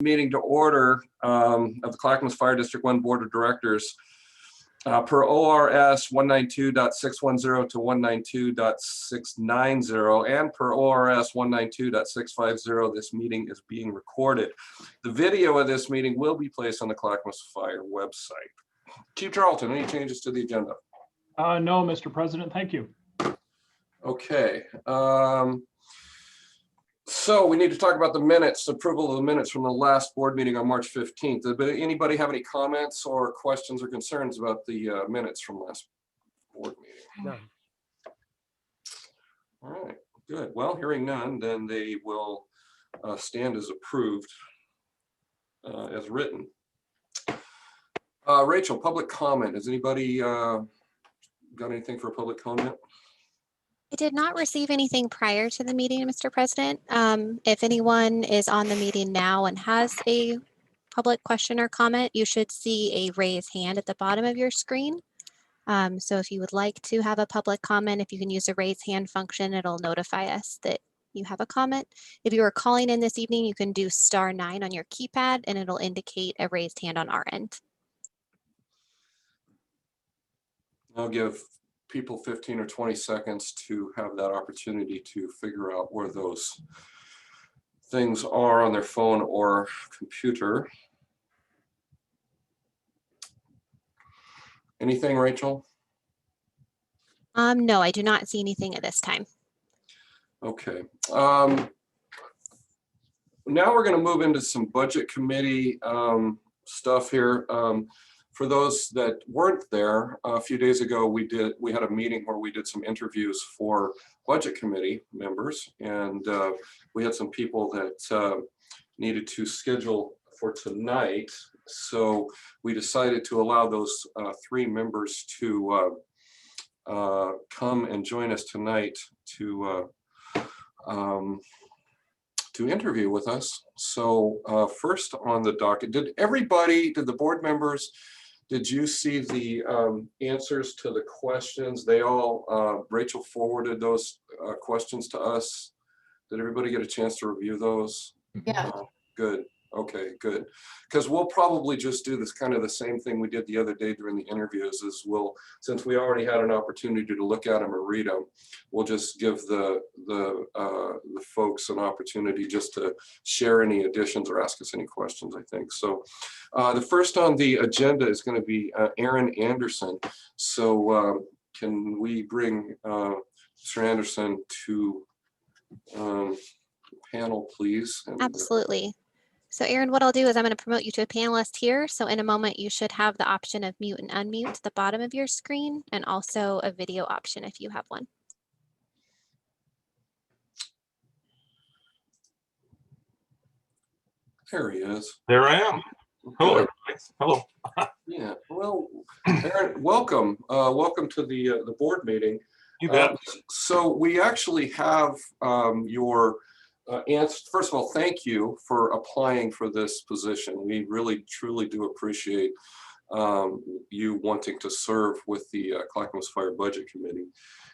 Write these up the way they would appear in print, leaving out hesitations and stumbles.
Meeting to order of the Clackamas Fire District 1 Board of Directors per ORS 192.610 to 192.690 and per ORS 192.650. This meeting is being recorded. The video of this meeting will be placed on the Clackamas Fire website. Chief Charlton, any changes to the agenda? No, Mr. President, thank you. Okay. So we need to talk about the minutes, approval of the minutes from the last board meeting on March 15th. Did anybody have any comments or questions or concerns about the minutes from last board meeting? None. All right, good. Well, hearing none, then they will stand as approved as written. Rachel, public comment. Has anybody got anything for public comment? I did not receive anything prior to the meeting, Mr. President. If anyone is on the meeting now and has a public question or comment, you should see a raised hand at the bottom of your screen. So if you would like to have a public comment, if you can use the raise hand function, it'll notify us that you have a comment. If you are calling in this evening, you can do *9 on your keypad and it'll indicate a raised hand on our end. I'll give people 15 or 20 seconds to have that opportunity to figure out where those things are on their phone or computer. Anything, Rachel? No, I do not see anything at this time. Okay. Now we're going to move into some budget committee stuff here. For those that weren't there, a few days ago, we had a meeting where we did some interviews for budget committee members, and we had some people that needed to schedule for tonight. So we decided to allow those 3 members to come and join us tonight to interview with us. So first on the docket, did the board members, did you see the answers to the questions? They all, Rachel forwarded those questions to us. Did everybody get a chance to review those? Yeah. Good. Okay, good. Because we'll probably just do this kind of the same thing we did the other day during the interviews. Is since we already had an opportunity to look at them or read them, we'll just give the folks an opportunity just to share any additions or ask us any questions, I think. So the first on the agenda is going to be Aaron Anderson. So can we bring Mr. Anderson to panel, please? And, Absolutely. So Aaron, what I'll do is I'm going to promote you to a panelist here. So in a moment, you should have the option of mute and unmute at the bottom of your screen, and also a video option if you have one. There he is. There I am. Hello. Hello. Yeah. Well, Aaron, welcome. Welcome to the board meeting. You bet. So we actually have your answer. First of all, thank you for applying for this position. We really, truly do appreciate you wanting to serve with the Clackamas Fire Budget Committee.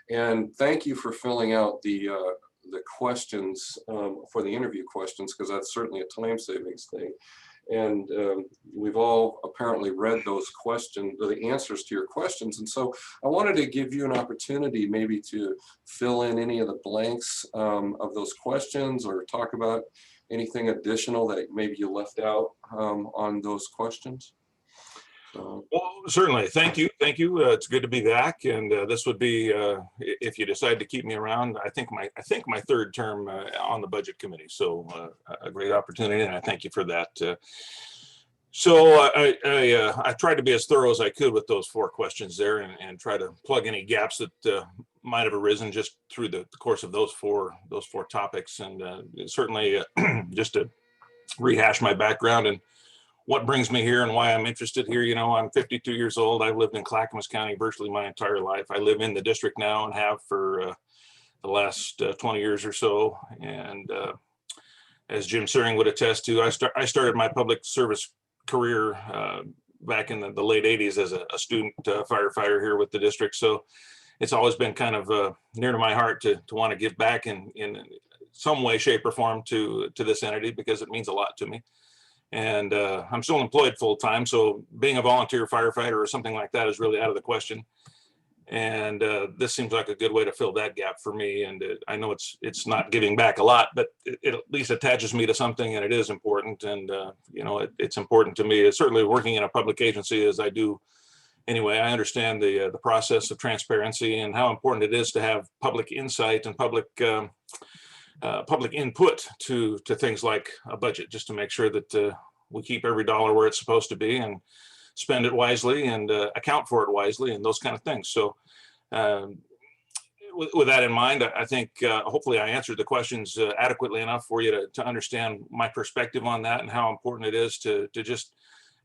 And thank you for filling out the questions for the interview questions, because that's certainly a time savings thing. And we've all apparently read those questions, the answers to your questions. And so I wanted to give you an opportunity maybe to fill in any of the blanks of those questions, or talk about anything additional that maybe you left out on those questions. So. Well, certainly. Thank you. Thank you. It's good to be back. And this would be, if you decide to keep me around, I think my 3rd term on the budget committee. So a great opportunity, and I thank you for that. So I tried to be as thorough as I could with those 4 questions there, and try to plug any gaps that might have arisen just through the course of those four topics. And certainly just to rehash my background and what brings me here and why I'm interested here. You know, I'm 52 years old. I've lived in Clackamas County virtually my entire life. I live in the district now and have for the last 20 years or so. And as Jim Searing would attest to, I started my public service career back in the late 80s as a student firefighter here with the district. So it's always been kind of near to my heart to want to give back in some way, shape, or form to this entity, because it means a lot to me. And I'm still employed full time, so being a volunteer firefighter or something like that is really out of the question. And this seems like a good way to fill that gap for me. And I know it's not giving back a lot, but it at least attaches me to something, and it is important. And you know, it's important to me. It's certainly working in a public agency as I do. Anyway, I understand the process of transparency and how important it is to have public insight and public input to things like a budget, just to make sure that we keep every dollar where it's supposed to be and spend it wisely and account for it wisely and those kind of things. So with that in mind, I think hopefully I answered the questions adequately enough for you to understand my perspective on that and how important it is to just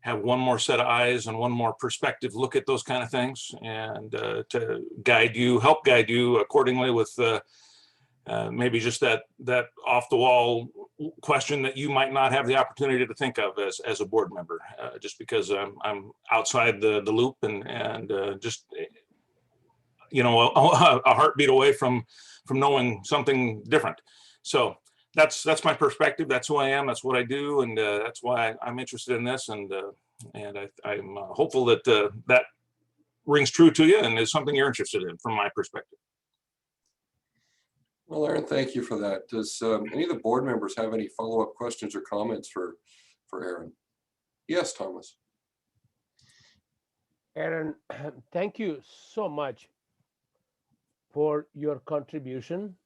have one more set of eyes and one more perspective look at those kind of things, and to help guide you accordingly with maybe just that off the wall question that you might not have the opportunity to think of as a board member, just because I'm outside the loop and just, you know, a heartbeat away from knowing something different. So that's my perspective. That's who I am. That's what I do, and that's why I'm interested in this. And I'm hopeful that that rings true to you and is something you're interested in from my perspective. Well, Aaron, thank you for that. Does any of the board members have any follow-up questions or comments for Aaron? Yes, Thomas. Aaron, thank you so much for your contribution.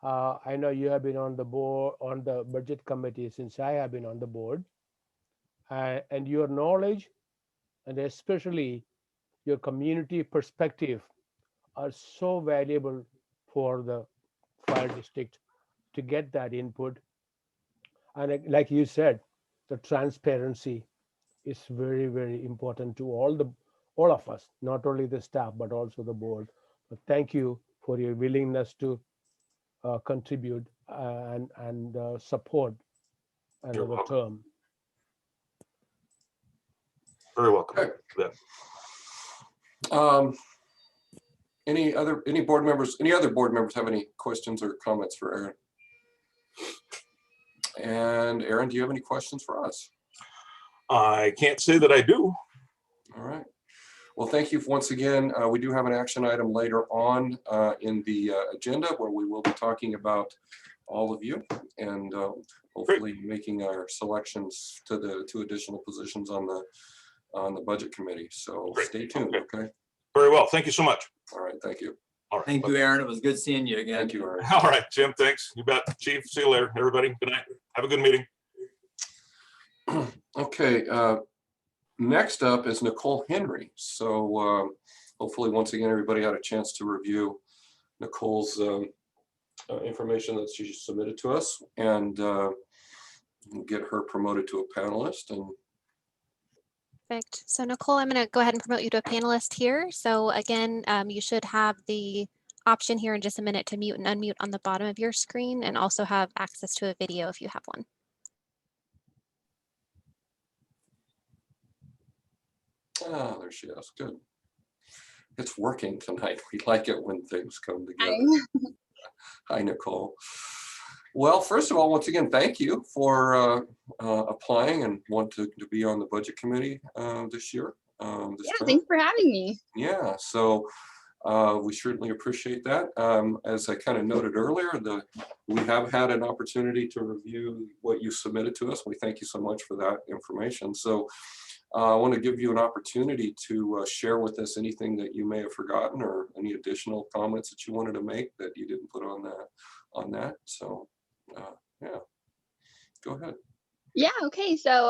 I know you have been on the board, on the budget committee since I have been on the board, and your knowledge and especially your community perspective are so valuable for the fire district to get that input. And like you said, the transparency is very, very important to all of us, not only the staff, but also the board. But thank you for your willingness to contribute and support another term. Very welcome. Okay. Yeah. Any other board members have any questions or comments for Aaron? And Aaron, do you have any questions for us? I can't say that I do. All right. Well, thank you once again. We do have an action item later on in the agenda where we will be talking about all of you and hopefully making our selections to the 2 additional positions on the budget committee. So Great. Stay tuned. Okay. Very well. Thank you so much. All right. Thank you. All right. Thank you, Aaron. It was good seeing you again. Thank you, Aaron. All right, Jim. Thanks. You bet. Chief. See you later, everybody. Good night. Have a good meeting. Okay. Next up is Nicole Henry. So hopefully, once again, everybody had a chance to review Nicole's information that she submitted to us and get her promoted to a panelist. And Perfect. So Nicole, I'm going to go ahead and promote you to a panelist here. So again, you should have the option here in just a minute to mute and unmute on the bottom of your screen, and also have access to a video if you have one. oh, there she is. Good. It's working tonight. We like it when things come together. Hi, Nicole. Well, first of all, once again, thank you for applying and want to be on the budget committee this year. Yeah, thanks for having me. Yeah, so we certainly appreciate that. As I kind of noted earlier, we have had an opportunity to review what you submitted to us. We thank you so much for that information. So I want to give you an opportunity to share with us anything that you may have forgotten or any additional comments that you wanted to make that you didn't put on that. So yeah, go ahead. Yeah, okay. So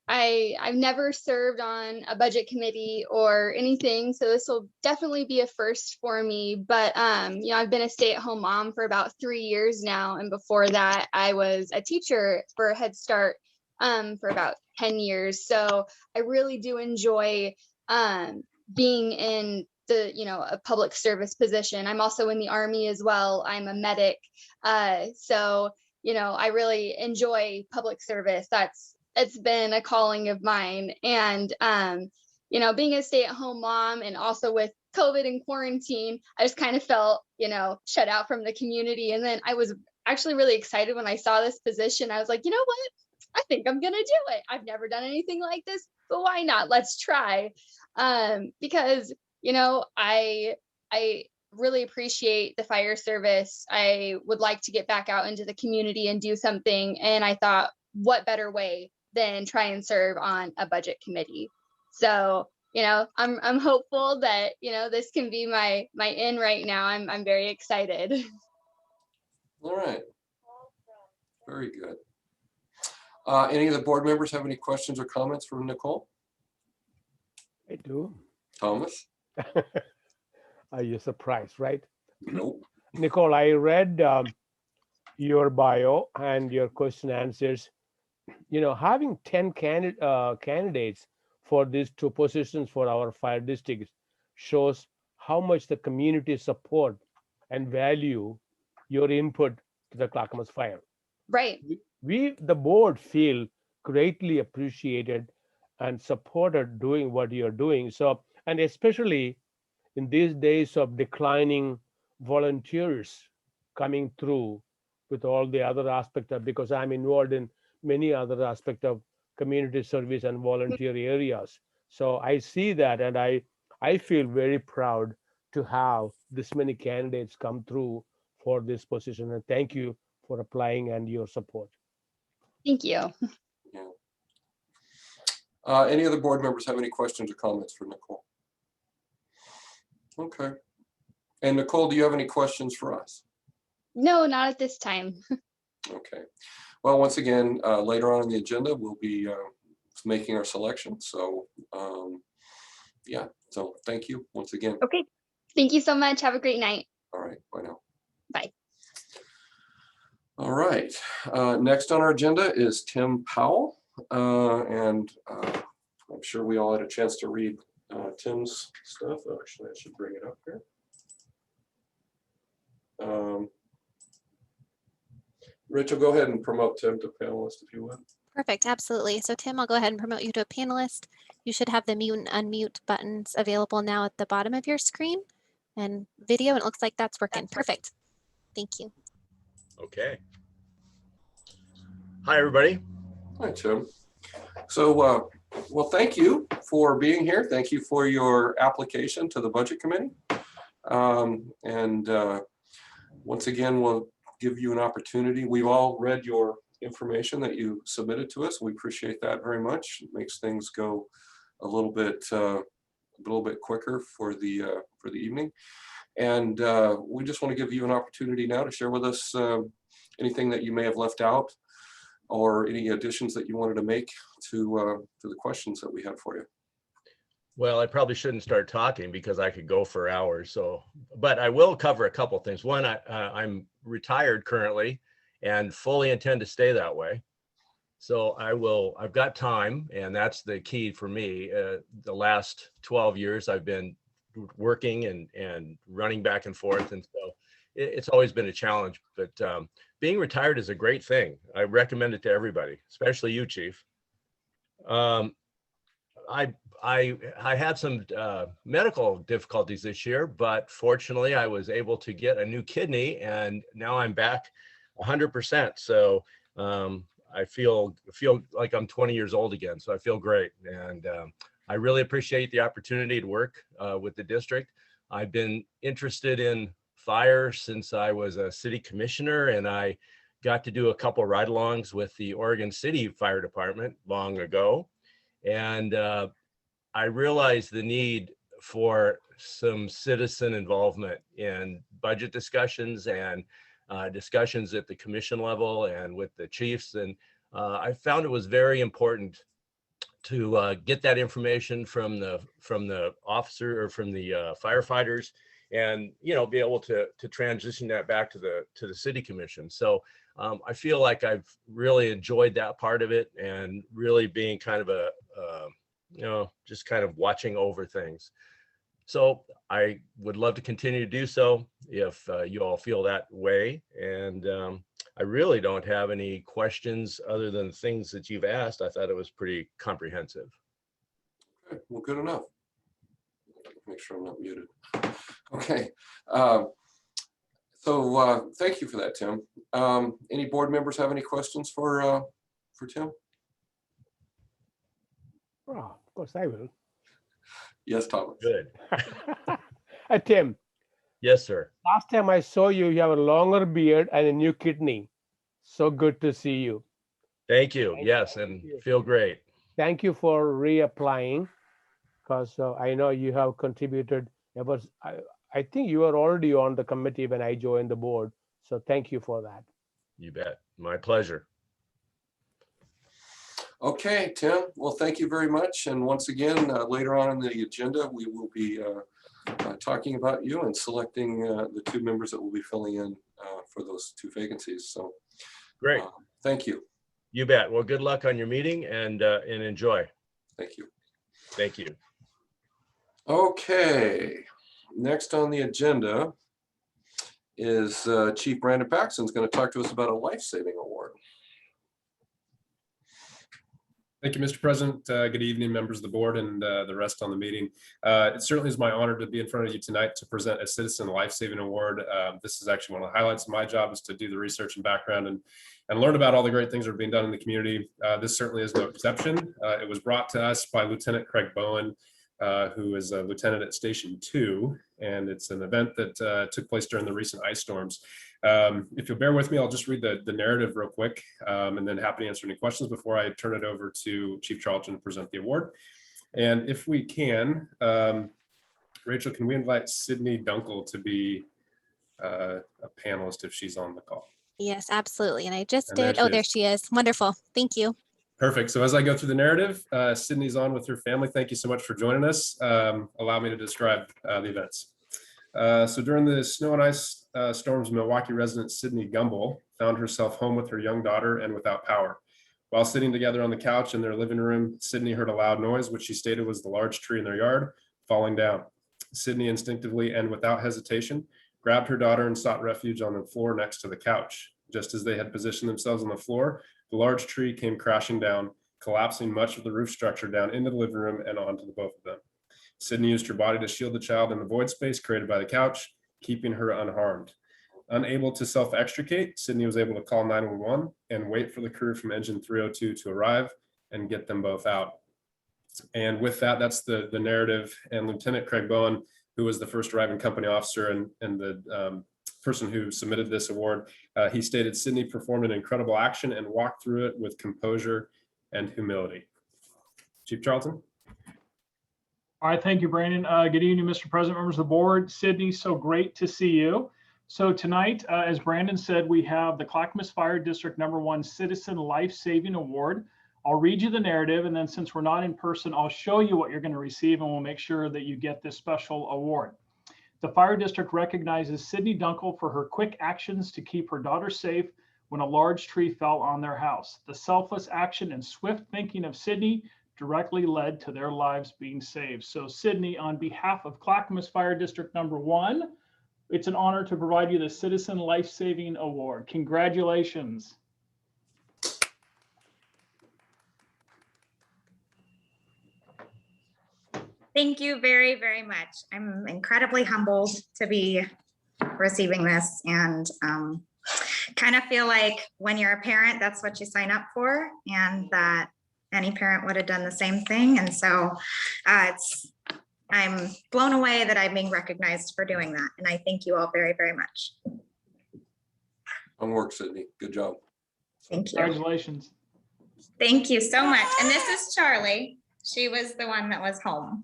I've never served on a budget committee or anything, so this will definitely be a first for me. But you know, I've been a stay-at-home mom for about 3 years now, and before that, I was a teacher for a Head Start for about 10 years. So I really do enjoy being in a public service position. I'm also in the Army as well. I'm a medic. So, you know, I really enjoy public service. It's been a calling of mine. And, you know, being a stay-at-home mom and also with COVID and quarantine, I just kind of felt, you know, shut out from the community. And then I was actually really excited when I saw this position. I was like, you know what? I think I'm gonna do it. I've never done anything like this, but why not? Let's try. Because I really appreciate the fire service. I would like to get back out into the community and do something. And I thought, what better way than try and serve on a budget committee? So, I'm hopeful that, this can be my in right now. I'm very excited. All right. Very good. Any of the board members have any questions or comments for Nicole? I do. Thomas? Are you surprised, right? Nope. Nicole, I read your bio and your question answers. Having 10 candidates for these two positions for our fire district shows how much the community support and value your input to the Clackamas Fire. Right. We, the board, feel greatly appreciated and supported doing what you're doing. So, and especially in these days of declining volunteers coming through with all the other aspects of, because I'm involved in many other aspects of community service and volunteer areas. So I see that, and I feel very proud to have this many candidates come through for this position. And thank you for applying and your support. Thank you. Yeah. Any other board members have any questions or comments for Nicole? Okay. And Nicole, do you have any questions for us? No, not at this time. Okay. Well, once again, later on in the agenda, we'll be making our selection. So yeah, so thank you once again. Okay. Thank you so much. Have a great night. All right, bye now. Bye. All right, next on our agenda is Tim Powell. And I'm sure we all had a chance to read Tim's stuff. Actually, I should bring it up here. Rachel, go ahead and promote Tim to panelist if you would. Perfect, absolutely. So Tim, I'll go ahead and promote you to a panelist. You should have the mute and unmute buttons available now at the bottom of your screen and video. And it looks like that's working. Perfect. Thank you. Okay. Hi, everybody. Hi, Tim. So, well, thank you for being here. Thank you for your application to the Budget Committee. Once again, we'll give you an opportunity. We've all read your information that you submitted to us. We appreciate that very much. It makes things go a little bit quicker for the evening. And we just want to give you an opportunity now to share with us anything that you may have left out or any additions that you wanted to make to the questions that we had for you. Well, I probably shouldn't start talking because I could go for hours. So, but I will cover a couple of things. One, I'm retired currently and fully intend to stay that way. So I've got time, and that's the key for me. The last 12 years I've been working and running back and forth. And so it's always been a challenge, but being retired is a great thing. I recommend it to everybody, especially you, Chief. I had some medical difficulties this year, but fortunately I was able to get a new kidney, and now I'm back 100%. So I feel like I'm 20 years old again. So I feel great. And I really appreciate the opportunity to work with the district. I've been interested in fire since I was a city commissioner, and I got to do a couple ride-alongs with the Oregon City Fire Department long ago. And I realized the need for some citizen involvement in budget discussions and discussions at the commission level and with the chiefs. And I found it was very important to get that information from the officer or from the firefighters, and be able to transition that back to the city commission. So I feel like I've really enjoyed that part of it, and really being kind of a just kind of watching over things. So I would love to continue to do so if you all feel that way. And I really don't have any questions other than things that you've asked. I thought it was pretty comprehensive. Okay, well, good enough. Make sure I'm not muted. Okay. So thank you for that, Tim. Any board members have any questions for Tim? Oh, of course I will. Yes, Thomas. Good. Tim, Yes, sir. last time I saw you, you have a longer beard and a new kidney. So good to see you. Thank you. Thank Yes, you. and feel great. Thank you for reapplying, because I know you have contributed. I think you were already on the committee when I joined the board. So thank you for that. You bet. My pleasure. Okay, Tim. Well, thank you very much. And once again, later on in the agenda, we will be talking about you and selecting the 2 members that will be filling in for those 2 vacancies. So Great. thank you. You bet. Well, good luck on your meeting and enjoy. Thank you. Thank you. Okay, next on the agenda is Chief Brandon Paxton is going to talk to us about a life-saving award. Thank you, Mr. President. Good evening, members of the board and the rest on the meeting. It certainly is my honor to be in front of you tonight to present a Citizen Life-Saving Award. This is actually one of the highlights of my job, is to do the research and background and learn about all the great things that are being done in the community. This certainly is no exception. It was brought to us by Lieutenant Craig Bowen, who is a lieutenant at Station 2, and it's an event that took place during the recent ice storms. If you'll bear with me, I'll just read the narrative real quick, and then happy to answer any questions before I turn it over to Chief Charlton to present the award. And if we can, Rachel, can we invite Sydney Dunkel to be a panelist if she's on the call? Yes, absolutely. And I just And there did. Oh, she there is. she is. Wonderful. Thank you. Perfect. So as I go through the narrative, Sydney's on with her family. Thank you so much for joining us. Allow me to describe the events. So during the snow and ice storms, Milwaukee resident Sydney Gumbel found herself home with her young daughter and without power. While sitting together on the couch in their living room, Sydney heard a loud noise, which she stated was the large tree in their yard falling down. Sydney instinctively and without hesitation grabbed her daughter and sought refuge on the floor next to the couch. Just as they had positioned themselves on the floor, the large tree came crashing down, collapsing much of the roof structure down into the living room and onto the both of them. Sydney used her body to shield the child in the void space created by the couch, keeping her unharmed. Unable to self-extricate, Sydney was able to call 911 and wait for the crew from engine 302 to arrive and get them both out. And with that, that's the narrative. And Lieutenant Craig Bowen, who was the first arriving company officer and the person who submitted this award, he stated Sydney performed an incredible action and walked through it with composure and humility. Chief Charlton. All right, thank you, Brandon. Good evening, Mr. President, members of the board. Sydney, so great to see you. So tonight, as Brandon said, we have the Clackamas Fire District No. 1 Citizen Life Saving Award. I'll read you the narrative, and then since we're not in person, I'll show you what you're going to receive, and we'll make sure that you get this special award. The Fire District recognizes Sydney Dunkel for her quick actions to keep her daughter safe when a large tree fell on their house. The selfless action and swift thinking of Sydney directly led to their lives being saved. So Sydney, on behalf of Clackamas Fire District No. 1, it's an honor to provide you the Citizen Life Saving Award. Congratulations. Thank you very, very much. I'm incredibly humbled to be receiving this, and kind of feel like when you're a parent, that's what you sign up for, and that any parent would have done the same thing. And so I'm blown away that I'm being recognized for doing that. And I thank you all very, very much. On work, Sydney. Good job. Thank you. Congratulations. Thank you so much. And this is Charlie. She was the one that was home.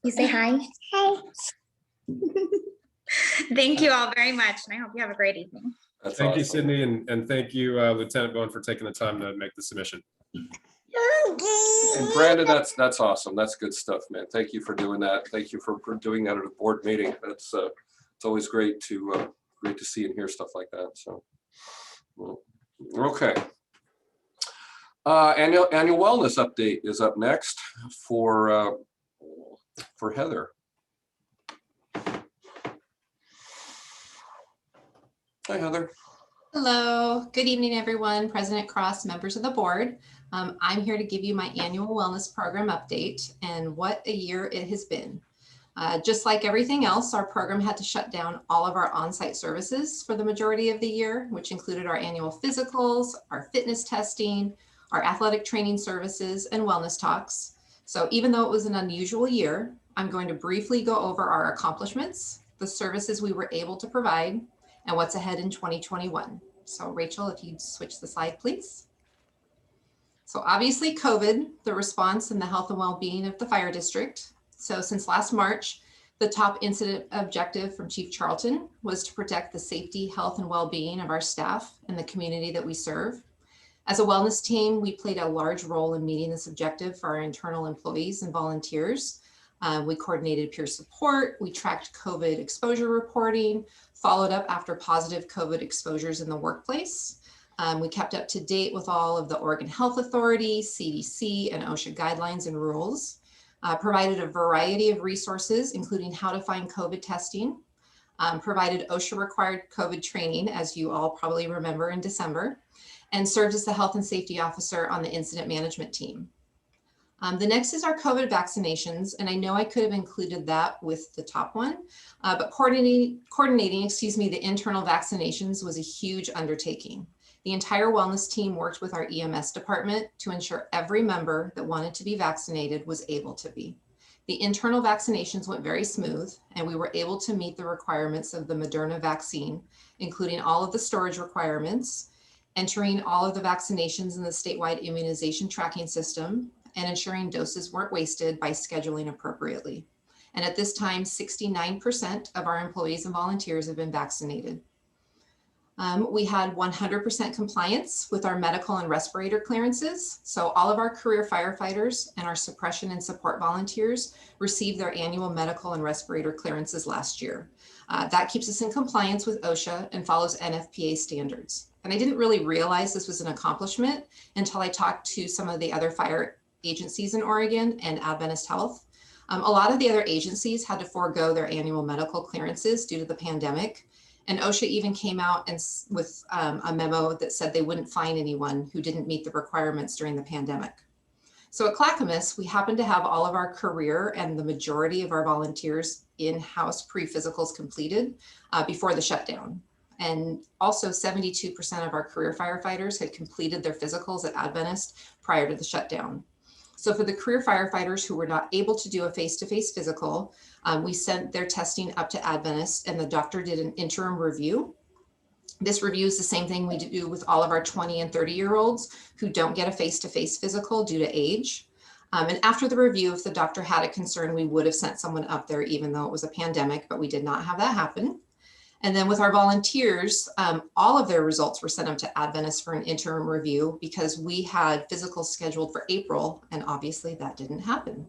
You say hi. Hi. Thank you all very much. And I hope you have a great evening. That's Thank you, awesome. Sydney, and thank you, Lieutenant Bowen, for taking the time to make the submission. And Brandon, that's awesome. That's good stuff, man. Thank you for doing that. Thank you for doing that at a board meeting. That's it's always great to see and hear stuff like that. So, well, okay. Annual wellness update is up next for Heather. Hi, Heather. Hello, good evening, everyone. President Cross, members of the board. I'm here to give you my annual wellness program update and what a year it has been. Just like everything else, our program had to shut down all of our on-site services for the majority of the year, which included our annual physicals, our fitness testing, our athletic training services, and wellness talks. So even though it was an unusual year, I'm going to briefly go over our accomplishments, the services we were able to provide, and what's ahead in 2021. So Rachel, if you'd switch the slide, please. So obviously COVID, the response and the health and well-being of the fire district. So since last March, the top incident objective from Chief Charlton was to protect the safety, health, and well-being of our staff and the community that we serve. As a wellness team, we played a large role in meeting this objective for our internal employees and volunteers. We coordinated peer support, we tracked COVID exposure reporting, followed up after positive COVID exposures in the workplace. We kept up to date with all of the Oregon Health Authority, CDC, and OSHA guidelines and rules. Provided a variety of resources, including how to find COVID testing. Provided OSHA required COVID training, as you all probably remember in December, and served as the health and safety officer on the incident management team. The next is our COVID vaccinations, and I know I could have included that with the top one, but coordinating, the internal vaccinations was a huge undertaking. The entire wellness team worked with our EMS department to ensure every member that wanted to be vaccinated was able to be. The internal vaccinations went very smooth, and we were able to meet the requirements of the Moderna vaccine, including all of the storage requirements, entering all of the vaccinations in the statewide immunization tracking system, and ensuring doses weren't wasted by scheduling appropriately. And at this time, 69% of our employees and volunteers have been vaccinated. We had 100% compliance with our medical and respirator clearances. So all of our career firefighters and our suppression and support volunteers received their annual medical and respirator clearances last year. That keeps us in compliance with OSHA and follows NFPA standards. And I didn't really realize this was an accomplishment until I talked to some of the other fire agencies in Oregon and Adventist Health. A lot of the other agencies had to forego their annual medical clearances due to the pandemic. And OSHA even came out and with a memo that said they wouldn't fine anyone who didn't meet the requirements during the pandemic. So at Clackamas, we happen to have all of our career and the majority of our volunteers in-house pre-physicals completed before the shutdown. And also 72% of our career firefighters had completed their physicals at Adventist prior to the shutdown. So for the career firefighters who were not able to do a face-to-face physical, we sent their testing up to Adventist, and the doctor did an interim review. This review is the same thing we do with all of our 20 and 30-year-olds who don't get a face-to-face physical due to age. And after the review, if the doctor had a concern, we would have sent someone up there even though it was a pandemic, but we did not have that happen. And then with our volunteers, all of their results were sent up to Adventist for an interim review because we had physicals scheduled for April, and obviously that didn't happen.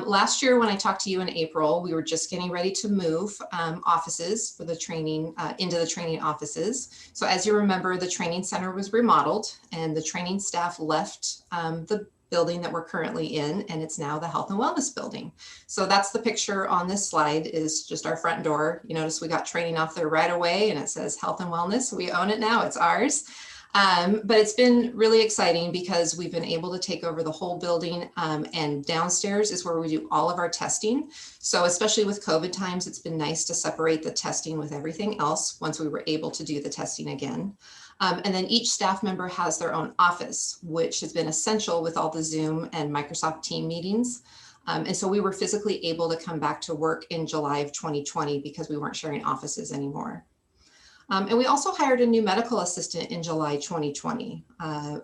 Last year, when I talked to you in April, we were just getting ready to move offices for the training into the training offices. So as you remember, the training center was remodeled and the training staff left the building that we're currently in, and it's now the health and wellness building. So that's the picture on this slide is just our front door. You notice we got training off there right away and it says health and wellness. We own it now, it's ours. But it's been really exciting because we've been able to take over the whole building, and downstairs is where we do all of our testing. So especially with COVID times, it's been nice to separate the testing with everything else once we were able to do the testing again. And then each staff member has their own office, which has been essential with all the Zoom and Microsoft Team meetings. And so we were physically able to come back to work in July of 2020 because we weren't sharing offices anymore. And we also hired a new medical assistant in July 2020.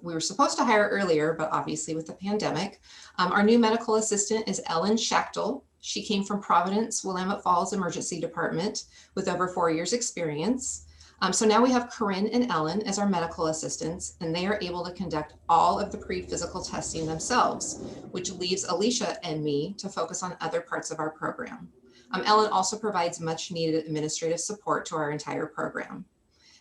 We were supposed to hire earlier, but obviously with the pandemic. Our new medical assistant is Ellen Schachtel. She came from Providence, Willamette Falls Emergency Department with over 4 years experience. So now we have Corinne and Ellen as our medical assistants, and they are able to conduct all of the pre-physical testing themselves, which leaves Alicia and me to focus on other parts of our program. Ellen also provides much needed administrative support to our entire program.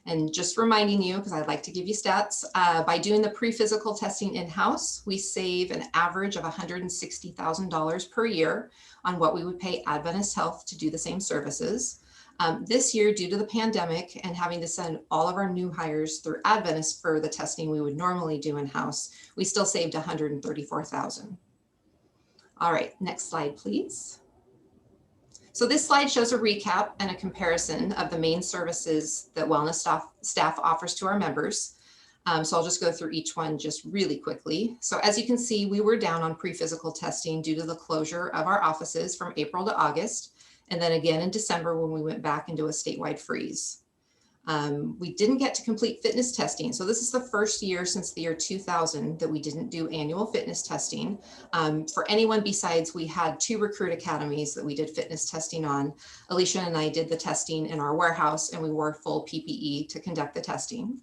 And just reminding you, because I'd like to give you stats, by doing the pre-physical testing in-house, we save an average of $160,000 per year on what we would pay Adventist Health to do the same services. This year, due to the pandemic and having to send all of our new hires through Adventist for the testing we would normally do in-house, we still saved $134,000. All right, next slide, please. So this slide shows a recap and a comparison of the main services that wellness staff offers to our members. So I'll just go through each one just really quickly. So as you can see, we were down on pre-physical testing due to the closure of our offices from April to August, and then again in December when we went back into a statewide freeze. We didn't get to complete fitness testing. So this is the first year since the year 2000 that we didn't do annual fitness testing. For anyone besides, we had 2 recruit academies that we did fitness testing on. Alicia and I did the testing in our warehouse, and we wore full PPE to conduct the testing.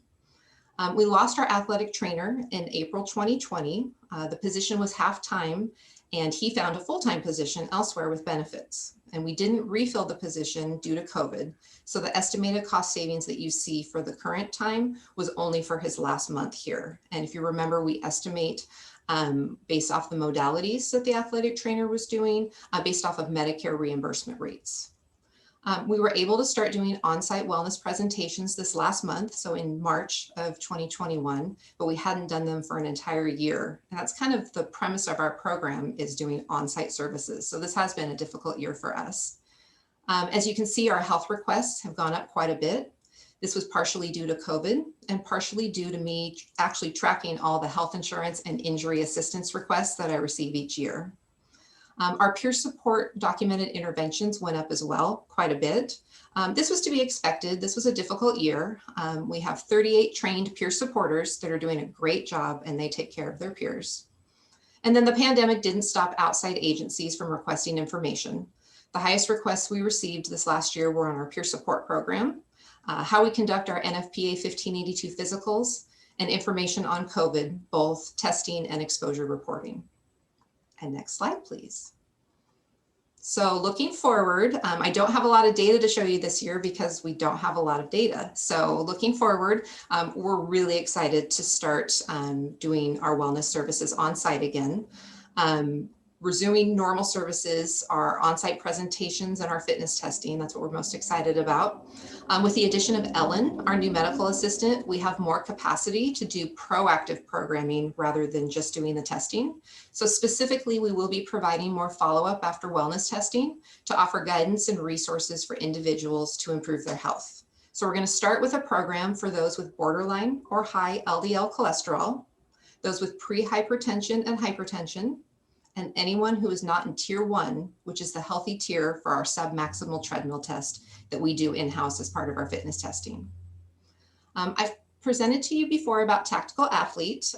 We lost our athletic trainer in April 2020. The position was half-time, and he found a full-time position elsewhere with benefits. And we didn't refill the position due to COVID. So the estimated cost savings that you see for the current time was only for his last month here. And if you remember, we estimate based off the modalities that the athletic trainer was doing, based off of Medicare reimbursement rates. We were able to start doing on-site wellness presentations this last month, so in March of 2021, but we hadn't done them for an entire year. And that's kind of the premise of our program, is doing on-site services. So this has been a difficult year for us. As you can see, our health requests have gone up quite a bit. This was partially due to COVID and partially due to me actually tracking all the health insurance and injury assistance requests that I receive each year. Our peer support documented interventions went up as well, quite a bit. This was to be expected. This was a difficult year. We have 38 trained peer supporters that are doing a great job, and they take care of their peers. And then the pandemic didn't stop outside agencies from requesting information. The highest requests we received this last year were on our peer support program, how we conduct our NFPA 1582 physicals, and information on COVID, both testing and exposure reporting. And next slide, please. So looking forward, I don't have a lot of data to show you this year because we don't have a lot of data. So looking forward, we're really excited to start doing our wellness services on site again. Resuming normal services, our on-site presentations, and our fitness testing. That's what we're most excited about. With the addition of Ellen, our new medical assistant, we have more capacity to do proactive programming rather than just doing the testing. So specifically, we will be providing more follow-up after wellness testing to offer guidance and resources for individuals to improve their health. So we're going to start with a program for those with borderline or high LDL cholesterol, those with pre-hypertension and hypertension, and anyone who is not in tier 1, which is the healthy tier for our submaximal treadmill test that we do in-house as part of our fitness testing. I've presented to you before about Tactical Athlete.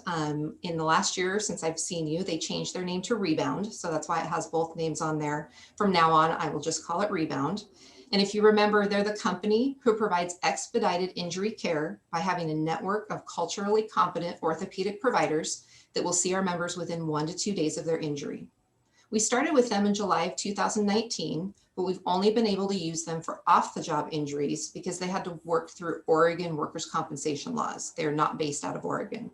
In the last year since I've seen you, they changed their name to Rebound. So that's why it has both names on there. From now on, I will just call it Rebound. And if you remember, they're the company who provides expedited injury care by having a network of culturally competent orthopedic providers that will see our members within 1 to 2 days of their injury. We started with them in July of 2019, but we've only been able to use them for off-the-job injuries because they had to work through Oregon workers' compensation laws. They are not based out of Oregon.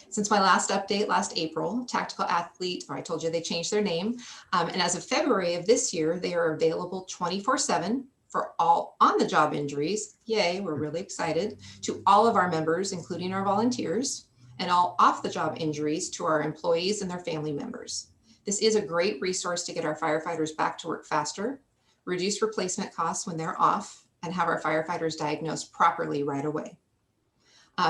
Since my last update last April, Tactical Athlete, or I told you they changed their name, and as of February of this year, they are available 24/7 for all on-the-job injuries. Yay, we're really excited, to all of our members, including our volunteers, and all off-the-job injuries to our employees and their family members. This is a great resource to get our firefighters back to work faster, reduce replacement costs when they're off, and have our firefighters diagnosed properly right away.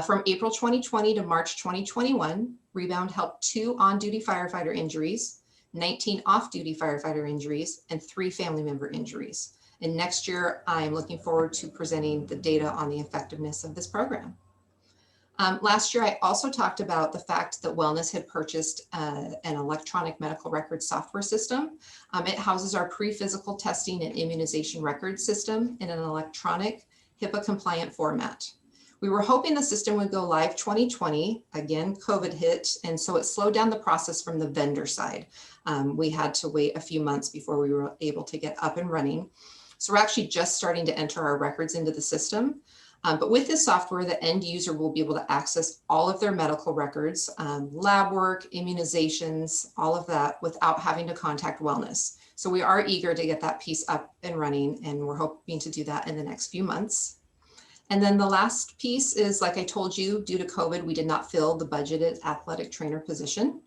From April 2020 to March 2021, Rebound helped 2 on-duty firefighter injuries, 19 off-duty firefighter injuries, and 3 family member injuries. And next year, I'm looking forward to presenting the data on the effectiveness of this program. Last year, I also talked about the fact that Wellness had purchased an electronic medical record software system. It houses our pre-physical testing and immunization record system in an electronic HIPAA-compliant format. We were hoping the system would go live 2020. Again, COVID hit, and so it slowed down the process from the vendor side. We had to wait a few months before we were able to get up and running. So we're actually just starting to enter our records into the system. But with this software, the end user will be able to access all of their medical records, lab work, immunizations, all of that without having to contact Wellness. So we are eager to get that piece up and running, and we're hoping to do that in the next few months. And then the last piece is, like I told you, due to COVID, we did not fill the budgeted athletic trainer position.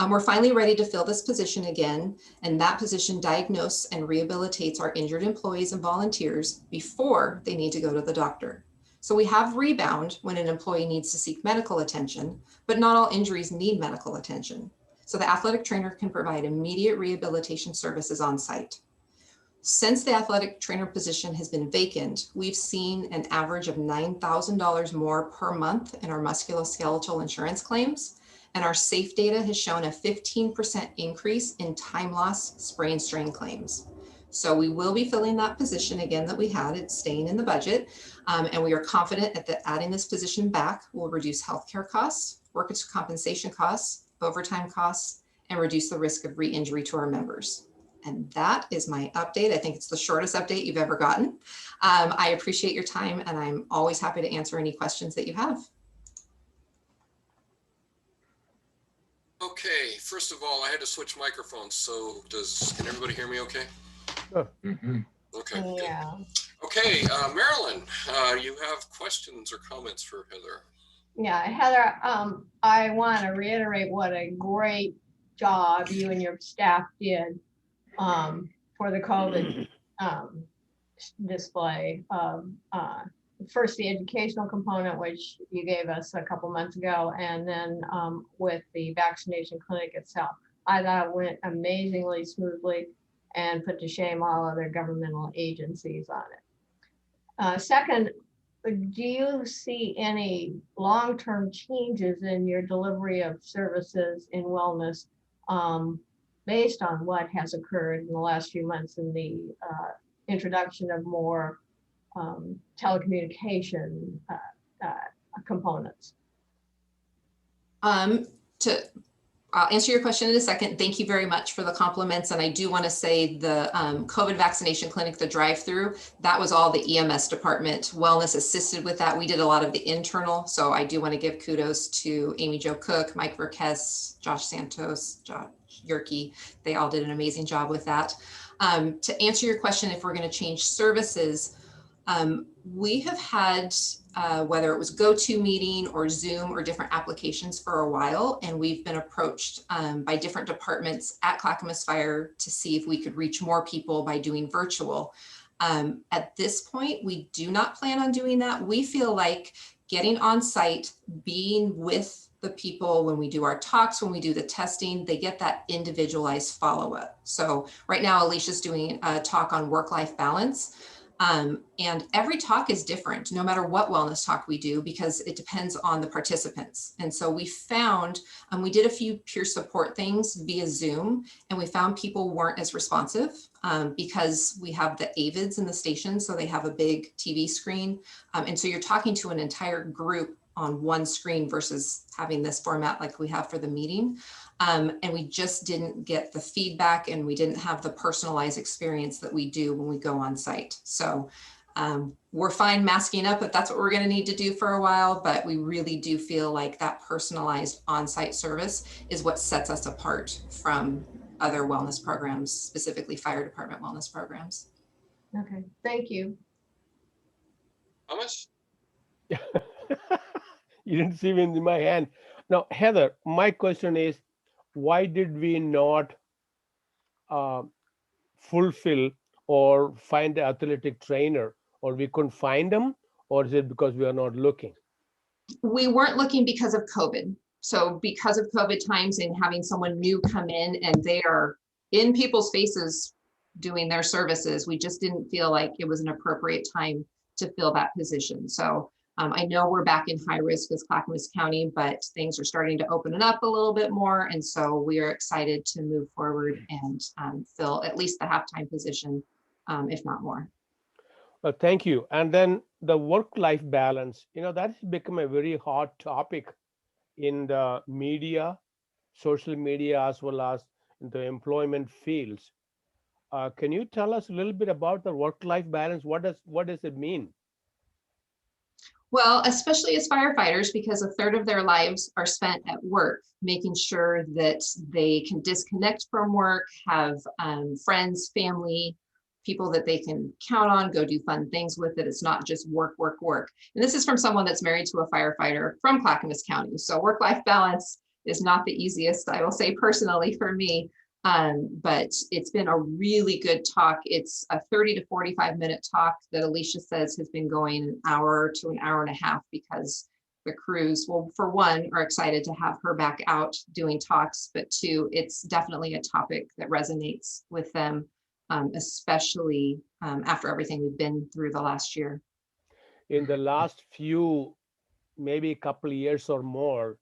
We're finally ready to fill this position again, and that position diagnoses and rehabilitates our injured employees and volunteers before they need to go to the doctor. So we have rebound when an employee needs to seek medical attention, but not all injuries need medical attention. So the athletic trainer can provide immediate rehabilitation services on site. Since the athletic trainer position has been vacant, we've seen an average of $9,000 more per month in our musculoskeletal insurance claims, and our SAFE data has shown a 15% increase in time loss sprain strain claims. So we will be filling that position again that we had. It's staying in the budget. And we are confident that adding this position back will reduce healthcare costs, workers' compensation costs, overtime costs, and reduce the risk of re-injury to our members. And that is my update. I think it's the shortest update you've ever gotten. I appreciate your time, and I'm always happy to answer any questions that you have. Okay, first of all, I had to switch microphones. So can everybody hear me okay? Sure. Okay. Good. Yeah. Okay, Marilyn, you have questions or comments for Heather? Yeah, Heather, I want to reiterate what a great job you and your staff did for the COVID display. First, the educational component, which you gave us a couple months ago, and then with the vaccination clinic itself. I thought it went amazingly smoothly and put to shame all other governmental agencies on it. Second, do you see any long-term changes in your delivery of services in wellness based on what has occurred in the last few months in the introduction of more telecommunication components? I'll answer your question in a second. Thank you very much for the compliments. And I do want to say the COVID vaccination clinic, the drive-through, that was all the EMS department. Wellness assisted with that. We did a lot of the internal. So I do want to give kudos to Amy Jo Cook, Mike Verkes, Josh Santos, Josh Yerke. They all did an amazing job with that. To answer your question, if we're going to change services, we have had, whether it was GoToMeeting or Zoom or different applications for a while, and we've been approached by different departments at Clackamas Fire to see if we could reach more people by doing virtual. At this point, we do not plan on doing that. We feel like getting on site, being with the people when we do our talks, when we do the testing, they get that individualized follow-up. So right now, Alicia's doing a talk on work-life balance. And every talk is different, no matter what wellness talk we do, because it depends on the participants. And so we found, we did a few peer support things via Zoom, and we found people weren't as responsive because we have the AVIDs in the station, so they have a big TV screen. And so you're talking to an entire group on one screen versus having this format like we have for the meeting. And we just didn't get the feedback, and we didn't have the personalized experience that we do when we go on site. So we're fine masking up if that's what we're going to need to do for a while, but we really do feel like that personalized on-site service is what sets us apart from other wellness programs, specifically fire department wellness programs. Okay, thank you. Thomas? You didn't see me in my hand. Now, Heather, my question is, why did we not fulfill or find the athletic trainer, or we couldn't find them, or is it because we are not looking? We weren't looking because of COVID. So because of COVID times and having someone new come in and they are in people's faces doing their services, we just didn't feel like it was an appropriate time to fill that position. So I know we're back in high risk as Clackamas County, but things are starting to open it up a little bit more. And so we are excited to move forward and fill at least the halftime position, if not more. Well, thank you. And then the work-life balance, that has become a very hot topic in the media, social media, as well as in the employment fields. Can you tell us a little bit about the work-life balance? What does it mean? Well, especially as firefighters, because a third of their lives are spent at work, making sure that they can disconnect from work, have friends, family, people that they can count on, go do fun things with it. It's not just work, work, work. And this is from someone that's married to a firefighter from Clackamas County. So work-life balance is not the easiest, I will say personally for me. But it's been a really good talk. It's a 30 to 45-minute talk that Alicia says has been going an hour to an hour and a half because the crews, well, for one, are excited to have her back out doing talks, but two, it's definitely a topic that resonates with them, especially after everything we've been through the last year. In the last few, maybe a couple of years or more,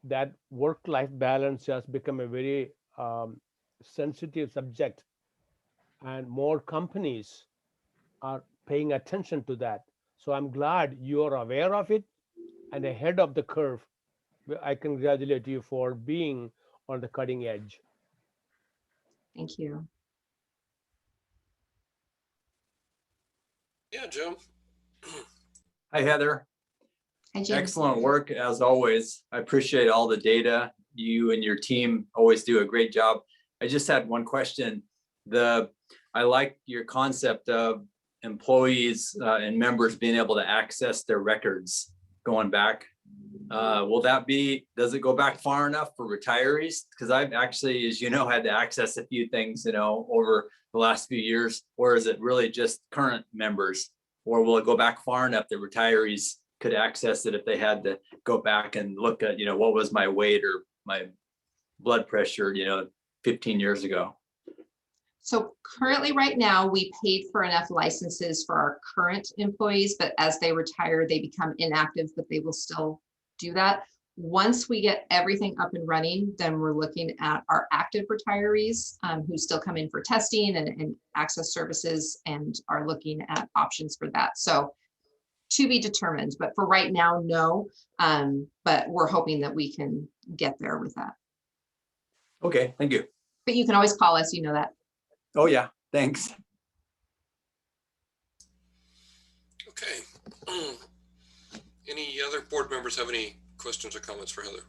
that work-life balance has become a very sensitive subject, and more companies are paying attention to that. So I'm glad you are aware of it and ahead of the curve. I congratulate you for being on the cutting edge. Thank you. Yeah, Jim. Hi, Heather. Hi, Jim. Excellent work as always. I appreciate all the data. You and your team always do a great job. I just had one question. I like your concept of employees and members being able to access their records going back. Does it go back far enough for retirees? Because I've actually, as you know, had to access a few things, over the last few years, or is it really just current members? Or will it go back far enough that retirees could access it if they had to go back and look at, what was my weight or my blood pressure, 15 years ago? So currently right now, we paid for enough licenses for our current employees, but as they retire, they become inactive, but they will still do that. Once we get everything up and running, then we're looking at our active retirees who still come in for testing and access services and are looking at options for that. So to be determined, but for right now, no. But we're hoping that we can get there with that. Okay, thank you. But you can always call us, you know that. Oh yeah, thanks. Okay. Any other board members have any questions or comments for Heather?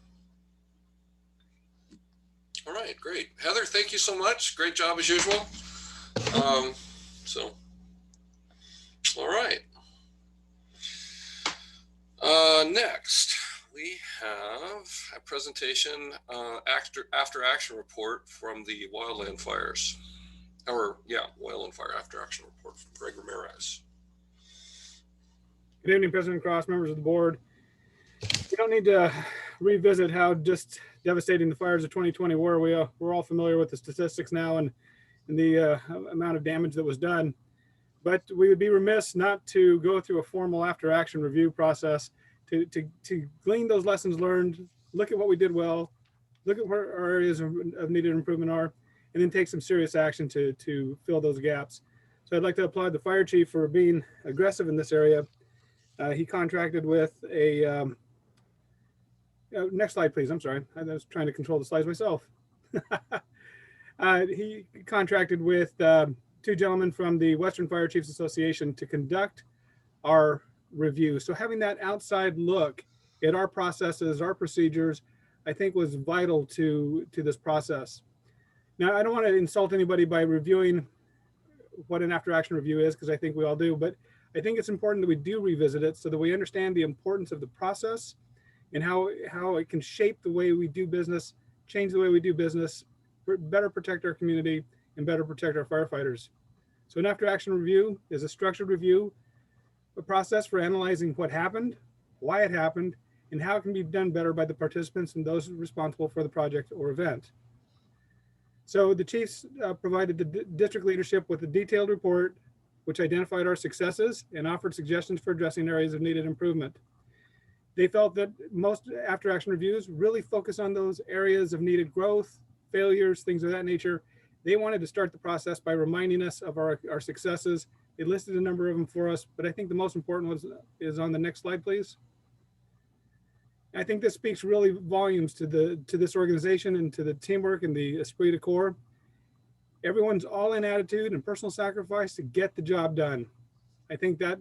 All right, great. Heather, thank you so much. Great job as usual. All right. Next, we have a presentation after action report from the wildland fires. Wildland fire after action report from Greg Ramirez. Good evening, President Cross, members of the board. We don't need to revisit how just devastating the fires of 2020 were. We're all familiar with the statistics now and the amount of damage that was done. But we would be remiss not to go through a formal after action review process to glean those lessons learned, look at what we did well, look at where our areas of needed improvement are, and then take some serious action to fill those gaps. So I'd like to applaud the fire chief for being aggressive in this area. He contracted with a, next slide, please. I'm sorry. I was trying to control the slides myself. He contracted with two gentlemen from the Western Fire Chiefs Association to conduct our review. So having that outside look at our processes, our procedures, I think was vital to this process. Now, I don't want to insult anybody by reviewing what an after action review is, because I think we all do, but I think it's important that we do revisit it so that we understand the importance of the process and how it can shape the way we do business, change the way we do business, better protect our community, and better protect our firefighters. So an after action review is a structured review, a process for analyzing what happened, why it happened, and how it can be done better by the participants and those responsible for the project or event. So the chiefs provided the district leadership with a detailed report which identified our successes and offered suggestions for addressing areas of needed improvement. They felt that most after action reviews really focus on those areas of needed growth, failures, things of that nature. They wanted to start the process by reminding us of our successes. They listed a number of them for us, but I think the most important one is on the next slide, please. I think this speaks really volumes to this organization and to the teamwork and the esprit de corps. Everyone's all in attitude and personal sacrifice to get the job done. I think that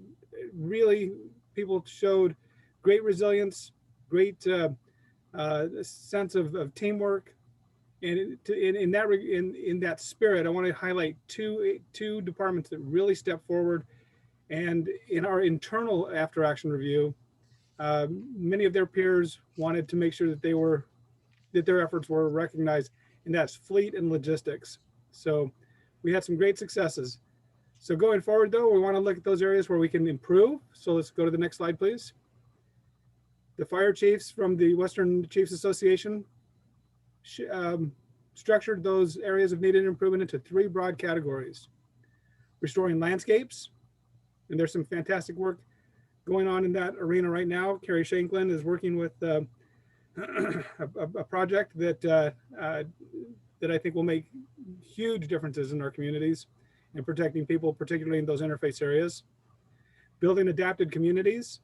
really people showed great resilience, great sense of teamwork. And in that spirit, I want to highlight two departments that really stepped forward. And in our internal after action review, many of their peers wanted to make sure that their efforts were recognized. and that's fleet and logistics. So we had some great successes. So going forward though, we want to look at those areas where we can improve. So let's go to the next slide, please. The fire chiefs from the Western Chiefs Association structured those areas of needed improvement into 3 broad categories. Restoring landscapes, and there's some fantastic work going on in that arena right now. Carrie Shanklin is working with a project that I think will make huge differences in our communities and protecting people, particularly in those interface areas. Building adapted communities,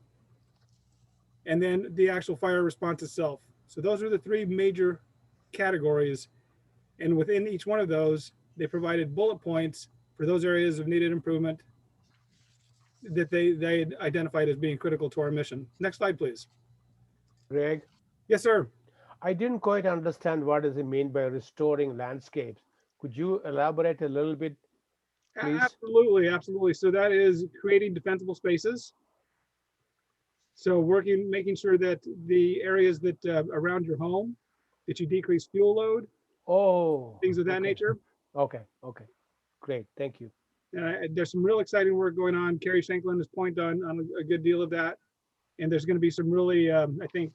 and then the actual fire response itself. So those are the 3 major categories. And within each one of those, they provided bullet points for those areas of needed improvement that they identified as being critical to our mission. Next slide, please. Greg, Yes, sir. I didn't quite understand what does it mean by restoring landscapes. Could you elaborate a little bit, please? Absolutely, absolutely. So that is creating defensible spaces. So making sure that the areas that around your home, that you decrease fuel load. Oh, things of that okay. nature. Okay, great, thank you. There's some real exciting work going on. Carrie Shanklin has pointed on a good deal of that. And there's going to be some really, I think,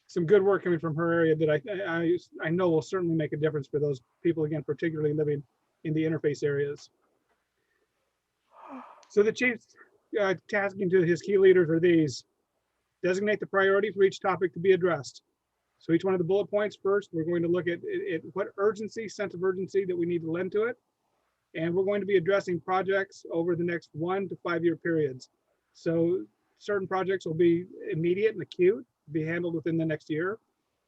some good work coming from her area that I know will certainly make a difference for those people, again, particularly living in the interface areas. So the chief's tasking to his key leaders are these: designate the priority for each topic to be addressed. So each one of the bullet points, first, we're going to look at what sense of urgency that we need to lend to it. And we're going to be addressing projects over the next 1 to 5 year periods. So certain projects will be immediate and acute, be handled within the next year.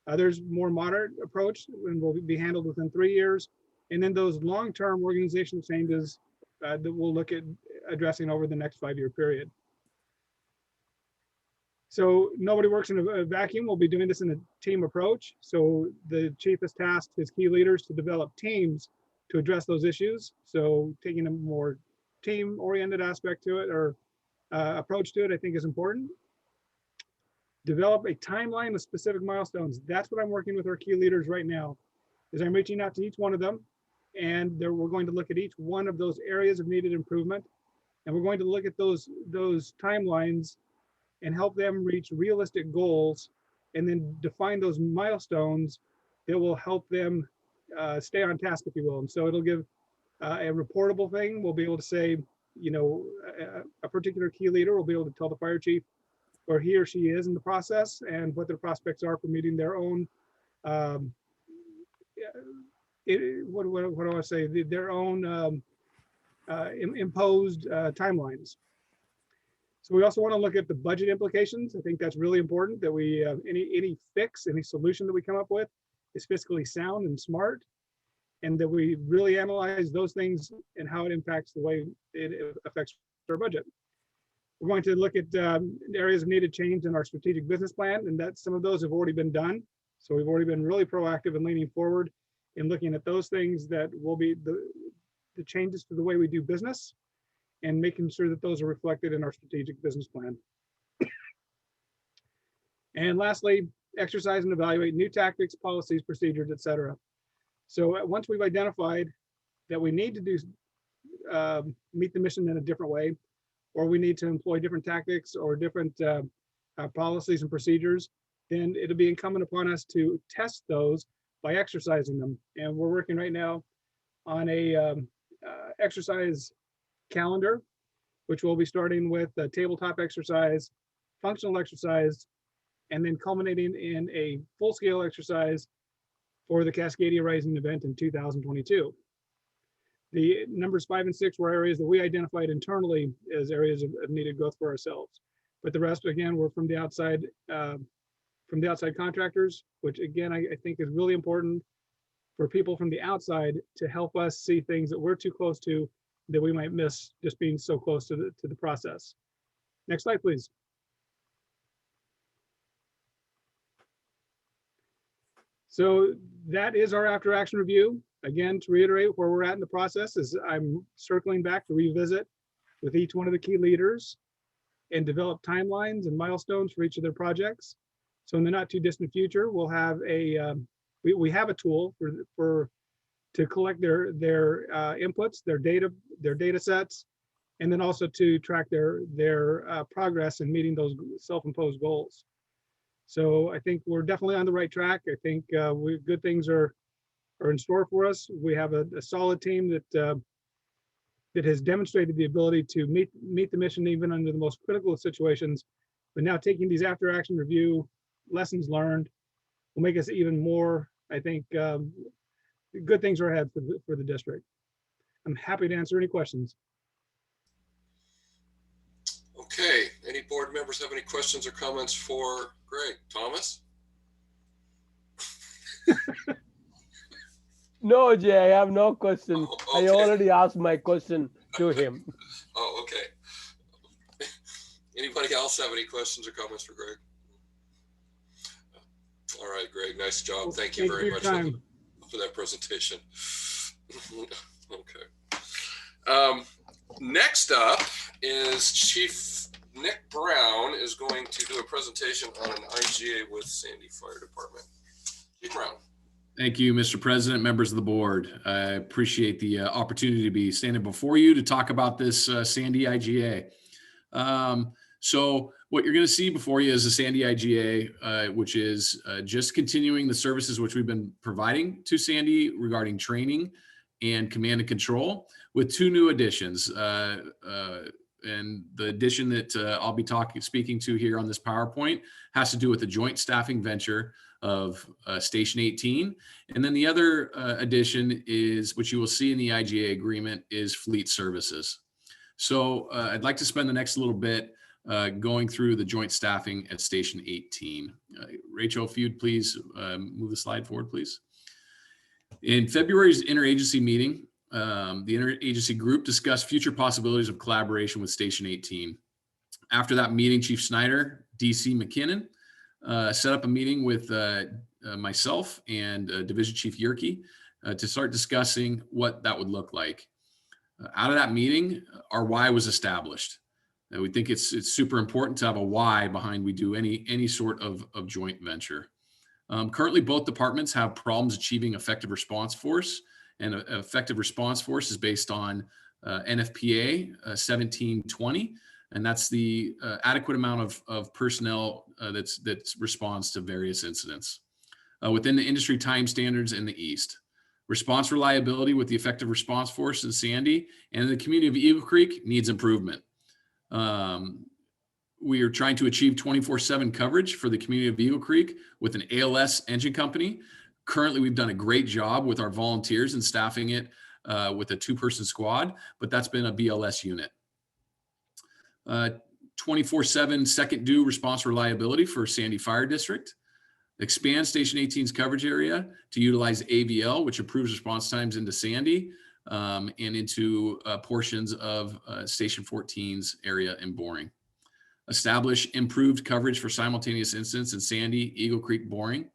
Others more moderate approach and will be handled within 3 years. And then those long-term organizational changes that we'll look at addressing over the next 5 year period. So nobody works in a vacuum. We'll be doing this in a team approach. So the chief has tasked his key leaders to develop teams to address those issues. So taking a more team-oriented aspect to it, or approach to it, I think is important. Develop a timeline with specific milestones. That's what I'm working with our key leaders right now, is I'm reaching out to each one of them, and we're going to look at each one of those areas of needed improvement, and we're going to look at those timelines and help them reach realistic goals, and then define those milestones that will help them stay on task, if you will. And so it'll give a reportable thing. We'll be able to say, you know, a particular key leader will be able to tell the fire chief where he or she is in the process and what their prospects are for meeting their own, what do I say, their own imposed timelines. So we also want to look at the budget implications. I think that's really important, that we any fix, any solution that we come up with is fiscally sound and smart, and that we really analyze those things and how it impacts the way it affects our budget. We're going to look at areas of needed change in our strategic business plan, and that some of those have already been done. So we've already been really proactive in leaning forward in looking at those things that will be the changes to the way we do business, and making sure that those are reflected in our strategic business plan. And lastly, exercise and evaluate new tactics, policies, procedures, et cetera. So once we've identified that we need to do meet the mission in a different way, or we need to employ different tactics or different policies and procedures, then it'll be incumbent upon us to test those by exercising them. And we're working right now on a exercise calendar, which will be starting with a tabletop exercise, functional exercise, and then culminating in a full-scale exercise for the Cascadia Rising event in 2022. The numbers 5 and 6 were areas that we identified internally as areas of needed growth for ourselves. But the rest, again, were from the outside contractors, which again, I think is really important for people from the outside to help us see things that we're too close to, that we might miss just being so close to the process. Next slide, please. So that is our after action review. Again, to reiterate where we're at in the process is I'm circling back to revisit with each one of the key leaders and develop timelines and milestones for each of their projects. So in the not too distant future, we'll have a we have a tool to collect their inputs, their data sets, and then also to track their progress in meeting those self-imposed goals. So I think we're definitely on the right track. I think good things are in store for us. We have a solid team that has demonstrated the ability to meet the mission even under the most critical of situations. But now taking these after action review lessons learned will make us even more, I think, good things are ahead for the district. I'm happy to answer any questions. Okay, any board members have any questions or comments for Greg? Thomas? No, Jay, I have no question. Oh, I okay. already asked my question to him. Oh, okay. Anybody else have any questions or comments for Greg? All right, Greg, nice job. Thank you very much for that presentation. Okay. Next up is Chief Nick Brown is going to do a presentation on an IGA with Sandy Fire Department. Chief Brown. Thank you, Mr. President, members of the board. I appreciate the opportunity to be standing before you to talk about this Sandy IGA. So what you're going to see before you is a Sandy IGA, which is just continuing the services which we've been providing to Sandy regarding training and command and control, with two new additions. And the addition that I'll be speaking to here on this PowerPoint has to do with the joint staffing venture of Station 18. And then the other addition is, which you will see in the IGA agreement, is fleet services. So I'd like to spend the next little bit going through the joint staffing at Station 18. Rachel, if you'd please move the slide forward, please. In February's interagency meeting, the interagency group discussed future possibilities of collaboration with Station 18. After that meeting, Chief Snyder, DC McKinnon, set up a meeting with myself and Division Chief Yerke to start discussing what that would look like. Out of that meeting, our why was established. We think it's super important to have a why behind we do any sort of joint venture. Currently, both departments have problems achieving effective response force, and an effective response force is based on NFPA 1720, and that's the adequate amount of personnel that responds to various incidents within the industry time standards in the East. Response reliability with the effective response force in Sandy and in the community of Eagle Creek needs improvement. We are trying to achieve 24/7 coverage for the community of Eagle Creek with an ALS engine company. Currently, we've done a great job with our volunteers and staffing it with a 2-person squad, but that's been a BLS unit. 24/7 second due response reliability for Sandy Fire District. Expand Station 18's coverage area to utilize AVL, which improves response times into Sandy and into portions of Station 14's area in Boring. Establish improved coverage for simultaneous incidents in Sandy, Eagle Creek, Boring,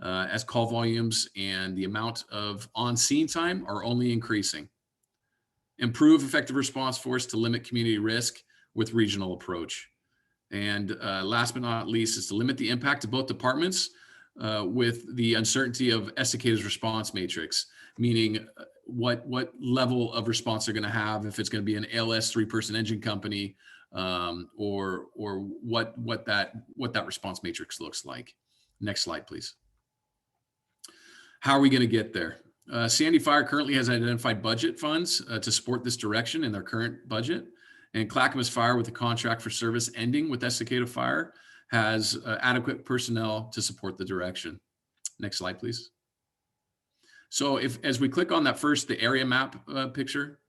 as call volumes and the amount of on-scene time are only increasing. Improve effective response force to limit community risk with regional approach. And last but not least is to limit the impact of both departments with the uncertainty of Estacada's response matrix, meaning what level of response they're going to have, if it's going to be an ALS 3-person engine company, or what that response matrix looks like. Next slide, please. How are we going to get there? Sandy Fire currently has identified budget funds to support this direction in their current budget. And Clackamas Fire, with the contract for service ending with Estacada Fire, has adequate personnel to support the direction. Next slide, please. So as we click on that first, the area map picture.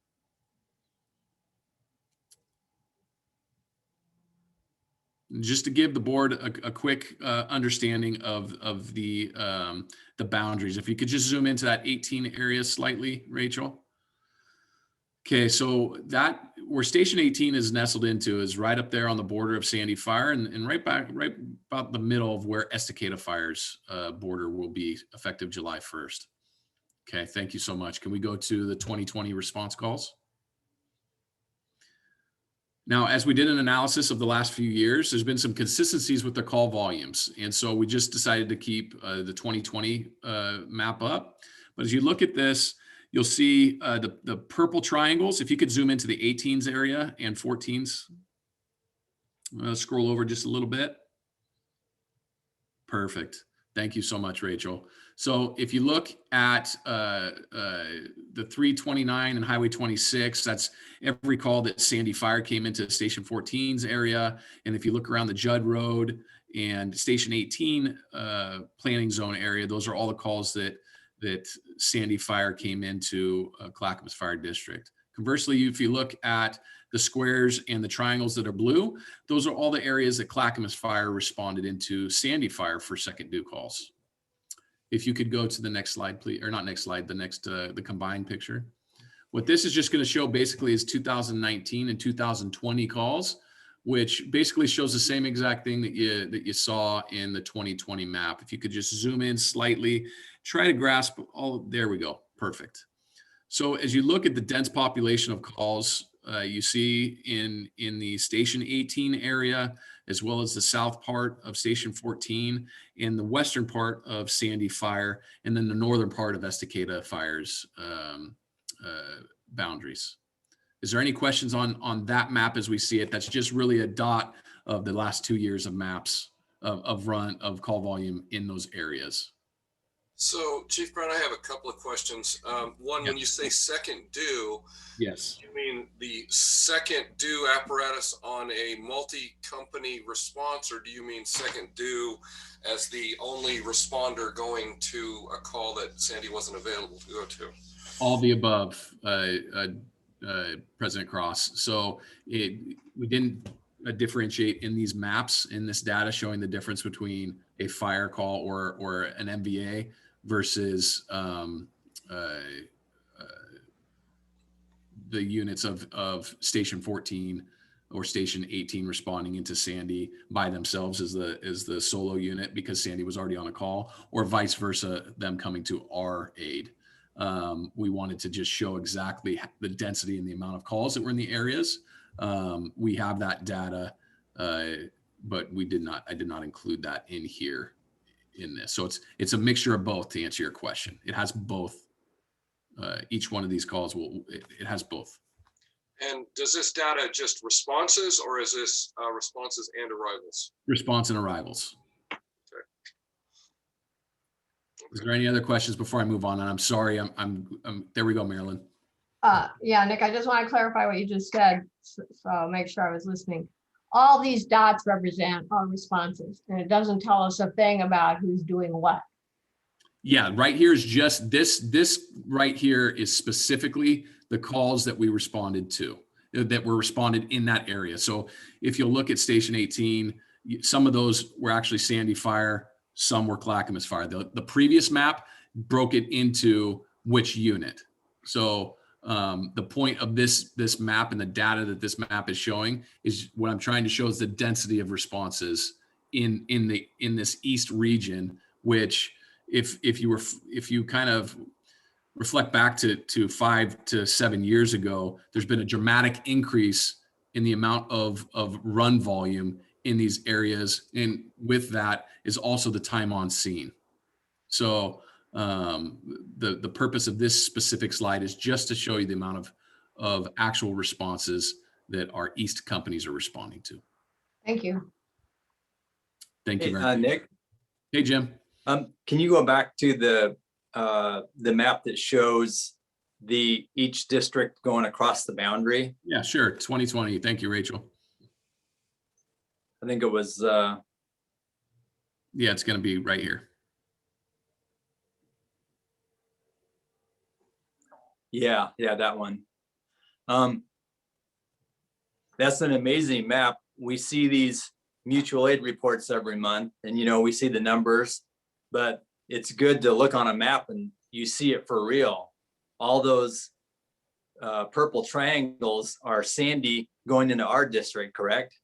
Just to give the board a quick understanding of the boundaries. If you could just zoom into that 18 area slightly, Rachel. Okay, so that where Station 18 is nestled into is right up there on the border of Sandy Fire and right about the middle of where Estacada Fire's border will be effective July 1st. Okay, thank you so much. Can we go to the 2020 response calls? Now, as we did an analysis of the last few years, there's been some consistencies with the call volumes. And so we just decided to keep the 2020 map up. But as you look at this, you'll see the purple triangles. If you could zoom into the 18s area and 14s. Scroll over just a little bit. Perfect. Thank you so much, Rachel. So if you look at the 329 and Highway 26, that's every call that Sandy Fire came into Station 14's area. And if you look around the Judd Road and Station 18 planning zone area, those are all the calls that Sandy Fire came into Clackamas Fire District. Conversely, if you look at the squares and the triangles that are blue, those are all the areas that Clackamas Fire responded into Sandy Fire for second due calls. If you could go to the next slide, please, or not next slide, the next, the combined picture. What this is just going to show basically is 2019 and 2020 calls, which basically shows the same exact thing that you saw in the 2020 map. If you could just zoom in slightly, try to grasp all, there we go, perfect. So as you look at the dense population of calls, you see in the Station 18 area, as well as the south part of Station 14, in the western part of Sandy Fire, and then the northern part of Estacada Fire's boundaries. Is there any questions on that map as we see it? That's just really a dot of the last 2 years of maps of call volume in those areas. So Chief Brown, I have a couple of questions. One, when you say second due, yes, you mean the second due apparatus on a multi-company response, or do you mean second due as the only responder going to a call that Sandy wasn't available to go to? All the above, President Cross. So we didn't differentiate in these maps, in this data showing the difference between a fire call or an MVA versus the units of Station 14 or Station 18 responding into Sandy by themselves as the solo unit because Sandy was already on a call, or vice versa, them coming to our aid. We wanted to just show exactly the density and the amount of calls that were in the areas. We have that data, but I did not include that in here in this. So it's a mixture of both, to answer your question. It has both. Each one of these calls it has both. And does this data just responses, or is this responses and arrivals? Response and arrivals. Okay. Is there any other questions before I move on? And I'm sorry, I'm there we go, Marilyn. Yeah, Nick, I just want to clarify what you just said, so make sure I was listening. All these dots represent our responses, and it doesn't tell us a thing about who's doing what. Yeah, right here is just this right here is specifically the calls that we responded to, that were responded in that area. So if you'll look at Station 18, some of those were actually Sandy Fire, some were Clackamas Fire. The previous map broke it into which unit. So the point of this map and the data that this map is showing is what I'm trying to show is the density of responses in this east region, which if you kind of reflect back to 5 to 7 years ago, there's been a dramatic increase in the amount of run volume in these areas, and with that is also the time on scene. So the purpose of this specific slide is just to show you the amount of actual responses that our east companies are responding to. Thank you. Thank you very much. Nick. Hey, Jim. Can you go back to the map that shows each district going across the boundary? Yeah, sure. 2020. Thank you, Rachel. I think it was. Yeah, it's going to be right here. Yeah, that one. That's an amazing map. We see these mutual aid reports every month, and we see the numbers, but it's good to look on a map and you see it for real. All those purple triangles are Sandy going into our district, correct?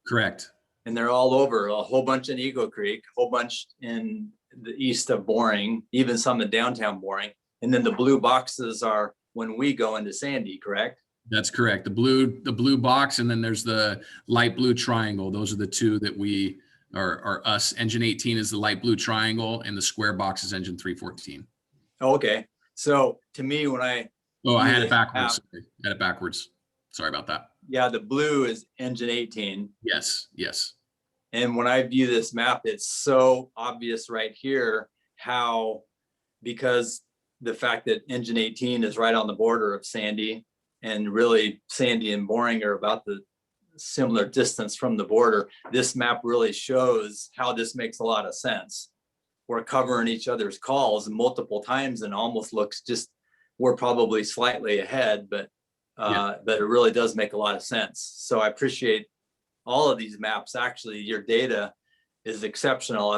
Correct. And they're all over, a whole bunch in Eagle Creek, a whole bunch in the east of Boring, even some in downtown Boring. And then the blue boxes are when we go into Sandy, correct? That's correct. The blue box, and then there's the light blue triangle. Those are the two that we are us. Engine 18 is the light blue triangle, and the square box is engine 314. Okay, so to me, when I I view had it this backwards. map, I had it backwards. Sorry about that. yeah, the blue is engine 18. Yes, yes. And when I view this map, it's so obvious right here how, because the fact that engine 18 is right on the border of Sandy, and really Sandy and Boring are about the similar distance from the border, this map really shows how this makes a lot of sense. We're covering each other's calls multiple times and almost looks just, we're probably slightly ahead, but it really does make a lot of sense. So I appreciate all of these maps. Actually, your data is exceptional.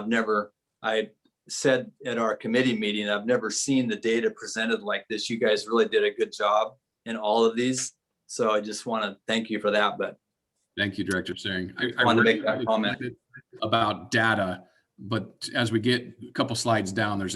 I said at our committee meeting, I've never seen the data presented like this. You guys really did a good job in all of these. So I just want to thank you for that. But thank you, Director Staring. I want to make that comment about data, but as we get a couple slides down,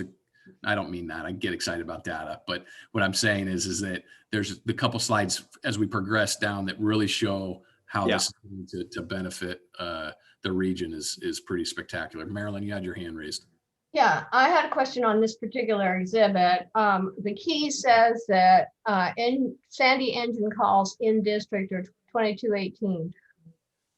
I don't mean that. I get excited about data, but what I'm saying is that there's the couple slides as we progress down that really show how this is going to benefit the region is pretty spectacular. Marilyn, you had your hand raised. Yeah, I had a question on this particular exhibit. The key says that in Sandy engine calls in district are 2218.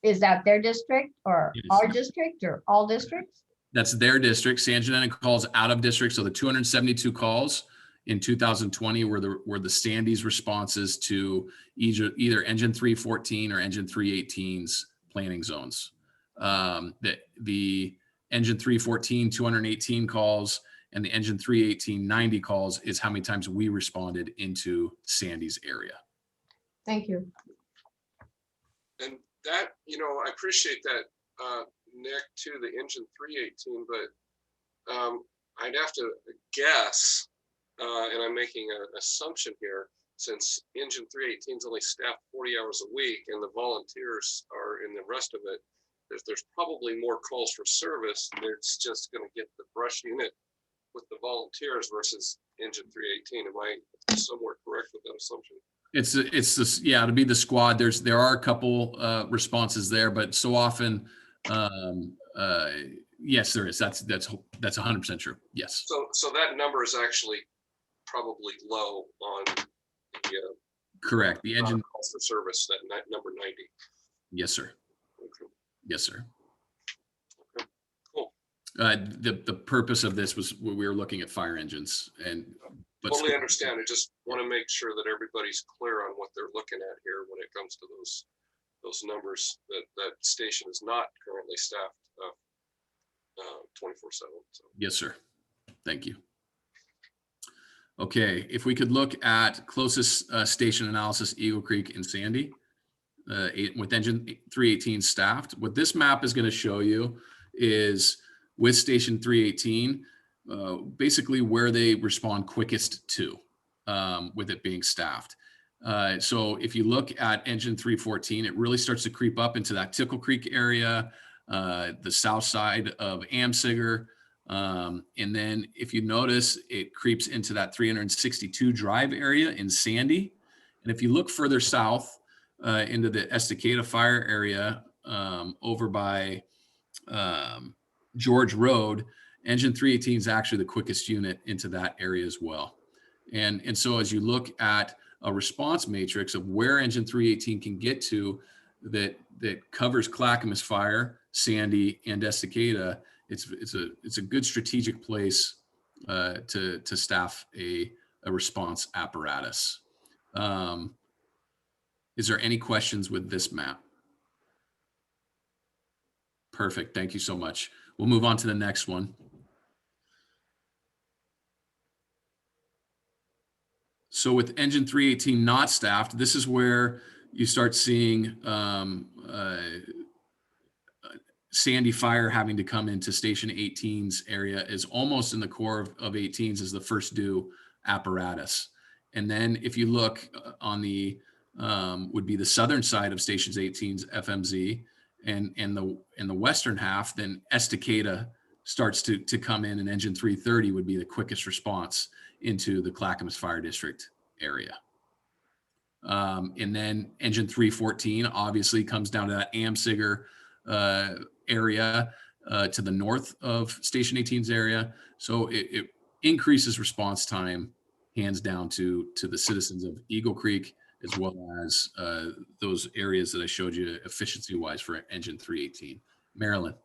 Is that their district or our district or all districts? That's their district. San Jacinto calls out of district. So the 272 calls in 2020 were the Sandy's responses to either engine 314 or engine 318's planning zones. The engine 314 218 calls and the engine 318 90 calls is how many times we responded into Sandy's area. Thank you. And that, I appreciate that, Nick, to the engine 318, but I'd have to guess, and I'm making an assumption here, since engine 318 is only staffed 40 hours a week and the volunteers are in the rest of it, there's probably more calls for service. It's just going to get the brush unit with the volunteers versus engine 318. Am I somewhere correct with that assumption? It's this, to be the squad. There are a couple responses there, but so often, yes, there is. That's 100% true. Yes. So that number is actually probably low on the correct. The engine calls for service, that number 90. Yes, sir. Okay. Yes, sir. Okay. Cool. The purpose of this was we were looking at fire engines but totally understand. I just want to make sure that everybody's clear on what they're looking at here when it comes to those numbers. That station is not currently staffed 24/7. So. Yes, sir. Thank you. Okay, if we could look at closest station analysis, Eagle Creek and Sandy, with engine 318 staffed. What this map is going to show you is with station 318, basically where they respond quickest to, with it being staffed. So if you look at engine 314, it really starts to creep up into that Tickle Creek area, the south side of Amsiger. And then if you notice, it creeps into that 362 Drive area in Sandy. And if you look further south into the Estacada Fire area over by George Road, engine 318 is actually the quickest unit into that area as well. And so as you look at a response matrix of where engine 318 can get to that covers Clackamas Fire, Sandy, and Estacada, it's a good strategic place to staff a response apparatus. Is there any questions with this map? Perfect. Thank you so much. We'll move on to the next one. So with engine 318 not staffed, this is where you start seeing Sandy Fire having to come into station 18's area is almost in the core of 18's is the first due apparatus. And then if you look on the would be the southern side of stations 18's FMZ and the western half, then Estacada starts to come in, and engine 330 would be the quickest response into the Clackamas Fire District area. And then engine 314 obviously comes down to that Amsiger area to the north of Station 18's area. So it increases response time hands down to the citizens of Eagle Creek, as well as those areas that I showed you efficiency wise for engine 318. Marilyn.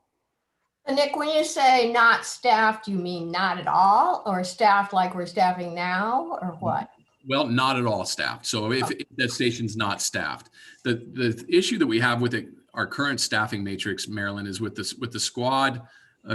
And Nick, when you say not staffed, you mean not at all, or staffed like we're staffing now, or what? Well, not at all staffed. So if the station's not staffed, the issue that we have with our current staffing matrix, Marilyn, is with the squad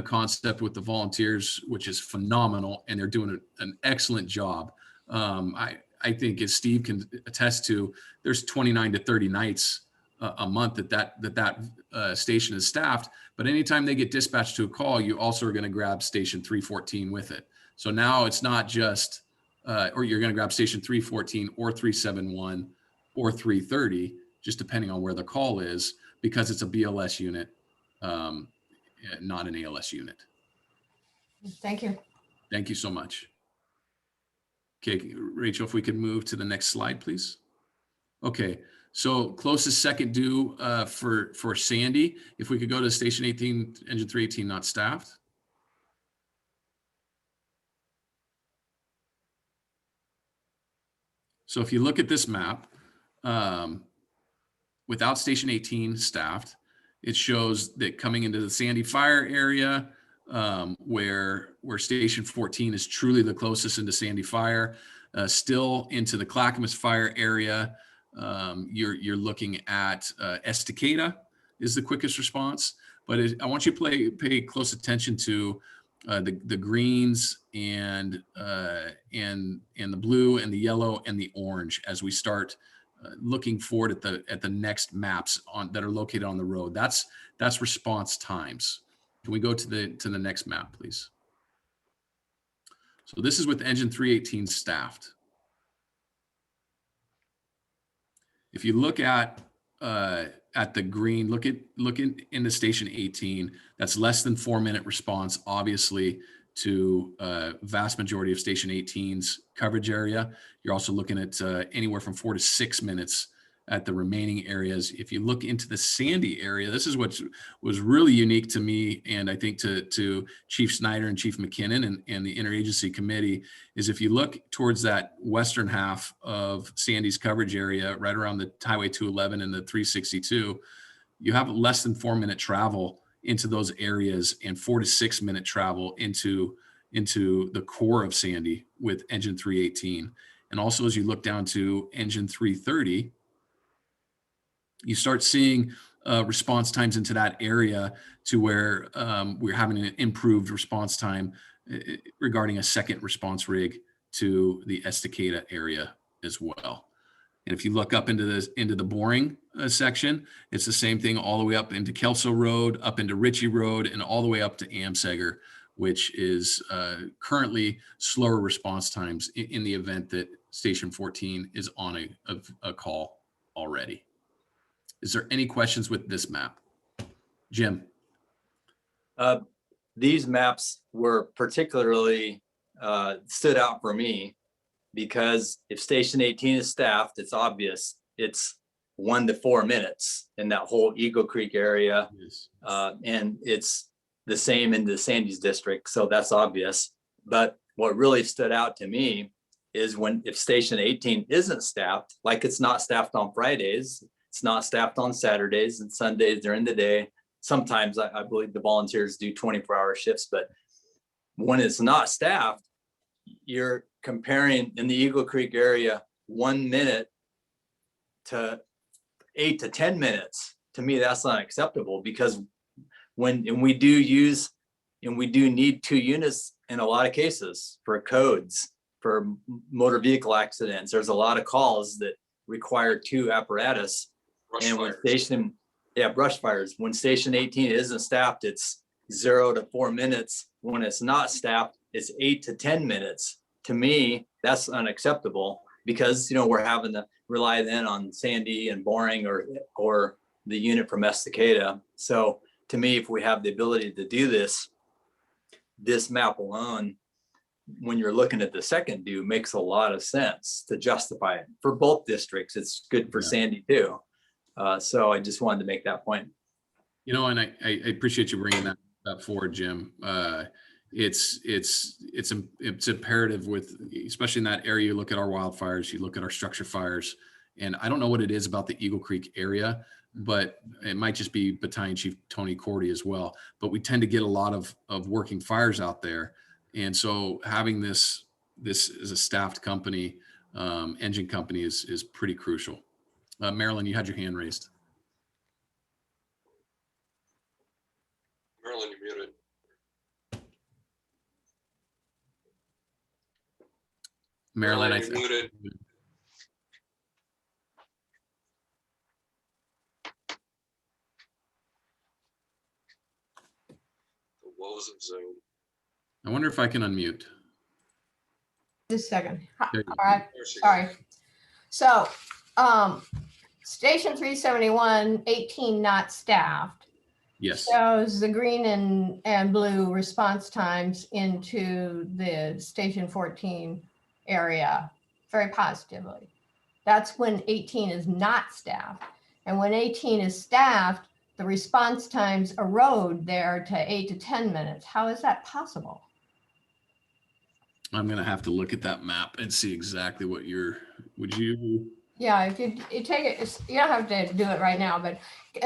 concept with the volunteers, which is phenomenal, and they're doing an excellent job. I think, as Steve can attest to, there's 29 to 30 nights a month that station is staffed. But anytime they get dispatched to a call, you also are going to grab station 314 with it. So now it's not just, or you're going to grab station 314 or 371 or 330, just depending on where the call is, because it's a BLS unit, not an ALS unit. Thank you. Thank you so much. Okay, Rachel, if we could move to the next slide, please. Okay, so closest second due for Sandy, if we could go to station 18, engine 318 not staffed. So if you look at this map, without station 18 staffed, it shows that coming into the Sandy Fire area, where station 14 is truly the closest into Sandy Fire, still into the Clackamas Fire area, you're looking at Estacada is the quickest response. But I want you to pay close attention to the greens and the blue and the yellow and the orange as we start looking forward at the next maps that are located on the road. That's response times. Can we go to the next map, please? So this is with engine 318 staffed. If you look at the green, look into station 18, that's less than 4-minute response, obviously, to vast majority of station 18's coverage area. You're also looking at anywhere from 4 to 6 minutes at the remaining areas. If you look into the Sandy area, this is what was really unique to me, and I think to Chief Snyder and Chief McKinnon and the interagency committee, is if you look towards that western half of Sandy's coverage area, right around the Highway 211 and the 362, you have less than 4-minute travel into those areas and 4 to 6 minute travel into the core of Sandy with engine 318. And also, as you look down to engine 330, you start seeing response times into that area to where we're having an improved response time regarding a second response rig to the Estacada area as well. And if you look up into the boring section, it's the same thing all the way up into Kelso Road, up into Ritchie Road, and all the way up to Amseger, which is currently slower response times in the event that Station 14 is on a call already. Is there any questions with this map? Jim? These maps were particularly stood out for me because if Station 18 is staffed, it's obvious it's 1 to 4 minutes in that whole Eagle Creek area. Yes. And it's the same in the Sandy's district, so that's obvious. But what really stood out to me is if Station 18 isn't staffed, like it's not staffed on Fridays, it's not staffed on Saturdays and Sundays during the day. Sometimes I believe the volunteers do 24-hour shifts, but when it's not staffed, you're comparing in the Eagle Creek area 1 minute to 8 to 10 minutes. To me, that's not acceptable, because we do need 2 units in a lot of cases for codes, for motor vehicle accidents. There's a lot of calls that require 2 apparatus. Brush fires. When Station 18 isn't staffed, it's 0 to 4 minutes. When it's not staffed, it's 8 to 10 minutes. To me, that's unacceptable, because we're having to rely then on Sandy and Boring or the unit from Estacada. So to me, if we have the ability to do this map alone when you're looking at the second due, makes a lot of sense to justify it for both districts. It's good for Sandy too. So I just wanted to make that point. You know, and I appreciate you bringing that forward, Jim. It's imperative with, especially in that area, you look at our wildfires, you look at our structure fires, and I don't know what it is about the Eagle Creek area, but it might just be Battalion Chief Tony Cordy as well. But we tend to get a lot of working fires out there. And so having this as a staffed company, engine company is pretty crucial. Marilyn, you had your hand raised. Marilyn, you're muted. Marilyn, you're muted. The woes of Zoom. I wonder if I can unmute. Just a second. There All you right, There she sorry. So, Station 371, 18 not staffed, Yes. shows the green and blue response times into the Station 14 area very positively. That's when 18 is not staffed. And when 18 is staffed, the response times erode there to 8 to 10 minutes. How is that possible? I'm going to have to look at that map and see exactly what would you? Yeah, if you take it, you don't have to do it right now, but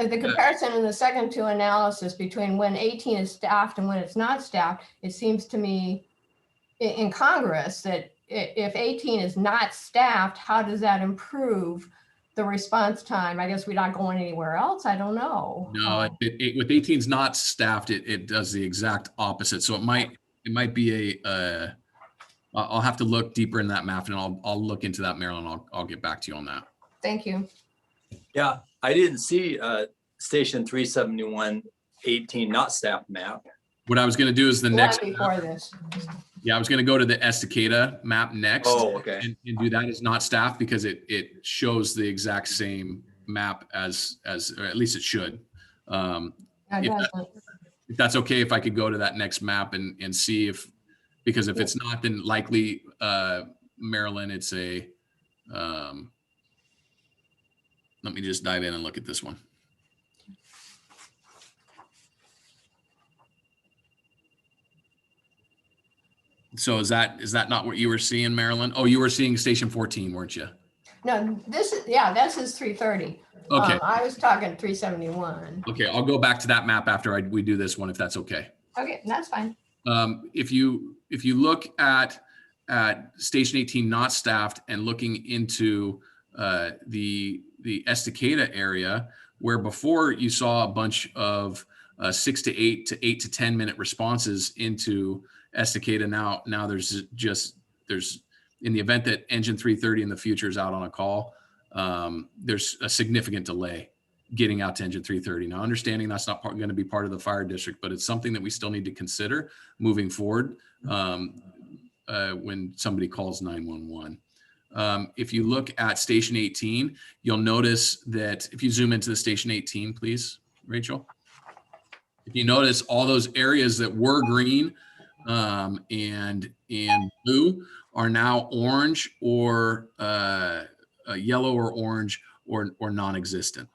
the comparison in the second two analysis between when 18 is staffed and when it's not staffed, it seems to me incongruous that if 18 is not staffed, how does that improve the response time? I guess we're not going anywhere else. I don't know. No, with 18's not staffed, it does the exact opposite. So it might be I'll have to look deeper in that map, and I'll look into that, Marilyn. I'll get back to you on that. Thank you. Yeah, I didn't see Station 371 18 not staffed map. What I was going to do is the next before this. Yeah, I was going to go to the Estacada map next. Oh, okay. And do that as not staffed because it shows the exact same map as or at least it should. If that's okay, if I could go to that next map and see because if it's not, then likely Maryland, it's let me just dive in and look at this one. So is that not what you were seeing, Marilyn? Oh, you were seeing Station 14, weren't you? No, this is 330. Okay. I was talking 371. Okay, I'll go back to that map after we do this one, if that's okay. Okay, that's fine. If you look at Station 18 not staffed and looking into the Estacada area, where before you saw a bunch of 6 to 8 to 8 to 10 minute responses into Estacada, now there's in the event that engine 330 in the future is out on a call, there's a significant delay getting out to engine 330. Now, understanding that's not going to be part of the fire district, but it's something that we still need to consider moving forward when somebody calls 911. If you look at Station 18, you'll notice that if you zoom into the Station 18, please, Rachel. If you notice all those areas that were green and blue are now orange or yellow or orange or non-existent.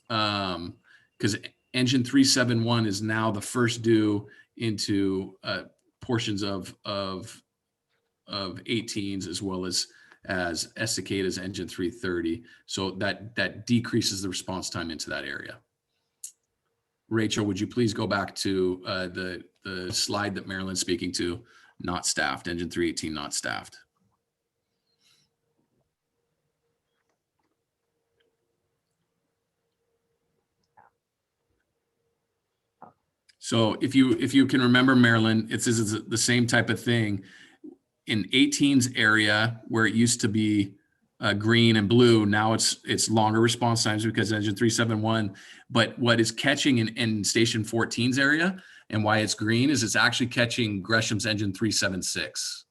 Because engine 371 is now the first due into portions of 18s as well as Estacada's engine 330. So that decreases the response time into that area. Rachel, would you please go back to the slide that Marilyn's speaking to, not staffed, engine 318 not staffed. So if you can remember, Marilyn, it's the same type of thing. In 18's area where it used to be green and blue, now it's longer response times because engine 371. But what is catching in Station 14's area and why it's green is it's actually catching Gresham's engine 376.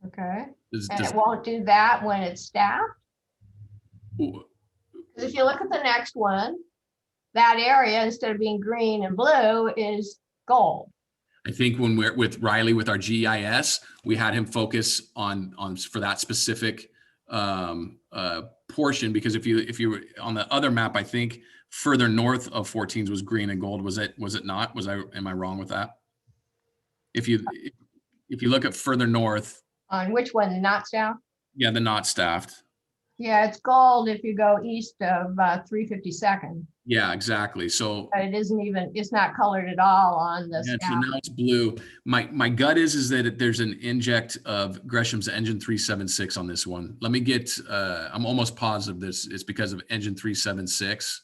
Okay. And it won't do that when it's staffed? Because if you look at the next one, that area, instead of being green and blue, is gold. I think when we're with Riley with our GIS, we had him focus on for that specific portion, because if you were on the other map, I think further north of 14s was green and gold. Was it not? Am I wrong with that? If you look at further north. On which one, the not staffed? Yeah, the not staffed. Yeah, it's gold if you go east of 352nd. Yeah, exactly. So But it's not colored at all on the yeah, so staff. now it's blue. My gut is that there's an inject of Gresham's engine 376 on this one. Let me get, I'm almost positive this is because of engine 376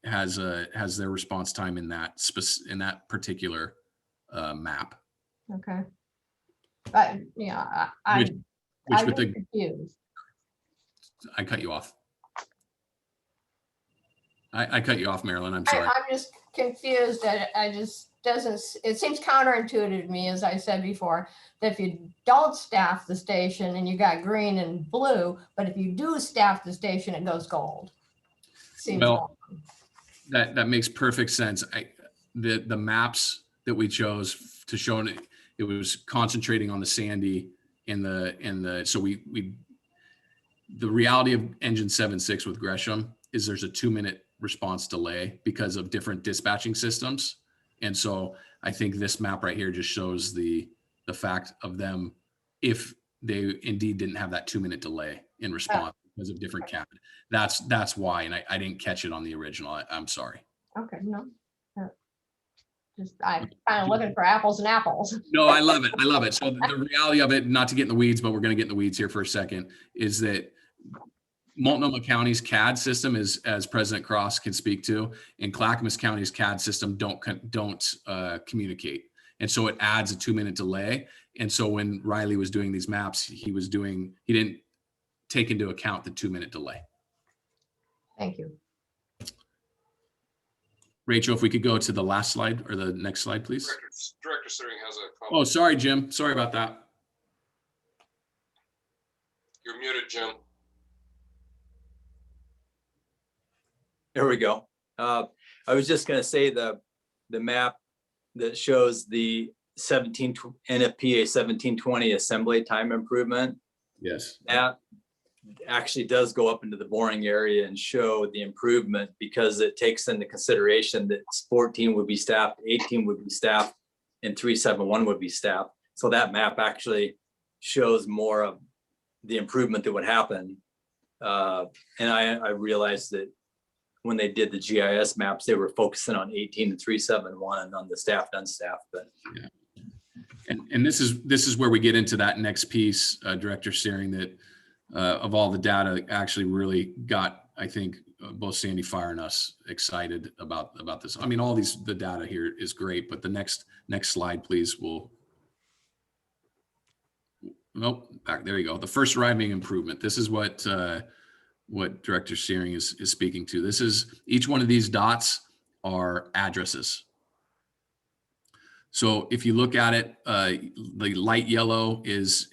has their response time in that particular map. Okay. But yeah, I'm confused. I cut you off. I cut you off, Marilyn. I'm sorry. I'm just confused that it seems counterintuitive to me, as I said before, that if you don't staff the station and you got green and blue, but if you do staff the station, it goes gold. Seems well, wrong. that makes perfect sense. The maps that we chose to show it was concentrating on the Sandy so the reality of engine 76 with Gresham is there's a 2-minute response delay because of different dispatching systems. And so I think this map right here just shows the fact of them, if they indeed didn't have that 2-minute delay in response because of different cap. That's why, and I didn't catch it on the original. I'm sorry. Okay, no. I'm kind of looking for apples and apples. No, I love it. So the reality of it, not to get in the weeds, but we're going to get in the weeds here for a second, is that Multnomah County's CAD system is, as President Cross can speak to, and Clackamas County's CAD system don't communicate. And so it adds a 2-minute delay. And so when Riley was doing these maps, he didn't take into account the 2-minute delay. Thank you. Rachel, if we could go to the last slide or the next slide, please. Director Searing has a comment. Oh, sorry, Jim. Sorry about that. You're muted, Jim. There we go. I was just going to say the map that shows the NFPA 1720 assembly time improvement. Yes. That actually does go up into the boring area and show the improvement, because it takes into consideration that 14 would be staffed, 18 would be staffed, and 371 would be staffed. So that map actually shows more of the improvement that would happen. And I realized that when they did the GIS maps, they were focusing on 18 and 371 on the staffed, unstaffed. But yeah. And this is where we get into that next piece, Director Searing, that of all the data actually really got, I think, both Sandy Fire and us excited about this. I mean, the data here is great, but the next slide, please. Nope, back there you go. The first arriving improvement. This is what Director Searing is speaking to. This is, each one of these dots are addresses. So if you look at it, the light yellow is,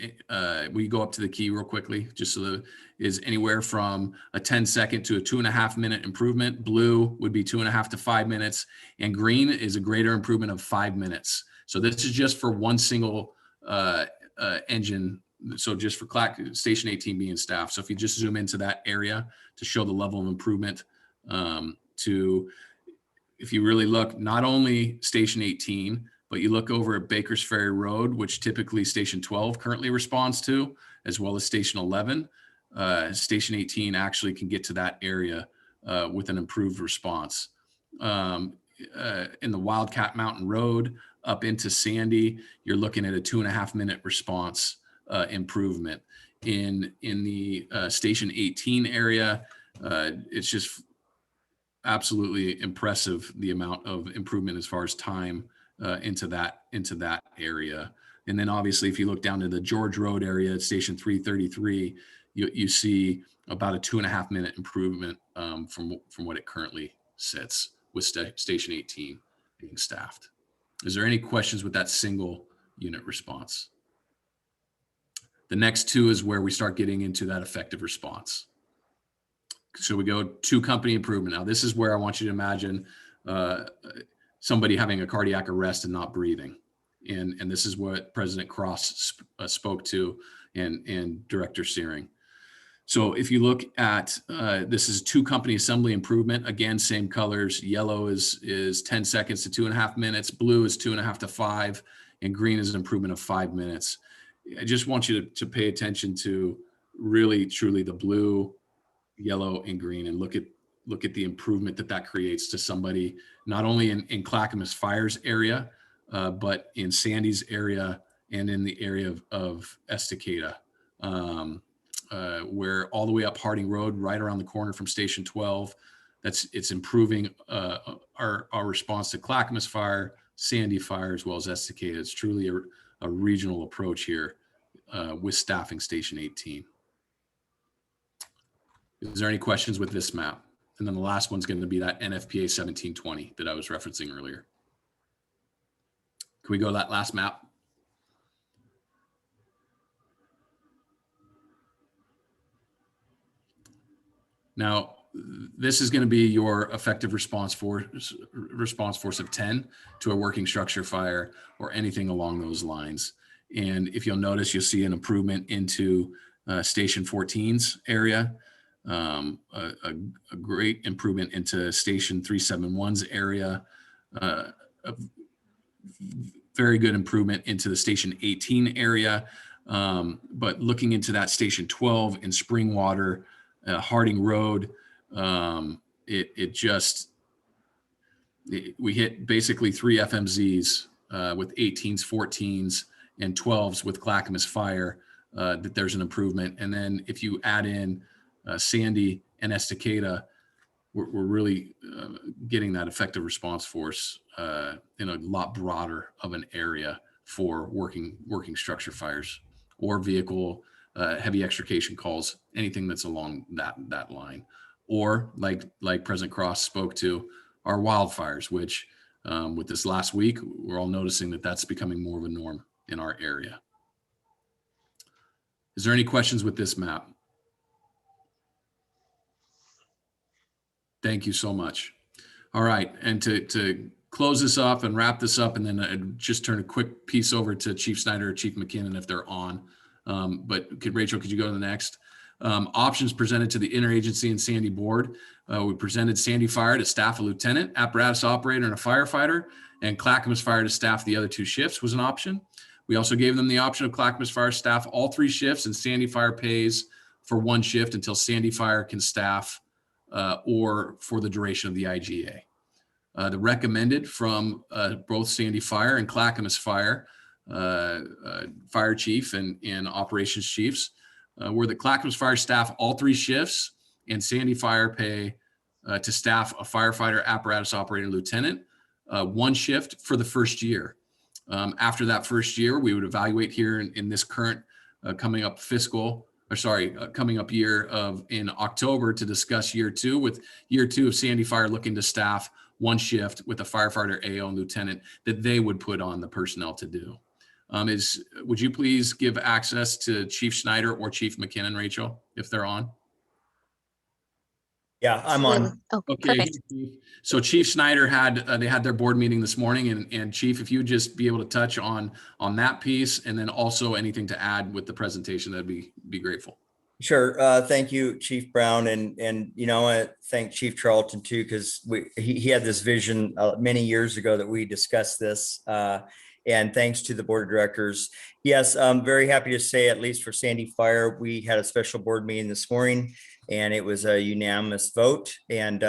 we go up to the key real quickly, just so is anywhere from a 10-second to a 2.5-minute improvement. Blue would be 2.5 to 5 minutes, and green is a greater improvement of 5 minutes. So this is just for one single engine. So just for Station 18 being staffed. So if you just zoom into that area to show the level of improvement, if you really look, not only Station 18, but you look over at Baker's Ferry Road, which typically Station 12 currently responds to, as well as Station 11. Station 18 actually can get to that area with an improved response. In the Wildcat Mountain Road up into Sandy, you're looking at a 2.5-minute response improvement. In the Station 18 area, it's just absolutely impressive, the amount of improvement as far as time into that area. And then obviously, if you look down to the George Road area at Station 333, you see about a 2.5-minute improvement from what it currently sits with Station 18 being staffed. Is there any questions with that single unit response? The next two is where we start getting into that effective response. So we go to company improvement. Now, this is where I want you to imagine somebody having a cardiac arrest and not breathing. And this is what President Cross spoke to and Director Searing. So if you look at, this is 2-company assembly improvement. Again, same colors. Yellow is 10 seconds to 2.5 minutes. Blue is 2.5 to 5. And green is an improvement of 5 minutes. I just want you to pay attention to really, truly the blue, yellow, and green, and look at the improvement that creates to somebody, not only in Clackamas Fire's area, but in Sandy's area and in the area of Estacada. Where all the way up Harding Road, right around the corner from Station 12, it's improving our response to Clackamas Fire, Sandy Fire, as well as Estacada. It's truly a regional approach here with staffing Station 18. Is there any questions with this map? And then the last one's going to be that NFPA 1720 that I was referencing earlier. Can we go to that last map? Now, this is going to be your effective response force of 10 to a working structure fire or anything along those lines. And if you'll notice, you'll see an improvement into Station 14's area, a great improvement into Station 371's area, a very good improvement into the Station 18 area. But looking into that Station 12 in Springwater, Harding Road, we hit basically 3 FMZs with 18s, 14s, and 12s with Clackamas Fire, that there's an improvement. And then if you add in Sandy and Estacada, we're really getting that effective response force in a lot broader of an area for working structure fires or vehicle heavy extrication calls, anything that's along that line. Or like President Cross spoke to, our wildfires, which with this last week, we're all noticing that that's becoming more of a norm in our area. Is there any questions with this map? Thank you so much. All right, and to close this up and wrap this up, and then just turn a quick piece over to Chief Snyder or Chief McKinnon if they're on. But Rachel, could you go to the next? Options presented to the interagency and Sandy board. We presented Sandy Fire to staff a lieutenant, apparatus operator, and a firefighter, and Clackamas Fire to staff the other 2 shifts was an option. We also gave them the option of Clackamas Fire staff all 3 shifts, and Sandy Fire pays for 1 shift until Sandy Fire can staff or for the duration of the IGA. The recommended from both Sandy Fire and Clackamas Fire, fire chief and operations chiefs, were the Clackamas Fire staff all 3 shifts, and Sandy Fire pay to staff a firefighter, apparatus operator, lieutenant, 1 shift for the first year. After that first year, we would evaluate here in this current coming up year in October to discuss year 2, with year 2 of Sandy Fire looking to staff 1 shift with a firefighter, AO, and lieutenant that they would put on the personnel to do. Would you please give access to Chief Snyder or Chief McKinnon, Rachel, if they're on? Yeah, I'm on. Oh, Okay. perfect. So Chief Snyder they had their board meeting this morning, and Chief, if you would just be able to touch on that piece, and then also anything to add with the presentation, that'd be grateful. Sure. Thank you, Chief Brown. And you know, I thank Chief Charlton too, because he had this vision many years ago that we discussed this. And thanks to the board of directors. Yes, I'm very happy to say, at least for Sandy Fire, we had a special board meeting this morning, and it was a unanimous vote. And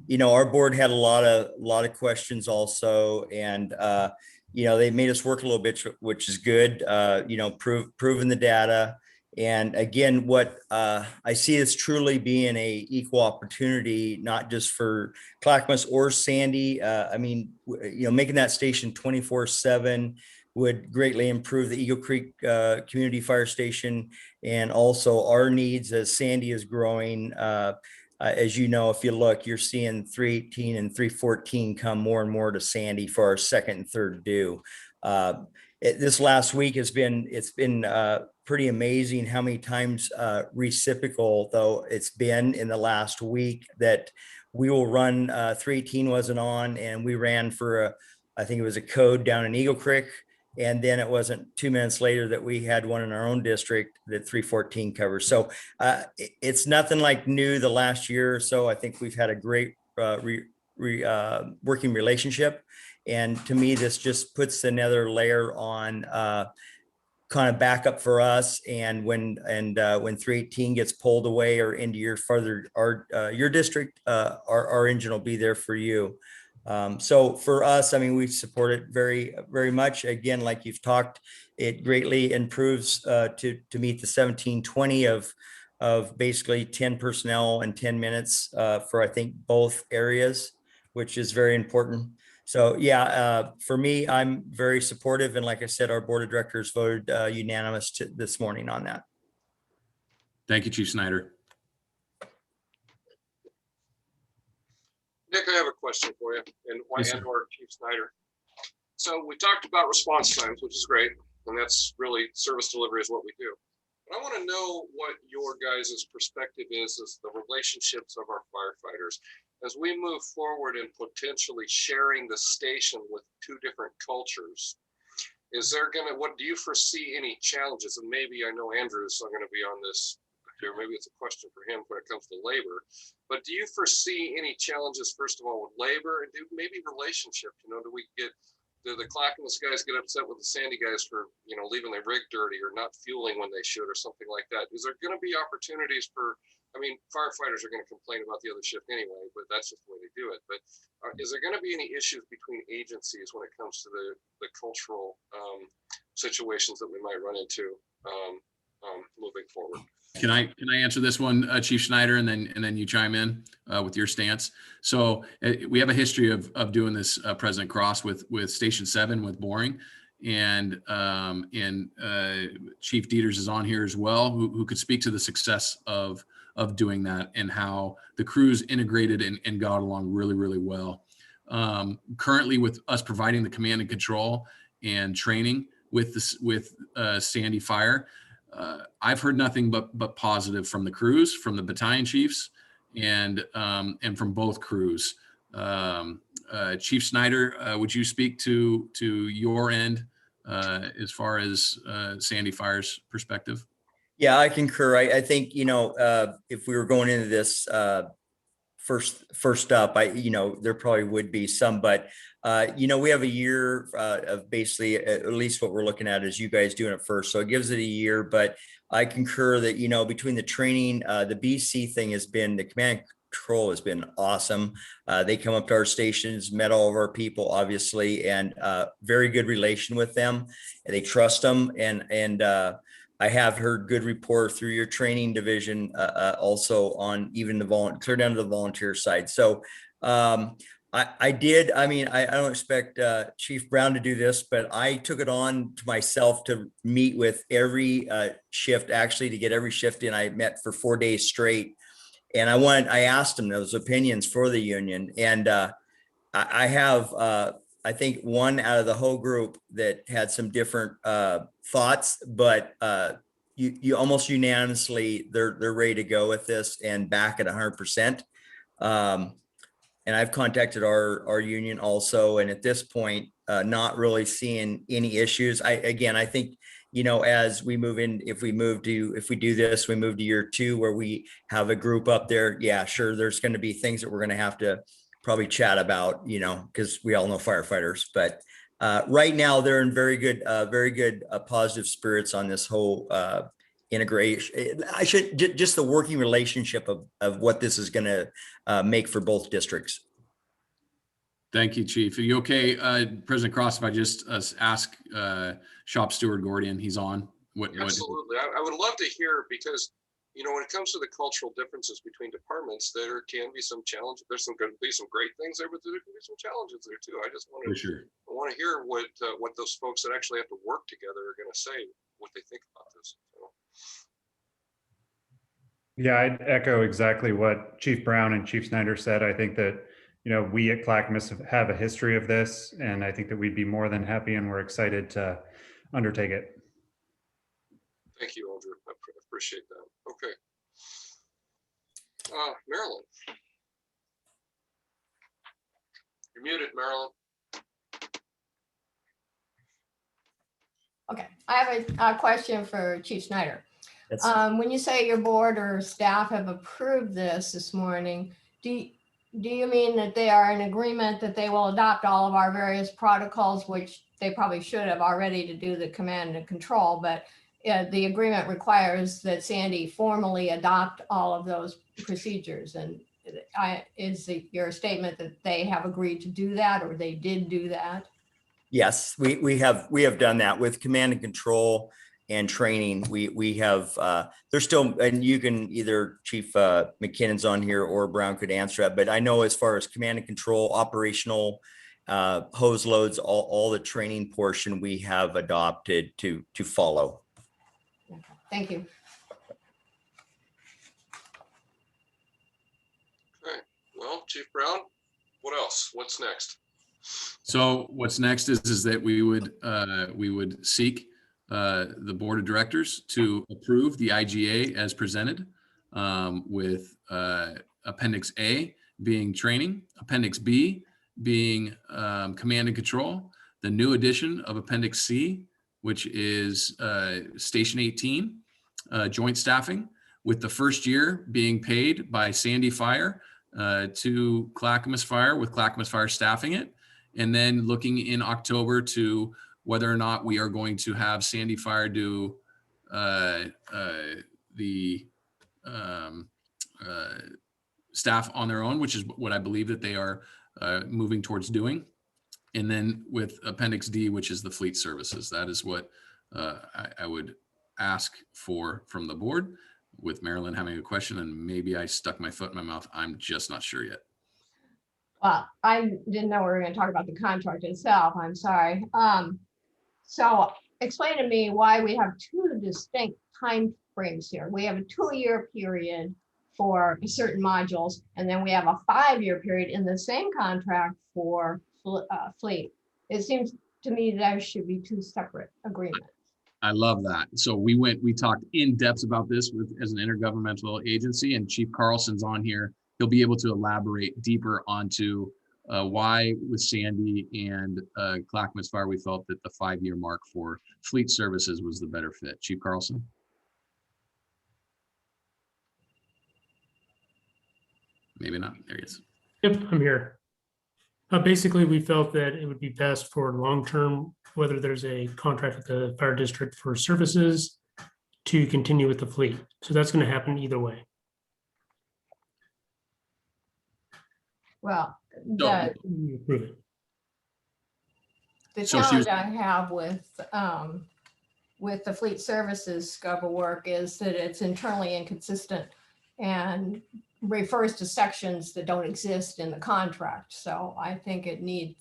you know, our board had a lot of questions also, and you know, they made us work a little bit, which is good. You know, proving the data. And again, what I see as truly being a equal opportunity, not just for Clackamas or Sandy. I mean, you know, making that station 24/7 would greatly improve the Eagle Creek Community Fire Station, and also our needs as Sandy is growing. As you know, if you look, you're seeing 318 and 314 come more and more to Sandy for our second and third due. this last week it's been pretty amazing how many times reciprocal though it's been in the last week that we will run 318 wasn't on, and we ran for I think it was a code down in Eagle Creek. And then it wasn't 2 minutes later that we had one in our own district that 314 covers. So it's nothing like new the last year or so. I think we've had a great working relationship. And to me, this just puts another layer on kind of backup for us. And when 318 gets pulled away or into your your district, our engine will be there for you. So for us, I mean, we support it very, very much. Again, like you've talked, it greatly improves to meet the 1720 of basically 10 personnel and 10 minutes for I think both areas, which is very important. So yeah, for me, I'm very supportive. And like I said, our board of directors voted unanimous this morning on that. Thank you, Chief Snyder. Nick, I have a question for you, and Yes, sir. or Chief Snyder. So we talked about response times, which is great, and that's really service delivery is what we do. But I want to know what your guys' perspective is as the relationships of our firefighters as we move forward in potentially sharing the station with two different cultures. Is there what do you foresee any challenges? And maybe I know Andrew's going to be on this here. Maybe it's a question for him when it comes to labor. But do you foresee any challenges, first of all, with labor and maybe relationship? Do the Clackamas guys get upset with the Sandy guys for, leaving their rig dirty or not fueling when they should or something like that? Is there going to be opportunities for, firefighters are going to complain about the other shift anyway, but that's just the way they do it. But is there going to be any issues between agencies when it comes to the cultural situations that we might run into moving forward? Can I answer this one, Chief Schneider, and then you chime in with your stance? So we have a history of doing this, President Cross, with Station 7 with boring, and Chief Dieters is on here as well, who could speak to the success of doing that and how the crews integrated and got along really, really well. Currently, with us providing the command and control and training with Sandy Fire, I've heard nothing but positive from the crews, from the battalion chiefs, and from both crews. Chief Snyder, would you speak to your end as far as Sandy Fire's perspective? Yeah, I concur. I think, if we were going into this first up, there probably would be some, but we have a year of basically, at least what we're looking at is you guys doing it first. So it gives it a year, but I concur that, between the training, the BC thing has been, the command and control has been awesome. They come up to our stations, met all of our people, obviously, and very good relation with them. And they trust them. And I have heard good report through your training division, also on even clear down to the volunteer side. So I don't expect Chief Brown to do this, but I took it on to myself to meet with every shift, actually to get every shift in. I met for 4 days straight. And I asked them those opinions for the union. And I have, I think, one out of the whole group that had some different thoughts, but you almost unanimously, they're ready to go with this and back at 100%. And I've contacted our union also. And at this point, not really seeing any issues. I think, as we move in, if we do this, we move to year 2 where we have a group up there. Yeah, sure. There's going to be things that we're going to have to probably chat about, because we all know firefighters, but right now they're in very good positive spirits on this whole integration. Just the working relationship of what this is going to make for both districts. Thank you, Chief. Are you okay, President Cross, if I just ask Shop Steward Gordian, he's on? Absolutely. I would love to hear, because when it comes to the cultural differences between departments, there can be some challenges. There's going to be some great things there, but there can be some challenges there too. I just want to hear what those folks that actually have to work together are going to say, what they think about this. Yeah, I'd echo exactly what Chief Brown and Chief Snyder said. I think that, we at Clackamas have a history of this, and I think that we'd be more than happy, and we're excited to undertake it. Thank you, Andrew. I appreciate that. Okay. Marilyn. You're muted, Marilyn. Okay, I have a question for Chief Snyder. Yes. When you say your board or staff have approved this morning, do you mean that they are in agreement that they will adopt all of our various protocols, which they probably should have already to do the command and control, but the agreement requires that Sandy formally adopt all of those procedures? And is your statement that they have agreed to do that, or they did do that? Yes, we have done that with command and control and training. We have, there's still, and you can either Chief McKinnon's on here or Brown could answer that, but I know as far as command and control, operational hose loads, all the training portion we have adopted to follow. Okay, thank you. Okay, well, Chief Brown, what else? What's next? So what's next is that we would seek the board of directors to approve the IGA as presented, with Appendix A being training, Appendix B being command and control, the new addition of Appendix C, which is Station 18, joint staffing, with the first year being paid by Sandy Fire to Clackamas Fire, with Clackamas Fire staffing it. And then looking in October to whether or not we are going to have Sandy Fire do the staff on their own, which is what I believe that they are moving towards doing. And then with Appendix D, which is the fleet services, that is what I would ask for from the board, with Marilyn having a question, and maybe I stuck my foot in my mouth. I'm just not sure yet. Well, I didn't know we were going to talk about the contract itself. I'm sorry. So explain to me why we have two distinct time frames here. We have a 2-year period for certain modules, and then we have a 5-year period in the same contract for fleet. It seems to me there should be 2 separate agreements. I love that. So we talked in depth about this as an intergovernmental agency, and Chief Carlson's on here. He'll be able to elaborate deeper onto why with Sandy and Clackamas Fire, we felt that the 5-year mark for fleet services was the better fit. Chief Carlson. Maybe not. There he is. Yep, I'm here. Basically, we felt that it would be best for long-term, whether there's a contract with the fire district for services, to continue with the fleet. So that's going to happen either way. Well, the challenge I have with the fleet services scope of work is that it's internally inconsistent and refers to sections that don't exist in the contract. So I think it needs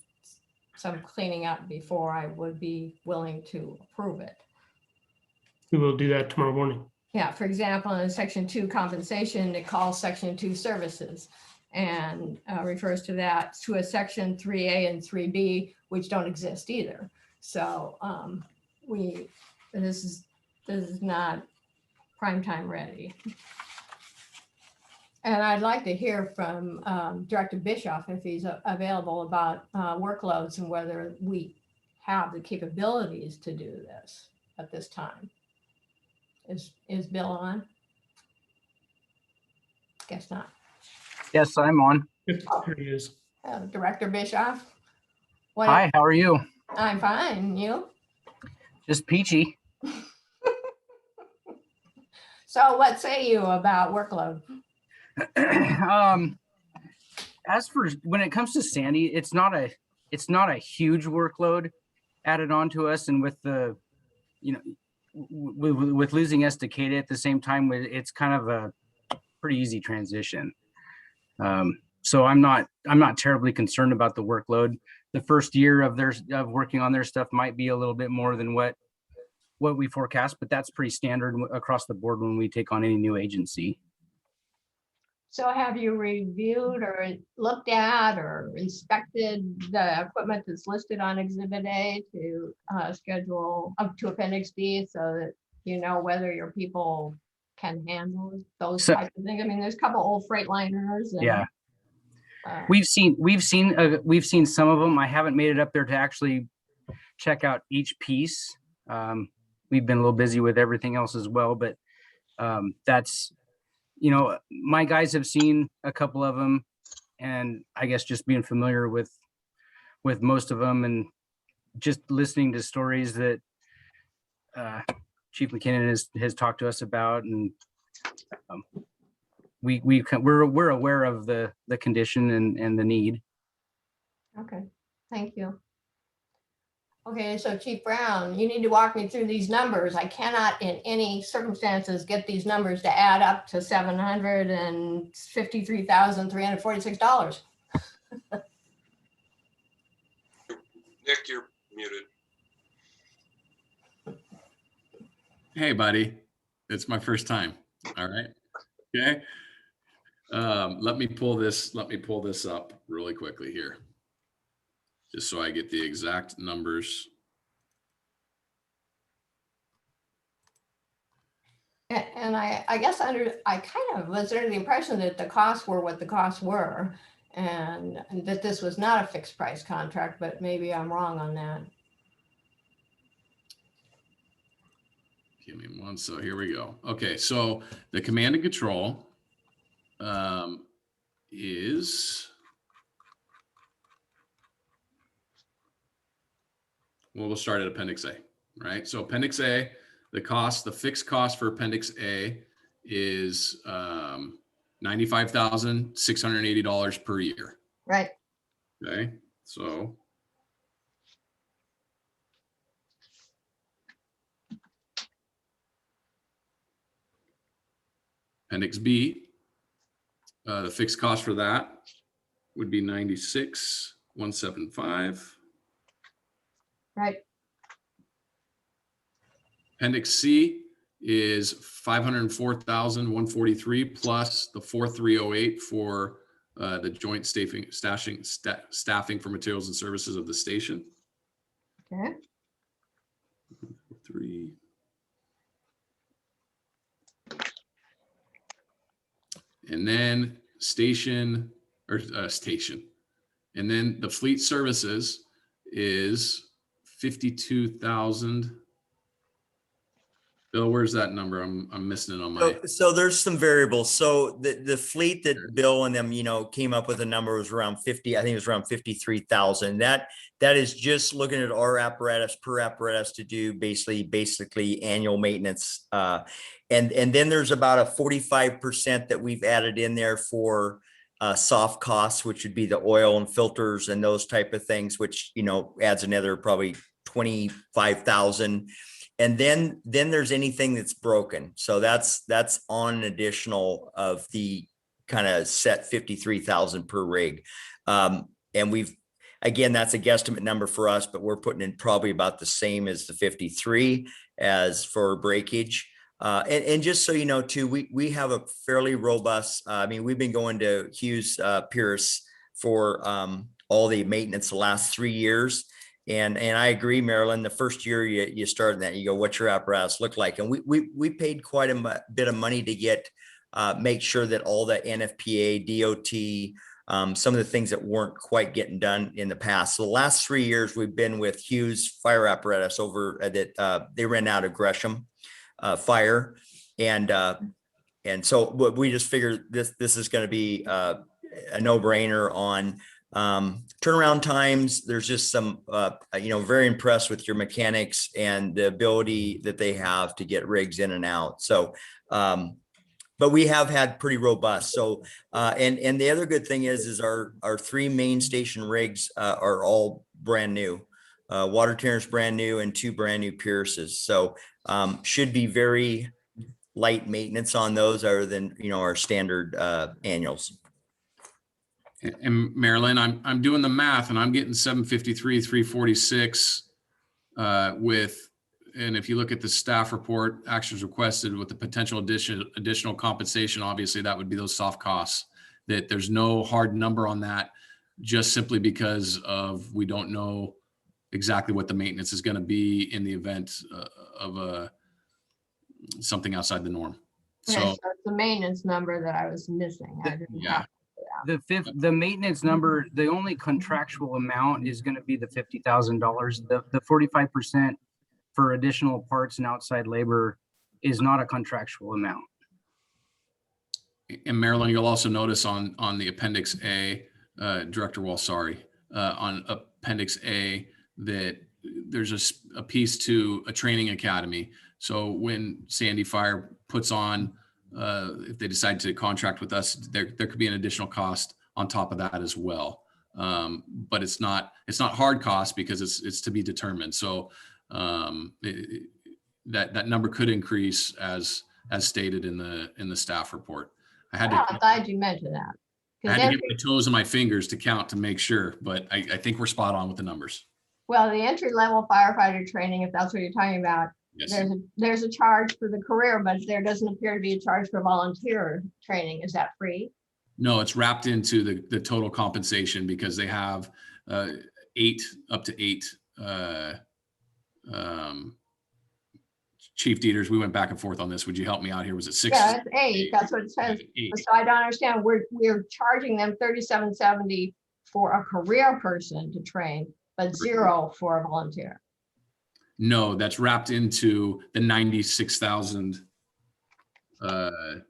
some cleaning up before I would be willing to approve it. We will do that tomorrow morning. Yeah, for example, in Section 2 compensation, it calls Section 2 services and refers to that to a Section 3A and 3B, which don't exist either. So this is not prime time ready. And I'd like to hear from Director Bischoff, if he's available, about workloads and whether we have the capabilities to do this at this time. Is Bill on? Guess not. Yes, I'm on. Here he is. Director Bischoff. Hi, how are you? I'm fine. You? Just peachy. So what say you about workload? As for when it comes to Sandy, it's not a huge workload added on to us, and with the, with losing Estacada at the same time, it's kind of a pretty easy transition. So I'm not terribly concerned about the workload. The first year of working on their stuff might be a little bit more than what we forecast, but that's pretty standard across the board when we take on any new agency. So have you reviewed or looked at or inspected the equipment that's listed on Exhibit A to schedule up to Appendix B so that you know whether your people can handle those types of things? I mean, there's a couple old Freightliners. And, Yeah. We've seen some of them. I haven't made it up there to actually check out each piece. We've been a little busy with everything else as well, but that's, you know, my guys have seen a couple of them, and I guess just being familiar with most of them and just listening to stories that Chief McKinnon has talked to us about, and we're aware of the condition and the need. Okay, thank you. Okay, so Chief Brown, you need to walk me through these numbers. I cannot in any circumstances get these numbers to add up to $753,346. Nick, you're muted. Hey, buddy. It's my first time. All right. Okay. Let me pull this up really quickly here, just so I get the exact numbers. And I guess I kind of was under the impression that the costs were what the costs were, and that this was not a fixed price contract, but maybe I'm wrong on that. Give me one. So here we go. Okay. So the command and control is, well, we'll start at Appendix A, right? So Appendix A, the fixed cost for Appendix A is $95,680 per year. Right. Okay. So Appendix B, the fixed cost for that would be $96,175. Right. Appendix C is $504,143 plus the 4,308 for the joint staffing for materials and services of the station. Okay. 3. And then station. And then the fleet services is 52,000. Bill, where's that number? I'm missing it on my. So there's some variables. So the fleet that Bill and them, came up with a number was around 50. I think it was around 53,000. That is just looking at our apparatus per apparatus to do basically annual maintenance. And then there's about a 45% that we've added in there for soft costs, which would be the oil and filters and those type of things, which, adds another probably 25,000. And then there's anything that's broken. So that's on an additional of the kind of set 53,000 per rig. And again, that's a guesstimate number for us, but we're putting in probably about the same as the 53 as for breakage. And just so you know, too, we have a fairly robust, we've been going to Hughes Pierce for all the maintenance the last 3 years. And I agree, Marilyn, the first year you start that, you go, what's your apparatus look like? And we paid quite a bit of money to make sure that all the NFPA, DOT, some of the things that weren't quite getting done in the past. So the last 3 years we've been with Hughes Fire Apparatus over that they ran out of Gresham Fire. And so we just figured this is going to be a no-brainer on turnaround times. There's just some, very impressed with your mechanics and the ability that they have to get rigs in and out. So, but we have had pretty robust. So, and the other good thing is our 3 main station rigs are all brand new. Water Terror's brand new and 2 brand new Pierces. So, should be very light maintenance on those other than, our standard annuals. And Marilyn, I'm doing the math and I'm getting 753, 346 with and if you look at the staff report, actions requested with the potential additional compensation, obviously that would be those soft costs. That there's no hard number on that, just simply because of we don't know exactly what the maintenance is going to be in the event of something outside the norm. Okay, So so it's the maintenance number that I was missing. I didn't have The maintenance number, the only contractual amount is going to be the $50,000. The 45% for additional parts and outside labor is not a contractual amount. And Marilyn, you'll also notice on the Appendix A, Director Walsari, on Appendix A, that there's a piece to a training academy. So when Sandy Fire puts on, if they decide to contract with us, there could be an additional cost on top of that as well. But it's not hard cost because it's to be determined. So that number could increase as stated in the staff report. I'm glad you mentioned that. I had to get my toes and my fingers to count to make sure, but I think we're spot on with the numbers. Well, the entry-level firefighter training, if that's what you're talking about, yes, there's a charge for the career, but there doesn't appear to be a charge for volunteer training. Is that free? No, it's wrapped into the total compensation because they have up to eight Chief Dieters, we went back and forth on this. Would you help me out here? Was it 6? Yeah, it's 8. That's what it says. So I don't understand. We're charging them $37.70 for a career person to train, but $0 for a volunteer. No, that's wrapped into the 96,000 that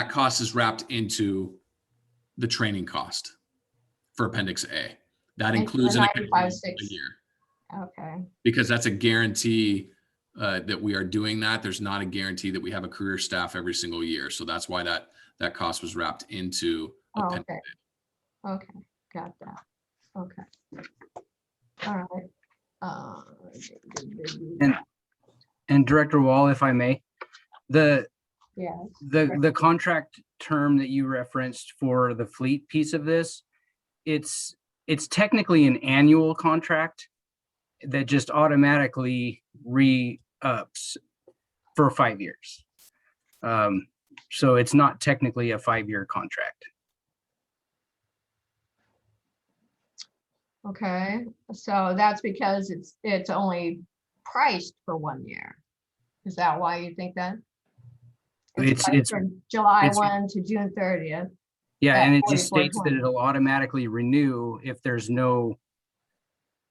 cost is wrapped into the training cost for Appendix A. That includes an a year. Okay. Because that's a guarantee that we are doing that. There's not a guarantee that we have a career staff every single year. So that's why that cost was wrapped into Appendix A. Okay, got that. Okay. All right. And Director Wall, if I may, the Yes. The contract term that you referenced for the fleet piece of this, it's technically an annual contract that just automatically re-ups for 5 years. So it's not technically a 5-year contract. Okay, so that's because it's only priced for 1 year. Is that why you think that? It's from July 1 to June 30th. Yeah, and it just states that it'll automatically renew if there's no,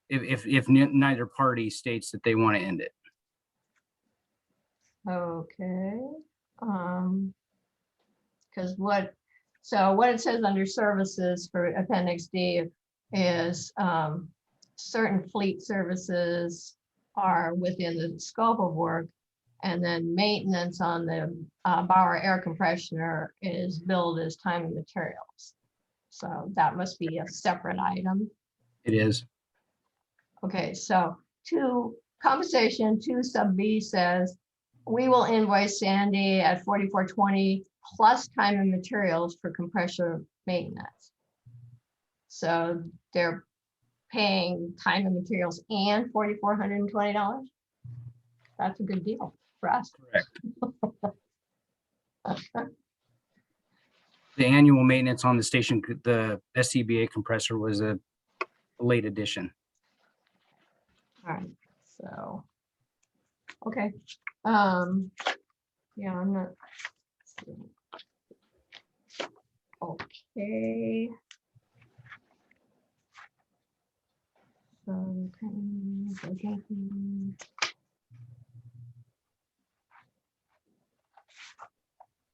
if neither party states that they want to end it. Okay. Because what it says under services for Appendix D is certain fleet services are within the scope of work, and then maintenance on the Bauer air compressor is billed as time and materials. So that must be a separate item. It is. Okay, so compensation 2 sub B says, we will invoice Sandy at $44.20 plus time and materials for compressor maintenance. So they're paying time and materials and $4,420. That's a good deal for us. Correct. The annual maintenance on the station, the SCBA compressor, was a late addition. All right, so, okay. Yeah, I'm not. Okay.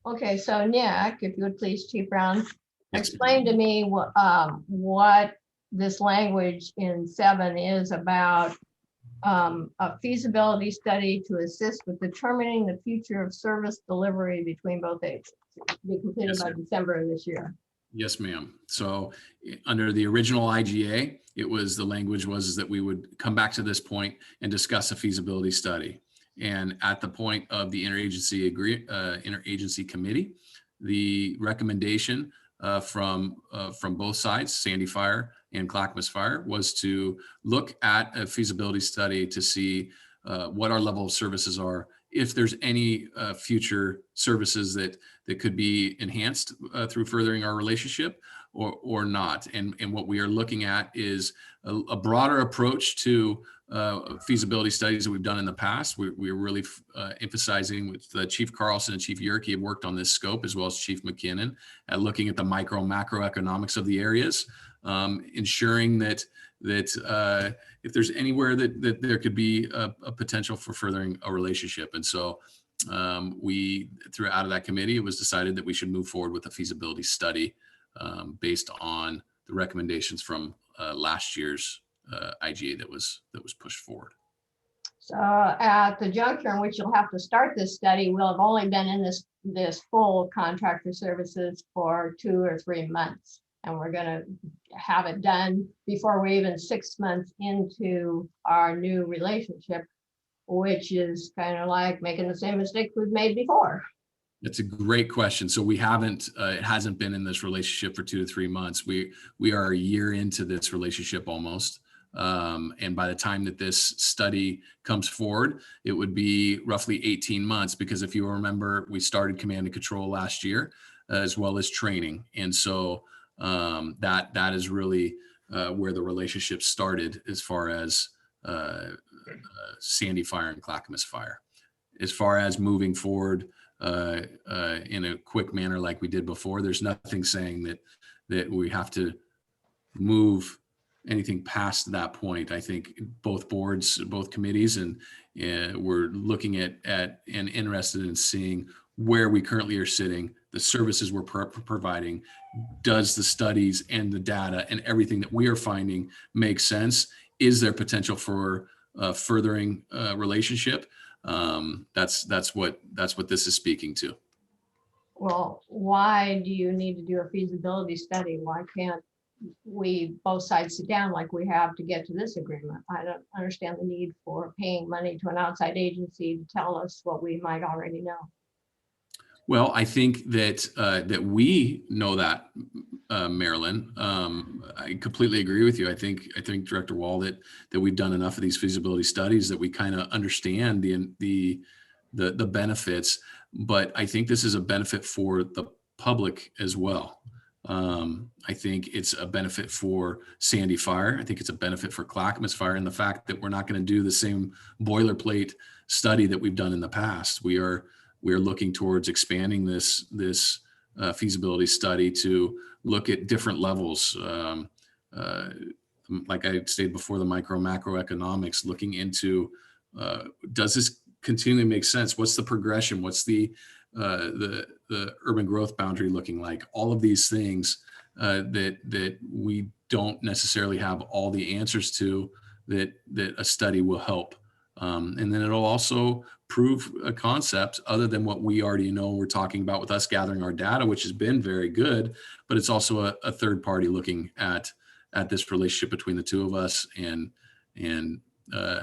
Okay, so Nick, if you would please, Chief Brown, explain to me what this language in 7 is about. A feasibility study to assist with determining the future of service delivery between both agencies, to be completed by December of this year. Yes, ma'am. So under the original IGA, the language was that we would come back to this point and discuss a feasibility study. And at the point of the interagency committee, the recommendation from both sides, Sandy Fire and Clackamas Fire, was to look at a feasibility study to see what our level of services are, if there's any future services that could be enhanced through furthering our relationship or not. And what we are looking at is a broader approach to feasibility studies that we've done in the past. We're really emphasizing with Chief Carlson and Chief Yerke have worked on this scope, as well as Chief McKinnon, at looking at the micro and macroeconomics of the areas, ensuring that if there's anywhere that there could be a potential for furthering a relationship. And so we, out of that committee, it was decided that we should move forward with a feasibility study based on the recommendations from last year's IGA that was pushed forward. So at the juncture in which you'll have to start this study, we'll have only been in this full contractor services for 2 or 3 months. And we're going to have it done before we're even 6 months into our new relationship, which is kind of like making the same mistake we've made before. That's a great question. So we haven't, it hasn't been in this relationship for 2 to 3 months. We are a year into this relationship almost. And by the time that this study comes forward, it would be roughly 18 months, because if you remember, we started command and control last year, as well as training. And so that is really where the relationship started as far as Sandy Fire and Clackamas Fire. As far as moving forward in a quick manner like we did before, there's nothing saying that we have to move anything past that point. I think both boards, both committees, and we're looking at and interested in seeing where we currently are sitting, the services we're providing. Does the studies and the data and everything that we are finding make sense? Is there potential for furthering relationship? That's what this is speaking to. Well, why do you need to do a feasibility study? Why can't we both sides sit down like we have to get to this agreement? I don't understand the need for paying money to an outside agency to tell us what we might already know. Well, I think that we know that, Marilyn. I completely agree with you. I think Director Wall that we've done enough of these feasibility studies that we kind of understand the benefits. But I think this is a benefit for the public as well. I think it's a benefit for Sandy Fire. I think it's a benefit for Clackamas Fire, and the fact that we're not going to do the same boilerplate study that we've done in the past. We are looking towards expanding this feasibility study to look at different levels. Like I stated before, the micro macroeconomics, looking into does this continually make sense? What's the progression? What's the urban growth boundary looking like? All of these things that we don't necessarily have all the answers to, that a study will help. And then it'll also prove a concept other than what we already know we're talking about with us gathering our data, which has been very good, but it's also a third party looking at this relationship between the two of us and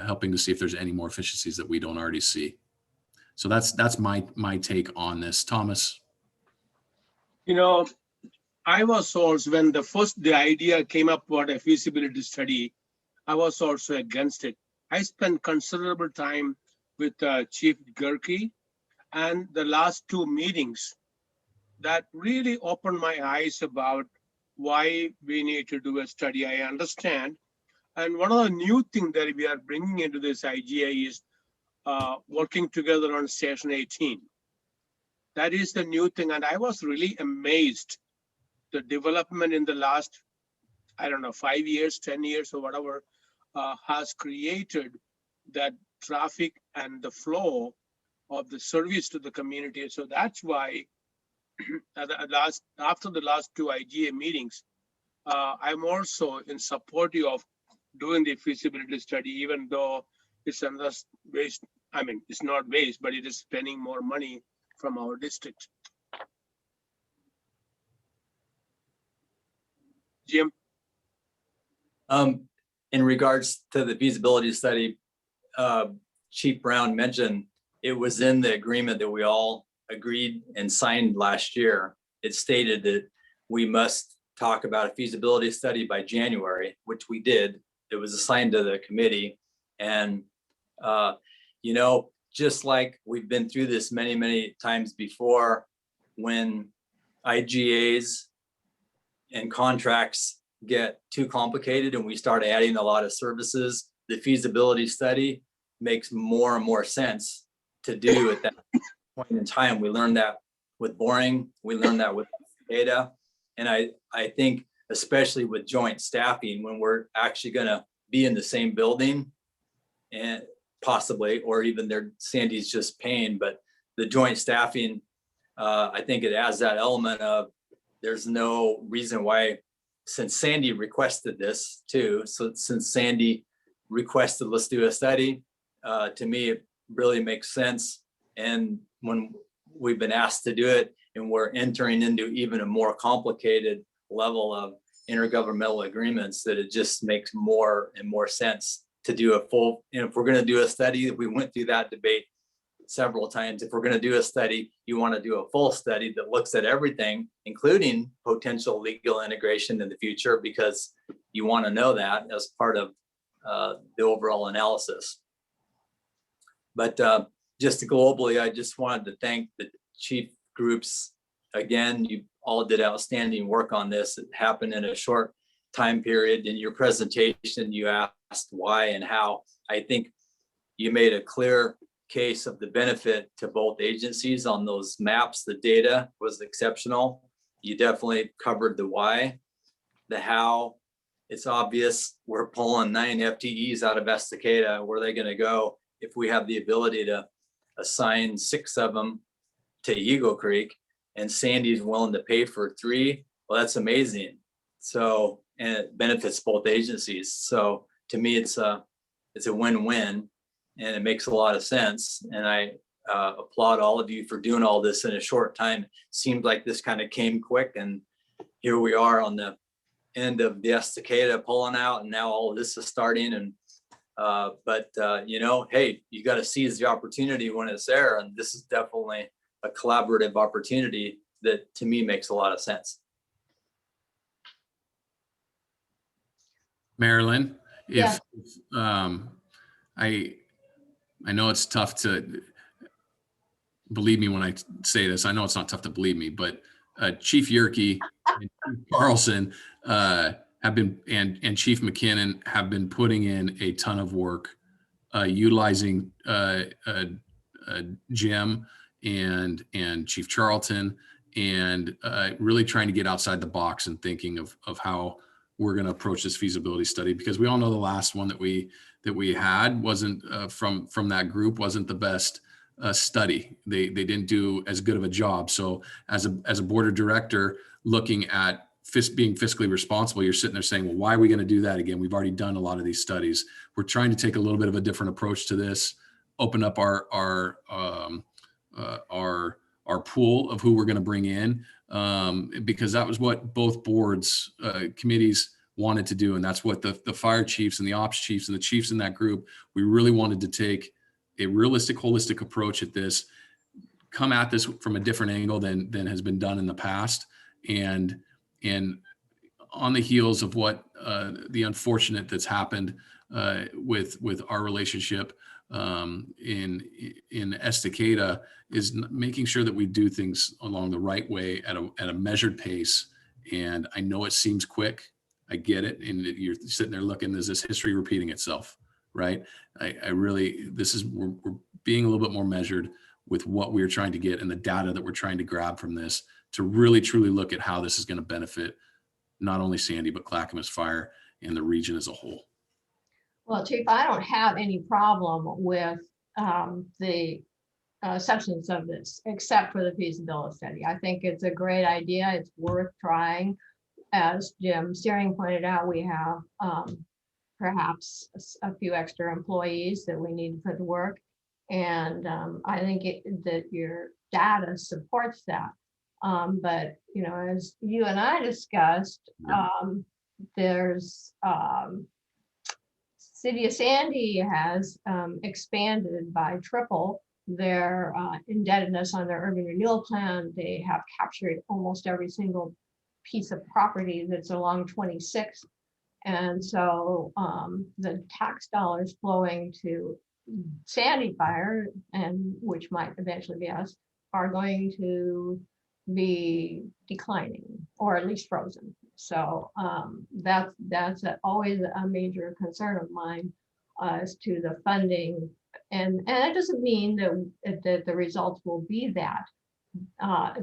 helping to see if there's any more efficiencies that we don't already see. So that's my take on this. Thomas. You know, I was also, when the idea came up about a feasibility study, I was also against it. I spent considerable time with Chief Yerke, and the last 2 meetings that really opened my eyes about why we need to do a study. I understand. And one of the new things that we are bringing into this IGA is working together on Station 18. That is the new thing. And I was really amazed the development in the last, I don't know, 5 years, 10 years or whatever, has created that traffic and the flow of the service to the community. So that's why after the last 2 IGA meetings, I'm also in support of doing the feasibility study, even though it's another waste. I mean, it's not waste, but it is spending more money from our district. Jim? In regards to the feasibility study, Chief Brown mentioned it was in the agreement that we all agreed and signed last year. It stated that we must talk about a feasibility study by January, which we did. It was assigned to the committee. And, you know, just like we've been through this many, many times before, when IGAs and contracts get too complicated and we start adding a lot of services, the feasibility study makes more and more sense to do at that point in time. We learned that with boring, we learned that with data. And I think especially with joint staffing, when we're actually gonna be in the same building and possibly, or even Sandy's just paying, but the joint staffing, I think it adds that element of there's no reason why, since Sandy requested this too. So since Sandy requested, let's do a study, to me, it really makes sense. And when we've been asked to do it and we're entering into even a more complicated level of intergovernmental agreements, that it just makes more and more sense to do a full, and if we're going to do a study, we went through that debate several times. If we're going to do a study, you want to do a full study that looks at everything, including potential legal integration in the future, because you want to know that as part of the overall analysis. But just globally, I just wanted to thank the chief groups. Again, you all did outstanding work on this. It happened in a short time period. In your presentation, you asked why and how. I think you made a clear case of the benefit to both agencies on those maps. The data was exceptional. You definitely covered the why. The how, it's obvious we're pulling 9 FTEs out of Estacada. Where are they going to go if we have the ability to assign 6 of them to Eagle Creek, and Sandy's willing to pay for 3? Well, that's amazing. So, and it benefits both agencies. So to me, it's a win-win, and it makes a lot of sense. And I applaud all of you for doing all this in a short time. Seemed like this kind of came quick, and here we are on the end of the Estacada pulling out, and now all of this is starting. And you know, hey, you got to seize the opportunity when it's there, and this is definitely a collaborative opportunity that to me makes a lot of sense. Marilyn, Yeah. I know it's tough to believe me when I say this. I know it's not tough to believe me, but Chief Yerke and Chief Carlson have been, and Chief McKinnon have been putting in a ton of work, utilizing Jim and Chief Charlton, and really trying to get outside the box and thinking of how we're going to approach this feasibility study, because we all know the last one that we had wasn't from that group wasn't the best study. They didn't do as good of a job. So as a board of director looking at being fiscally responsible, you're sitting there saying, well, why are we going to do that again? We've already done a lot of these studies. We're trying to take a little bit of a different approach to this, open up our pool of who we're going to bring in, because that was what both boards, committees wanted to do. And that's what the fire chiefs and the ops chiefs and the chiefs in that group, we really wanted to take a realistic, holistic approach at this, come at this from a different angle than has been done in the past. And on the heels of what the unfortunate that's happened with our relationship in Estacada, is making sure that we do things along the right way at a measured pace. And I know it seems quick. I get it. And you're sitting there looking, is this history repeating itself? Right. I really, we're being a little bit more measured with what we're trying to get and the data that we're trying to grab from this to really truly look at how this is going to benefit not only Sandy, but Clackamas Fire and the region as a whole. Well, Chief, I don't have any problem with the substance of this, except for the feasibility study. I think it's a great idea. It's worth trying. As Jim Steering pointed out, we have perhaps a few extra employees that we need to put to work. And I think that your data supports that. But, you know, as you and I discussed, there's City of Sandy has expanded by triple their indebtedness on their urban renewal plan. They have captured almost every single piece of property that's along 26. And so the tax dollars flowing to Sandy Fire, and which might eventually be us, are going to be declining or at least frozen. So that's always a major concern of mine as to the funding. And that doesn't mean that the results will be that.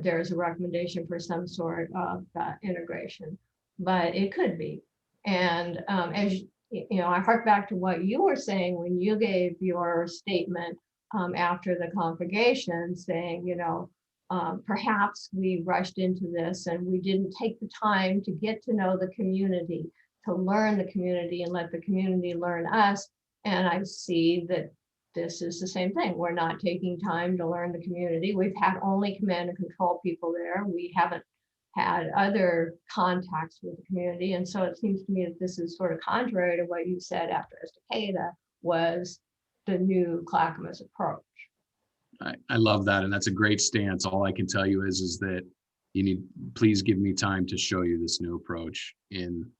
There's a recommendation for some sort of integration, but it could be. And as you know, I hark back to what you were saying when you gave your statement after the conflagration, saying, you know, perhaps we rushed into this and we didn't take the time to get to know the community, to learn the community and let the community learn us. And I see that this is the same thing. We're not taking time to learn the community. We've had only command and control people there. We haven't had other contacts with the community. And so it seems to me that this is sort of contrary to what you said after Estacada was the new Clackamas approach. I love that. And that's a great stance. All I can tell you is that you need, please give me time to show you this new approach in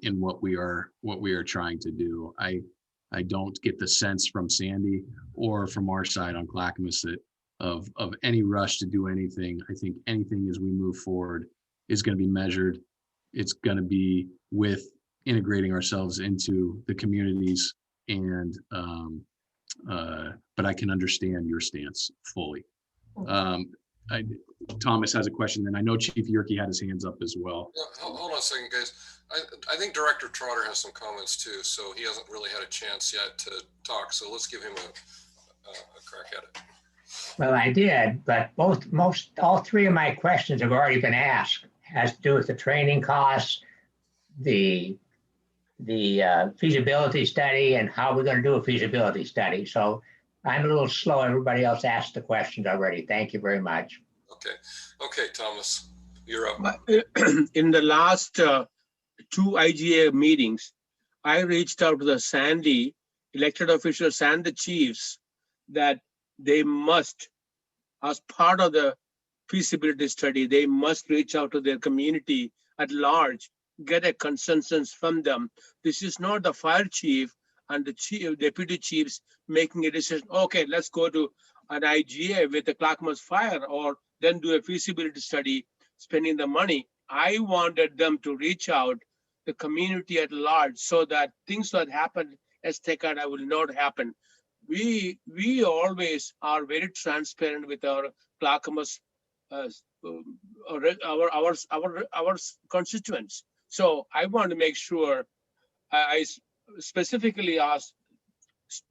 what we are trying to do. I don't get the sense from Sandy or from our side on Clackamas that of any rush to do anything. I think anything as we move forward is going to be measured. It's going to be with integrating ourselves into the communities, and but I can understand your stance fully. Thomas has a question, and I know Chief Yerke had his hands up as well. Yeah, hold on a second, guys. I think Director Trotter has some comments too, so he hasn't really had a chance yet to talk. So let's give him a crack at it. Well, I did, but all three of my questions have already been asked. Has to do with the training costs, the feasibility study, and how we're going to do a feasibility study. So I'm a little slow. Everybody else asked the questions already. Thank you very much. Okay, Thomas, you're up. In the last 2 IGA meetings, I reached out to the Sandy elected officials and the chiefs that they must, as part of the feasibility study, they must reach out to their community at large, get a consensus from them. This is not the fire chief and the deputy chiefs making a decision. Okay, let's go to an IGA with the Clackamas Fire, or then do a feasibility study, spending the money. I wanted them to reach out the community at large so that things that happened as Estacada will not happen. We always are very transparent with our Clackamas, our constituents. So I want to make sure I specifically asked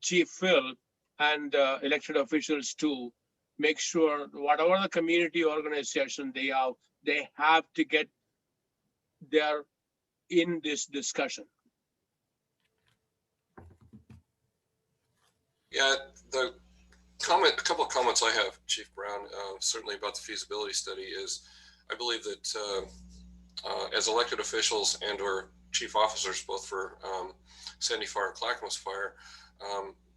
Chief Phil and elected officials to make sure whatever the community organization they have to get there in this discussion. Yeah, a couple of comments I have, Chief Brown, certainly about the feasibility study is, I believe that as elected officials and or chief officers, both for Sandy Fire and Clackamas Fire,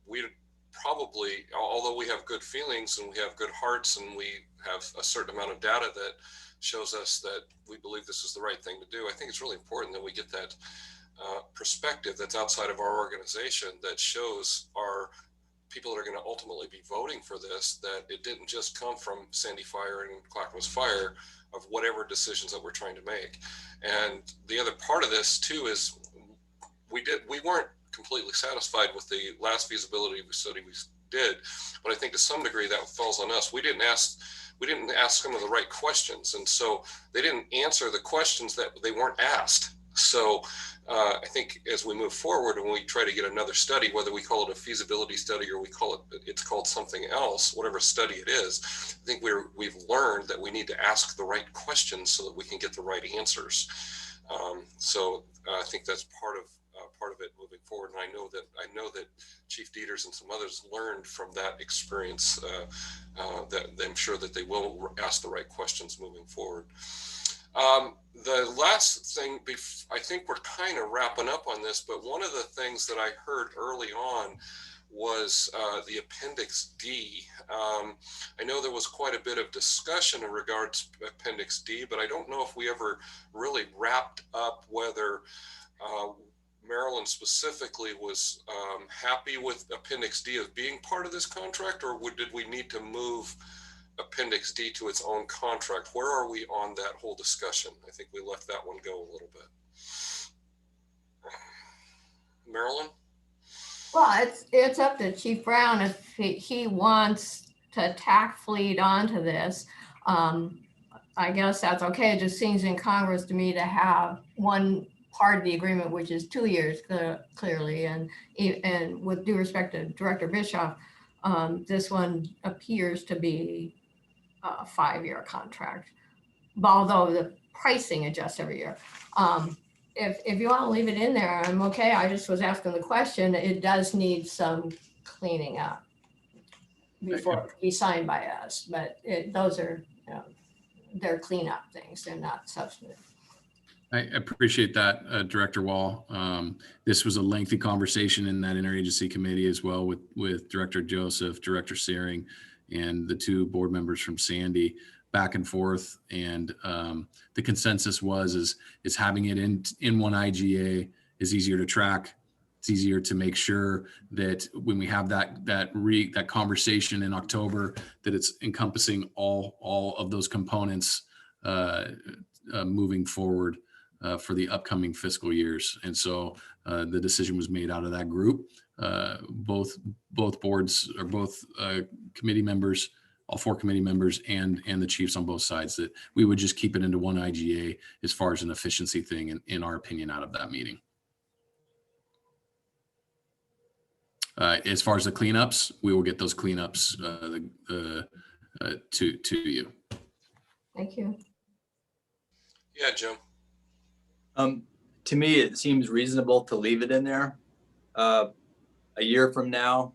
we probably, although we have good feelings and we have good hearts and we have a certain amount of data that shows us that we believe this is the right thing to do, I think it's really important that we get that perspective that's outside of our organization, that shows our people that are going to ultimately be voting for this, that it didn't just come from Sandy Fire and Clackamas Fire, of whatever decisions that we're trying to make. And the other part of this too is we weren't completely satisfied with the last feasibility study we did, but I think to some degree that falls on us. We didn't ask some of the right questions, and so they didn't answer the questions that they weren't asked. So I think as we move forward and we try to get another study, whether we call it a feasibility study or it's called something else, whatever study it is, I think we've learned that we need to ask the right questions so that we can get the right answers. So I think that's part of it moving forward. And I know that Chief Dieters and some others learned from that experience, that I'm sure that they will ask the right questions moving forward. The last thing, I think we're kind of wrapping up on this, but one of the things that I heard early on was the Appendix D. I know there was quite a bit of discussion in regards to Appendix D, but I don't know if we ever really wrapped up whether Maryland specifically was happy with Appendix D as being part of this contract, or did we need to move Appendix D to its own contract? Where are we on that whole discussion? I think we left that one go a little bit. Marilyn? Well, it's up to Chief Brown if he wants to tack fleet onto this. I guess that's okay. It just seems in Congress to me to have one part of the agreement, which is 2 years clearly. And with due respect to Director Bischoff, this one appears to be a 5-year contract, although the pricing adjusts every year. If you want to leave it in there, I'm okay. I just was asking the question. It does need some cleaning up before it can be signed by us, but those are, they're cleanup things. They're not substantive. I appreciate that, Director Wall. This was a lengthy conversation in that interagency committee as well with Director Joseph, Director Searing, and the 2 board members from Sandy, back and forth. And the consensus is having it in one IGA is easier to track. It's easier to make sure that when we have that conversation in October, that it's encompassing all of those components moving forward for the upcoming fiscal years. And so the decision was made out of that group. Both boards, or both committee members, all 4 committee members and the chiefs on both sides, that we would just keep it into one IGA as far as an efficiency thing, in our opinion, out of that meeting. As far as the cleanups, we will get those cleanups to you. Thank you. Yeah, Jim. To me, it seems reasonable to leave it in there. A year from now,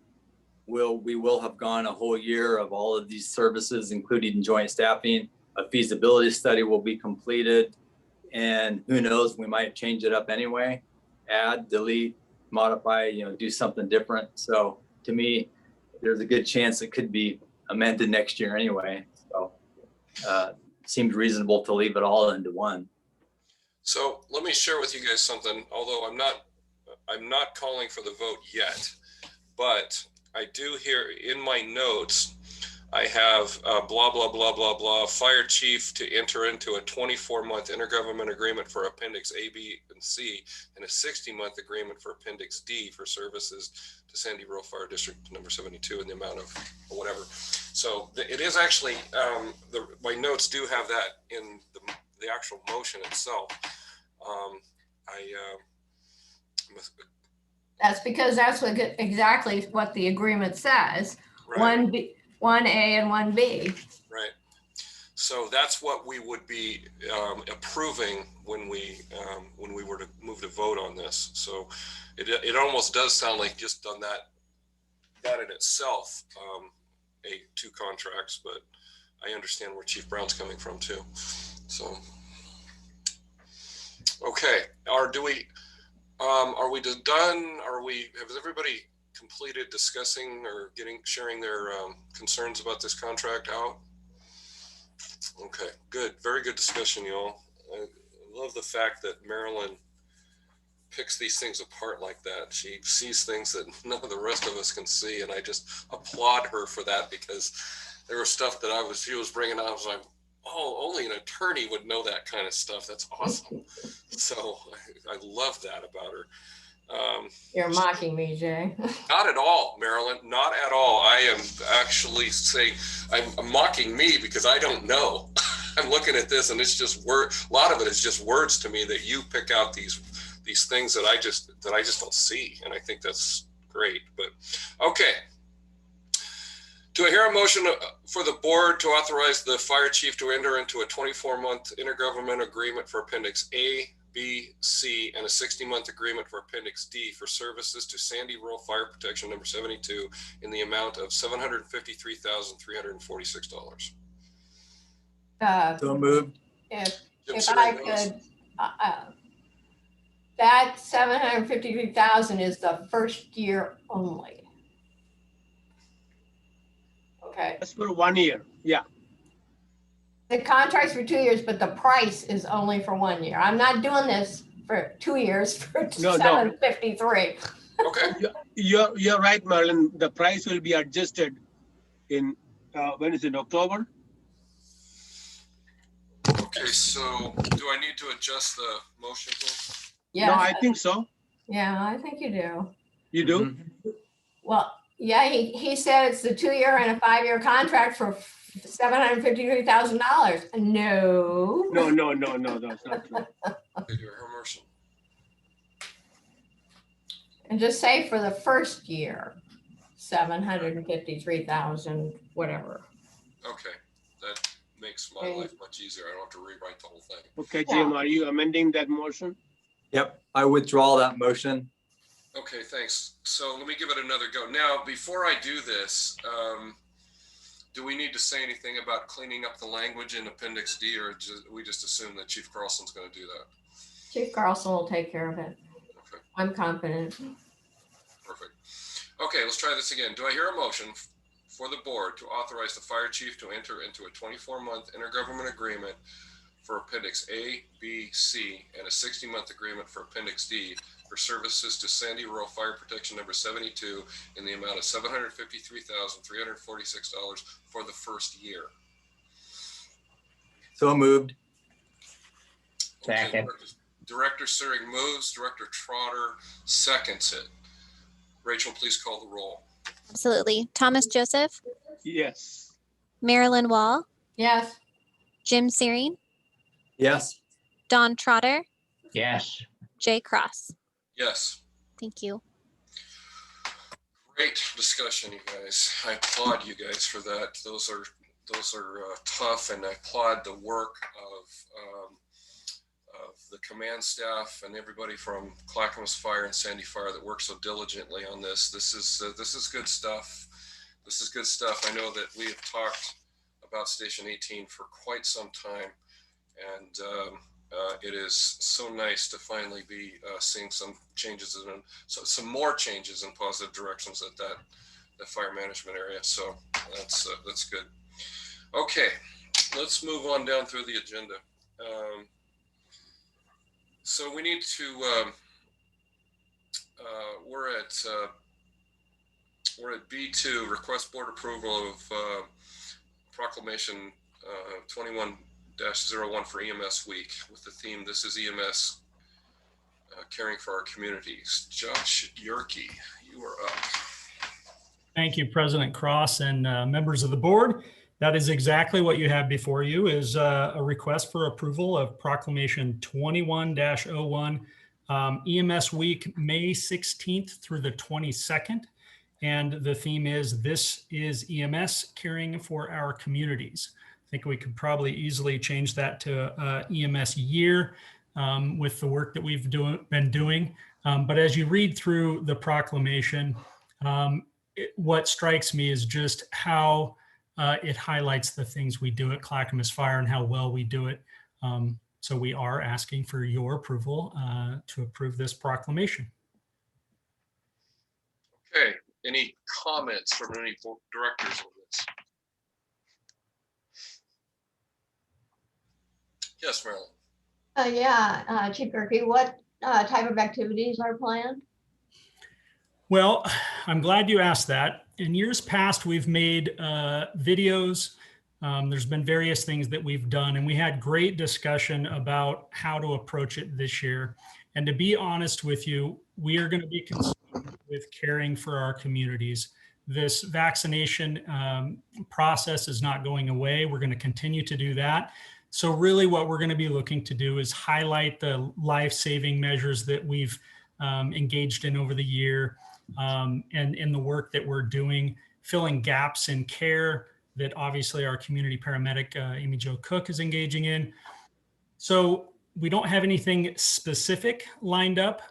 we will have gone a whole year of all of these services, including joint staffing. A feasibility study will be completed, and who knows, we might change it up anyway, add, delete, modify, do something different. So to me, there's a good chance it could be amended next year anyway. So seems reasonable to leave it all into one. So let me share with you guys something, although I'm not calling for the vote yet, but I do here in my notes, I have blah, blah, blah, blah, blah, fire chief to enter into a 24-month intergovernment agreement for Appendix A, B, and C, and a 60-month agreement for Appendix D for services to Sandy Rural Fire District No. 72 in the amount of whatever. So it is actually, my notes do have that in the actual motion itself. That's because that's exactly what the agreement says. Right. 1A and 1B. Right. So that's what we would be approving when we were to move to vote on this. So it almost does sound like just on that in itself, 2 contracts, but I understand where Chief Brown's coming from too. So, okay, are we done? Has everybody completed discussing or sharing their concerns about this contract out? Okay, good. Very good discussion, y'all. I love the fact that Marilyn picks these things apart like that. She sees things that none of the rest of us can see, and I just applaud her for that, because there was stuff that she was bringing up. I was like, oh, only an attorney would know that kind of stuff. That's awesome. So I love that about her. You're mocking me, Jay. Not at all, Marilyn. Not at all. I am actually saying I'm mocking me because I don't know. I'm looking at this and it's just word. A lot of it is just words to me that you pick out these things that I just don't see, and I think that's great. But okay. Do I hear a motion for the board to authorize the fire chief to enter into a 24-month intergovernment agreement for Appendix A, B, C, and a 60-month agreement for Appendix D for services to Sandy Rural Fire Protection No. 72 in the amount of $753,346? So moved. If I could, that $753,000 is the first year only. Okay. That's for 1 year. Yeah. The contract's for 2 years, but the price is only for 1 year. I'm not doing this for 2 years for No. $753. Okay. You're right, Marilyn. The price will be adjusted in, when is it, October? Okay, so do I need to adjust the motion here? Yeah. No, I think so. Yeah, I think you do. You do? Well, yeah, he said it's the 2 year and a 5 year contract for $753,000. No. No, that's not true. Her motion. And just say for the first year, 753,000, whatever. Okay, that makes my life much easier. I don't have to rewrite the whole thing. Okay, Jim, are you amending that motion? Yep, I withdraw that motion. Okay, thanks. So let me give it another go. Now, before I do this, do we need to say anything about cleaning up the language in Appendix D, or we just assume that Chief Carlson's going to do that? Chief Carlson will take care of it. Okay. I'm confident. Perfect. Okay, let's try this again. Do I hear a motion for the board to authorize the fire chief to enter into a 24-month intergovernment agreement for Appendix A, B, C, and a 60-month agreement for Appendix D for services to Sandy Rural Fire Protection Number 72 in the amount of $753,346 for the first year? So moved. Second. Director Searing moves, Director Trotter seconds it. Rachel, please call the roll. Absolutely. Thomas Joseph, Yes. Marilyn Wall, Yes. Jim Searing, Yes. Don Trotter, Yes. Jay Cross. Yes. Thank you. Great discussion, you guys. I applaud you guys for that. Those are tough, and I applaud the work of the command staff and everybody from Clackamas Fire and Sandy Fire that worked so diligently on this. This is good stuff. This is good stuff. I know that we have talked about Station 18 for quite some time, and it is so nice to finally be seeing some changes and some more changes in positive directions at that fire management area. So that's good. Okay, let's move on down through the agenda. So we need to, we're at B2, request board approval of Proclamation 21-01 for EMS week with the theme, this is EMS caring for our communities. Josh Yerke, you are up. Thank you, President Cross and members of the board. That is exactly what you have before you is a request for approval of Proclamation 21-01 EMS Week, May 16th through the 22nd. And the theme is, this is EMS caring for our communities. I think we could probably easily change that to EMS year with the work that we've been doing. But as you read through the proclamation, what strikes me is just how it highlights the things we do at Clackamas Fire and how well we do it. So we are asking for your approval to approve this proclamation. Okay, any comments from any directors on this? Yes, Marilyn. Chief Gerke, what type of activities are planned? Well, I'm glad you asked that. In years past, we've made videos. There's been various things that we've done, and we had great discussion about how to approach it this year. And to be honest with you, we are going to be concerned with caring for our communities. This vaccination process is not going away. We're going to continue to do that. So really what we're going to be looking to do is highlight the life-saving measures that we've engaged in over the year, and in the work that we're doing, filling gaps in care that obviously our community paramedic, Amy Jo Cook, is engaging in. So we don't have anything specific lined up,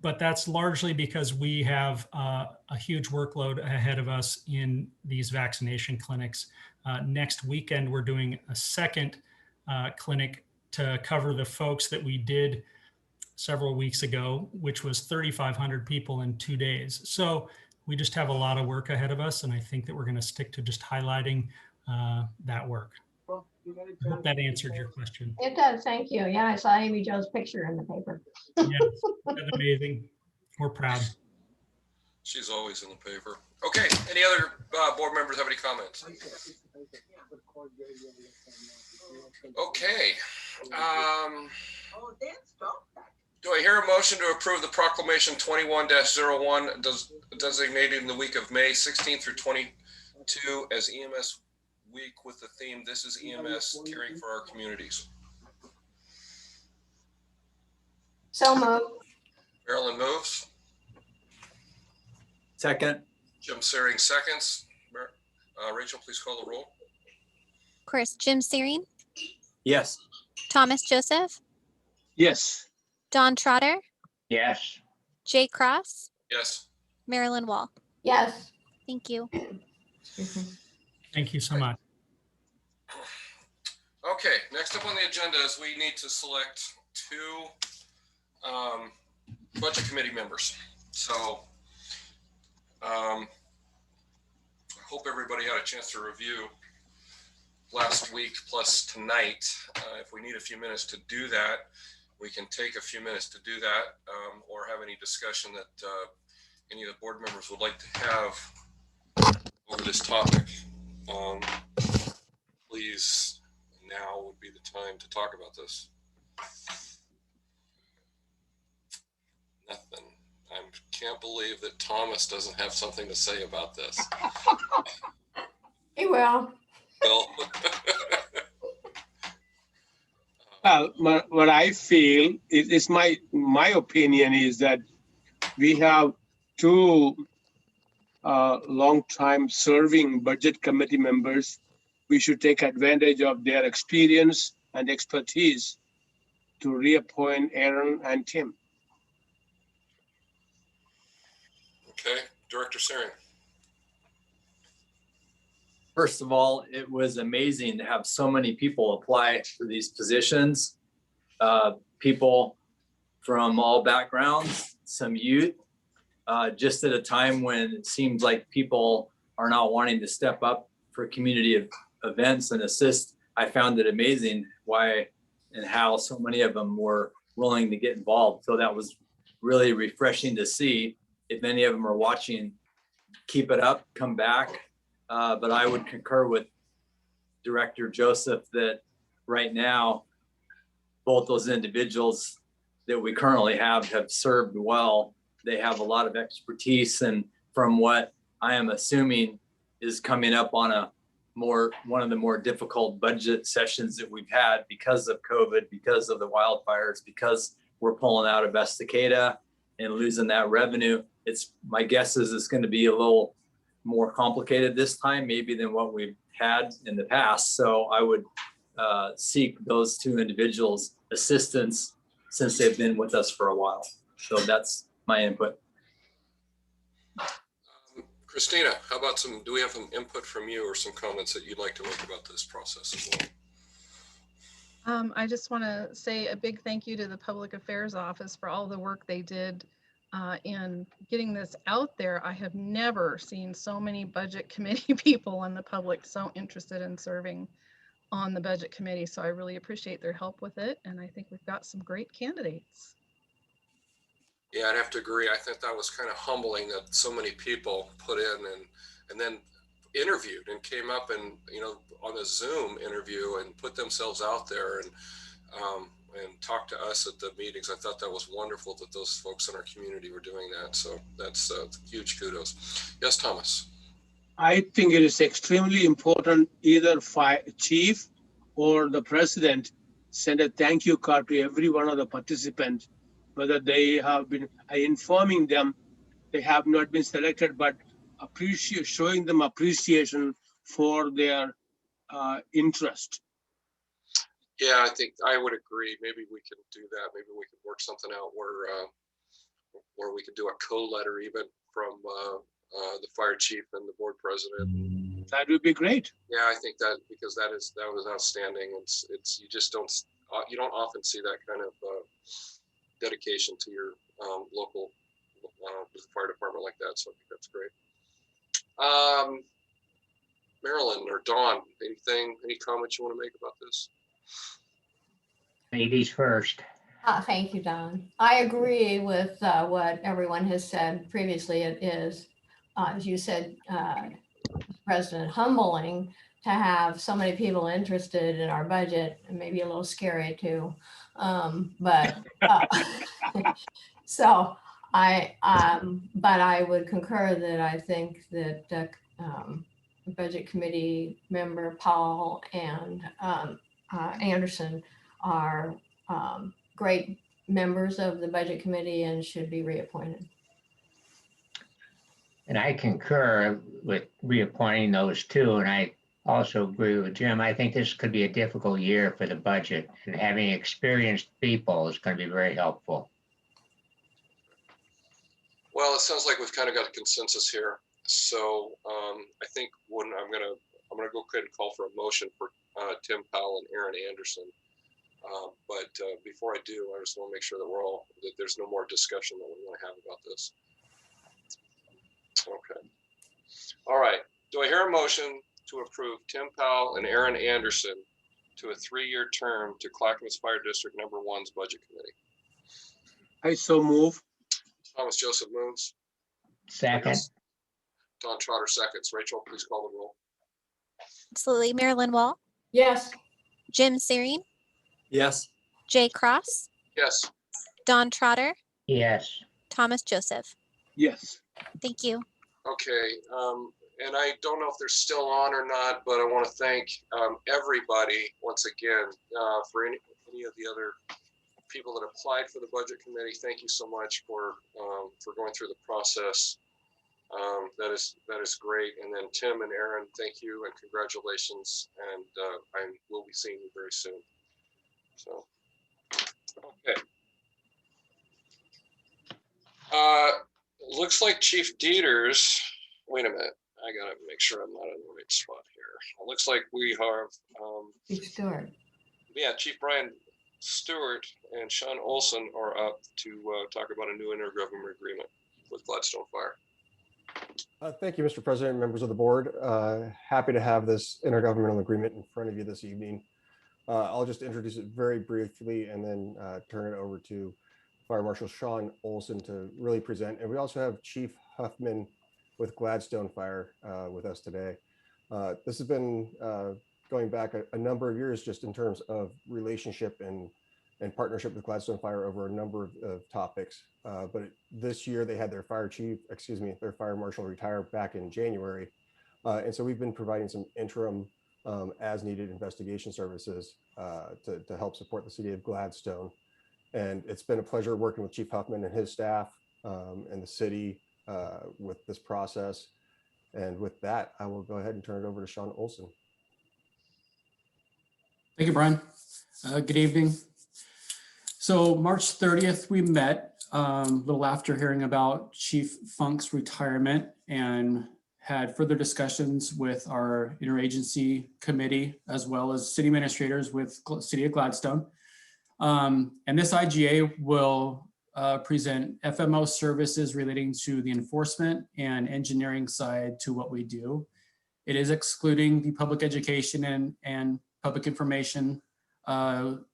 but that's largely because we have a huge workload ahead of us in these vaccination clinics. Next weekend, we're doing a second clinic to cover the folks that we did several weeks ago, which was 3,500 people in 2 days. So we just have a lot of work ahead of us, and I think that we're going to stick to just highlighting that work. I hope that answered your question. It does, thank you. Yeah, I saw Amy Jo's picture in the paper. Yes, that's amazing. We're proud. She's always in the paper. Okay, any other board members have any comments? Okay. Do I hear a motion to approve the Proclamation 21-01 designating the week of May 16th through 22 as EMS week with the theme, "This is EMS caring for our communities"? So moved. Marilyn moves. Second. Jim Searing seconds. Rachel, please call the roll. Of course, Jim Searing, Yes. Thomas Joseph, Yes. Don Trotter, Yes. Jay Cross, Yes. Marilyn Wall. Yes. Thank you. Thank you so much. Okay, next up on the agenda is we need to select two budget committee members. So I hope everybody had a chance to review last week plus tonight. If we need a few minutes to do that, we can take a few minutes to do that, or have any discussion that any of the board members would like to have over this topic. Please, now would be the time to talk about this. Nothing. I can't believe that Thomas doesn't have something to say about this. He will. Well, What I feel is my opinion is that we have two long-time serving budget committee members. We should take advantage of their experience and expertise to reappoint Aaron and Tim. okay, Director Searing. First of all, it was amazing to have so many people apply for these positions. People from all backgrounds, some youth, just at a time when it seems like people are not wanting to step up for community events and assist. I found it amazing why and how so many of them were willing to get involved. So that was really refreshing to see. If any of them are watching, keep it up, come back. But I would concur with Director Joseph that right now, both those individuals that we currently have served well. They have a lot of expertise, and from what I am assuming is coming up on one of the more difficult budget sessions that we've had because of COVID, because of the wildfires, because we're pulling out of Estacada and losing that revenue. My guess is it's going to be a little more complicated this time, maybe than what we've had in the past. So I would seek those two individuals' assistance since they've been with us for a while. So that's my input. Christina, how about do we have some input from you or some comments that you'd like to make about this process as well? I just want to say a big thank you to the Public Affairs Office for all the work they did in getting this out there. I have never seen so many budget committee people and the public so interested in serving on the budget committee. So I really appreciate their help with it. And I think we've got some great candidates. Yeah, I'd have to agree. I think that was kind of humbling that so many people put in and then interviewed and came up and, on a Zoom interview and put themselves out there and talked to us at the meetings. I thought that was wonderful that those folks in our community were doing that. So that's huge kudos. Yes, Thomas. I think it is extremely important either fire chief or the president send a thank you card to every one of the participants, whether they have been informing them they have not been selected, but showing them appreciation for their interest. Yeah, I think I would agree. Maybe we can do that. Maybe we could work something out where we could do a co-letter even from the fire chief and the board president. That would be great. Yeah, I think that because that was outstanding. It's you just don't often see that kind of dedication to your local with the fire department like that. So I think that's great. Marilyn or Dawn, any comments you want to make about this? Ladies first. Thank you, Don. I agree with what everyone has said previously. It is, as you said, President, humbling to have so many people interested in our budget, and maybe a little scary too. So but I would concur that I think that Budget Committee member Paul and Anderson are great members of the Budget Committee and should be reappointed. And I concur with reappointing those two. And I also agree with Jim. I think this could be a difficult year for the budget, and having experienced people is going to be very helpful. Well, it sounds like we've kind of got a consensus here. So I think I'm gonna go ahead and call for a motion for Tim Powell and Aaron Anderson. But before I do, I just want to make sure that there's no more discussion that we want to have about this. Okay. All right. Do I hear a motion to approve Tim Powell and Aaron Anderson to a 3-year term to Clackamas Fire District No. 1's Budget Committee? I so move. Thomas Joseph moves. Second. Don Trotter seconds. Rachel, please call the roll. Absolutely. Marilyn Wall, Yes. Jim Serene, Yes. Jay Cross, Yes. Don Trotter, Yes. Thomas Joseph. Yes. Thank you. Okay. And I don't know if they're still on or not, but I want to thank everybody once again for any of the other people that applied for the Budget Committee. Thank you so much for going through the process. That is great. And then Tim and Aaron, thank you and congratulations. And we'll be seeing you very soon. So, okay. Looks like Chief Dieters. Wait a minute. I gotta make sure I'm not in the right spot here. It looks like we have Chief Stewart. Yeah, Chief Brian Stewart and Sean Olson are up to talk about a new intergovernmental agreement with Gladstone Fire. Thank you, Mr. President, members of the board. Happy to have this intergovernmental agreement in front of you this evening. I'll just introduce it very briefly and then turn it over to Fire Marshal Sean Olson to really present. And we also have Chief Huffman with Gladstone Fire with us today. This has been going back a number of years just in terms of relationship and partnership with Gladstone Fire over a number of topics. But this year they had their their fire marshal retire back in January. And so we've been providing some interim as needed investigation services to help support the city of Gladstone. And it's been a pleasure working with Chief Huffman and his staff and the city with this process. And with that, I will go ahead and turn it over to Sean Olson. Thank you, Brian. Good evening. So March 30th, we met a little after hearing about Chief Funk's retirement and had further discussions with our interagency committee, as well as city administrators with City of Gladstone. And this IGA will present FMO services relating to the enforcement and engineering side to what we do. It is excluding the public education and public information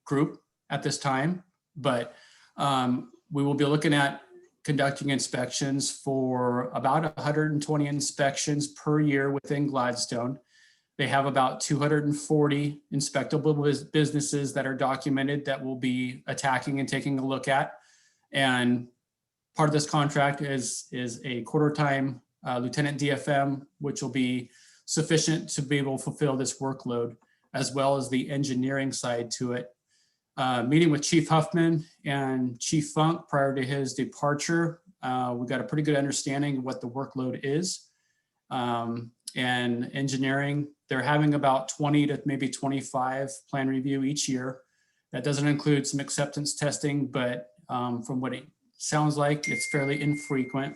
group at this time, but we will be looking at conducting inspections for about 120 inspections per year within Gladstone. They have about 240 inspectable businesses that are documented that we'll be attacking and taking a look at. And part of this contract is a quarter-time lieutenant DFM, which will be sufficient to be able to fulfill this workload, as well as the engineering side to it. Meeting with Chief Huffman and Chief Funk prior to his departure, we got a pretty good understanding of what the workload is. And engineering, they're having about 20 to maybe 25 plan review each year. That doesn't include some acceptance testing, but from what it sounds like, it's fairly infrequent.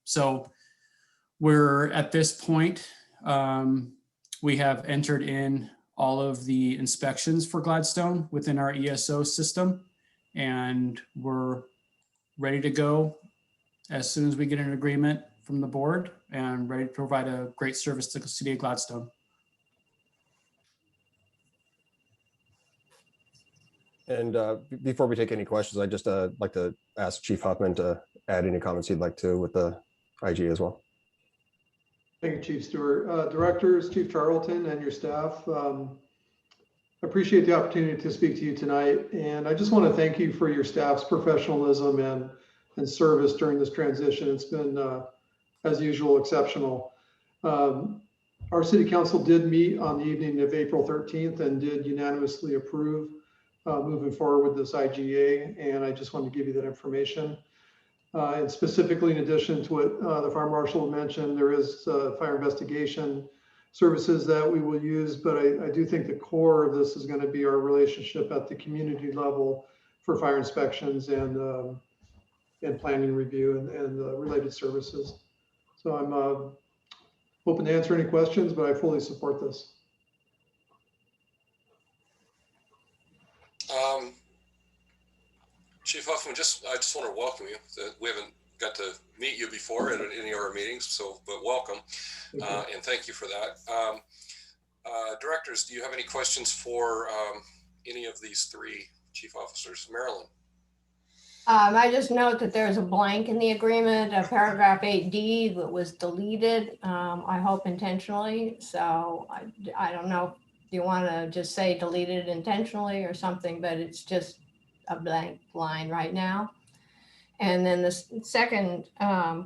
So we're at this point, we have entered in all of the inspections for Gladstone within our ESO system, and we're ready to go as soon as we get an agreement from the board and ready to provide a great service to the city of Gladstone. And before we take any questions, I'd just like to ask Chief Huffman to add any comments he'd like to with the IG as well. Thank you, Chief Stewart. Directors, Chief Charlton, and your staff. Appreciate the opportunity to speak to you tonight. And I just want to thank you for your staff's professionalism and service during this transition. It's been, as usual, exceptional. Our city council did meet on the evening of April 13th and did unanimously approve moving forward with this IGA. And I just wanted to give you that information. And specifically, in addition to what the fire marshal mentioned, there is fire investigation services that we will use, but I do think the core of this is going to be our relationship at the community level for fire inspections and planning review and related services. So I'm open to answer any questions, but I fully support this. Chief Huffman, I just want to welcome you. We haven't got to meet you before at any of our meetings, but welcome, and thank you for that. Directors, do you have any questions for any of these three chief officers? Marilyn. I just note that there's a blank in the agreement, paragraph 8D that was deleted, I hope intentionally. So I don't know if you want to just say deleted intentionally or something, but it's just a blank line right now. And then the second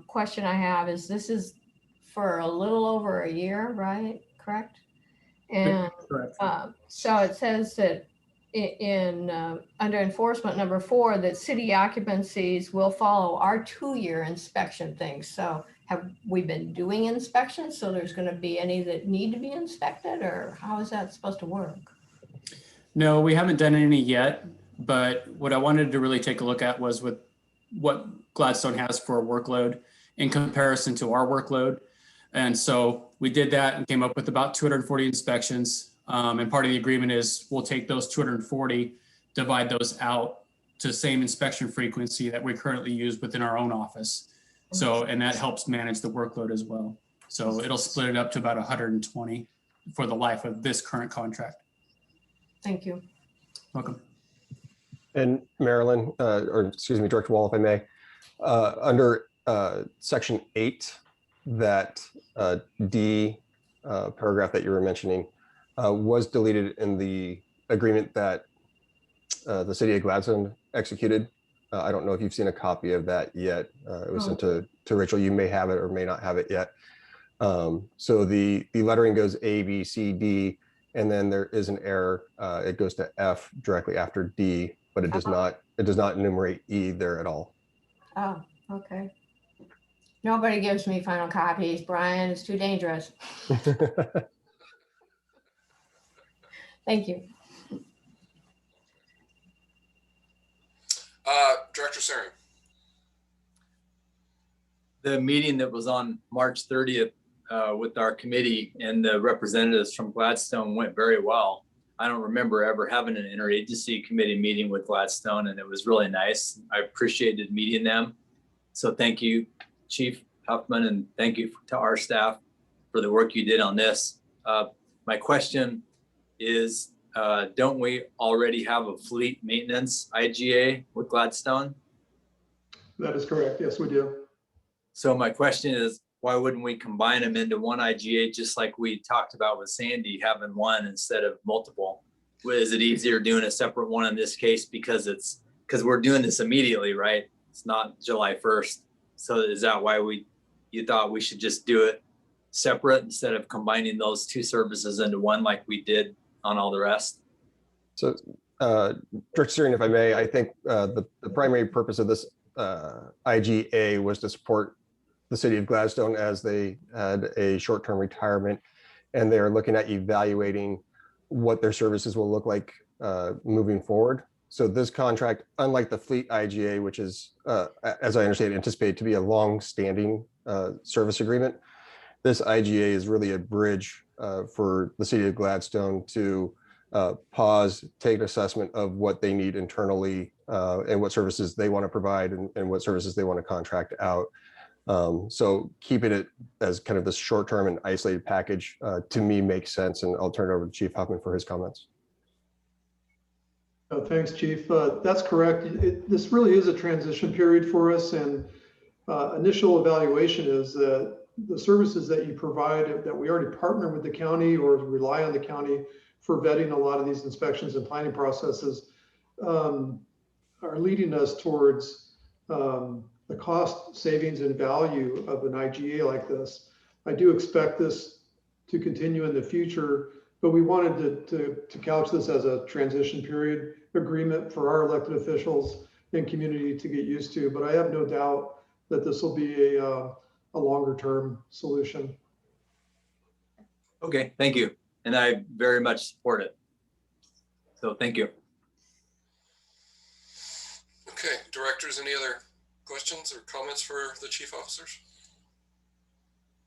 question I have is, this is for a little over a year, right? Correct? And Correct. so it says that in under enforcement number 4, that city occupancies will follow our 2-year inspection things. So have we been doing inspections? So there's going to be any that need to be inspected, or how is that supposed to work? No, we haven't done any yet, but what I wanted to really take a look at was with what Gladstone has for a workload in comparison to our workload. And so we did that and came up with about 240 inspections. And part of the agreement is we'll take those 240, divide those out to the same inspection frequency that we currently use within our own office. So, and that helps manage the workload as well. So it'll split it up to about 120 for the life of this current contract. Thank you. Welcome. And Marilyn, or excuse me, Director Wall, if I may, under section 8, that D paragraph that you were mentioning was deleted in the agreement that the city of Gladstone executed. I don't know if you've seen a copy of that yet. It was sent to Rachel. You may have it or may not have it yet. So the lettering goes A, B, C, D, and then there is an error. It goes to F directly after D, but it does not enumerate E there at all. Oh, okay. Nobody gives me final copies, Brian. It's too dangerous. Thank you. Director Sering. The meeting that was on March 30th with our committee and the representatives from Gladstone went very well. I don't remember ever having an interagency committee meeting with Gladstone, and it was really nice. I appreciated meeting them. So thank you, Chief Huffman, and thank you to our staff for the work you did on this. My question is, don't we already have a fleet maintenance IGA with Gladstone? That is correct. Yes, we do. So my question is, why wouldn't we combine them into one IGA, just like we talked about with Sandy, having one instead of multiple? Is it easier doing a separate one in this case because we're doing this immediately, right? It's not July 1st. So is that why you thought we should just do it separate instead of combining those two services into one like we did on all the rest? So Director Sering, if I may, I think the primary purpose of this IGA was to support the city of Gladstone as they had a short-term retirement, and they are looking at evaluating what their services will look like moving forward. So this contract, unlike the fleet IGA, which is, as I understand, anticipated to be a long-standing service agreement, this IGA is really a bridge for the city of Gladstone to pause, take an assessment of what they need internally and what services they want to provide and what services they want to contract out. So keeping it as kind of this short-term and isolated package to me makes sense. And I'll turn it over to Chief Huffman for his comments. Thanks, Chief. That's correct. This really is a transition period for us, and initial evaluation is that the services that you provide, that we already partner with the county or rely on the county for vetting a lot of these inspections and planning processes, are leading us towards the cost savings and value of an IGA like this. I do expect this to continue in the future, but we wanted to couch this as a transition period agreement for our elected officials and community to get used to. But I have no doubt that this will be a longer term solution. Okay, thank you. And I very much support it. So thank you. Okay, directors, any other questions or comments for the chief officers?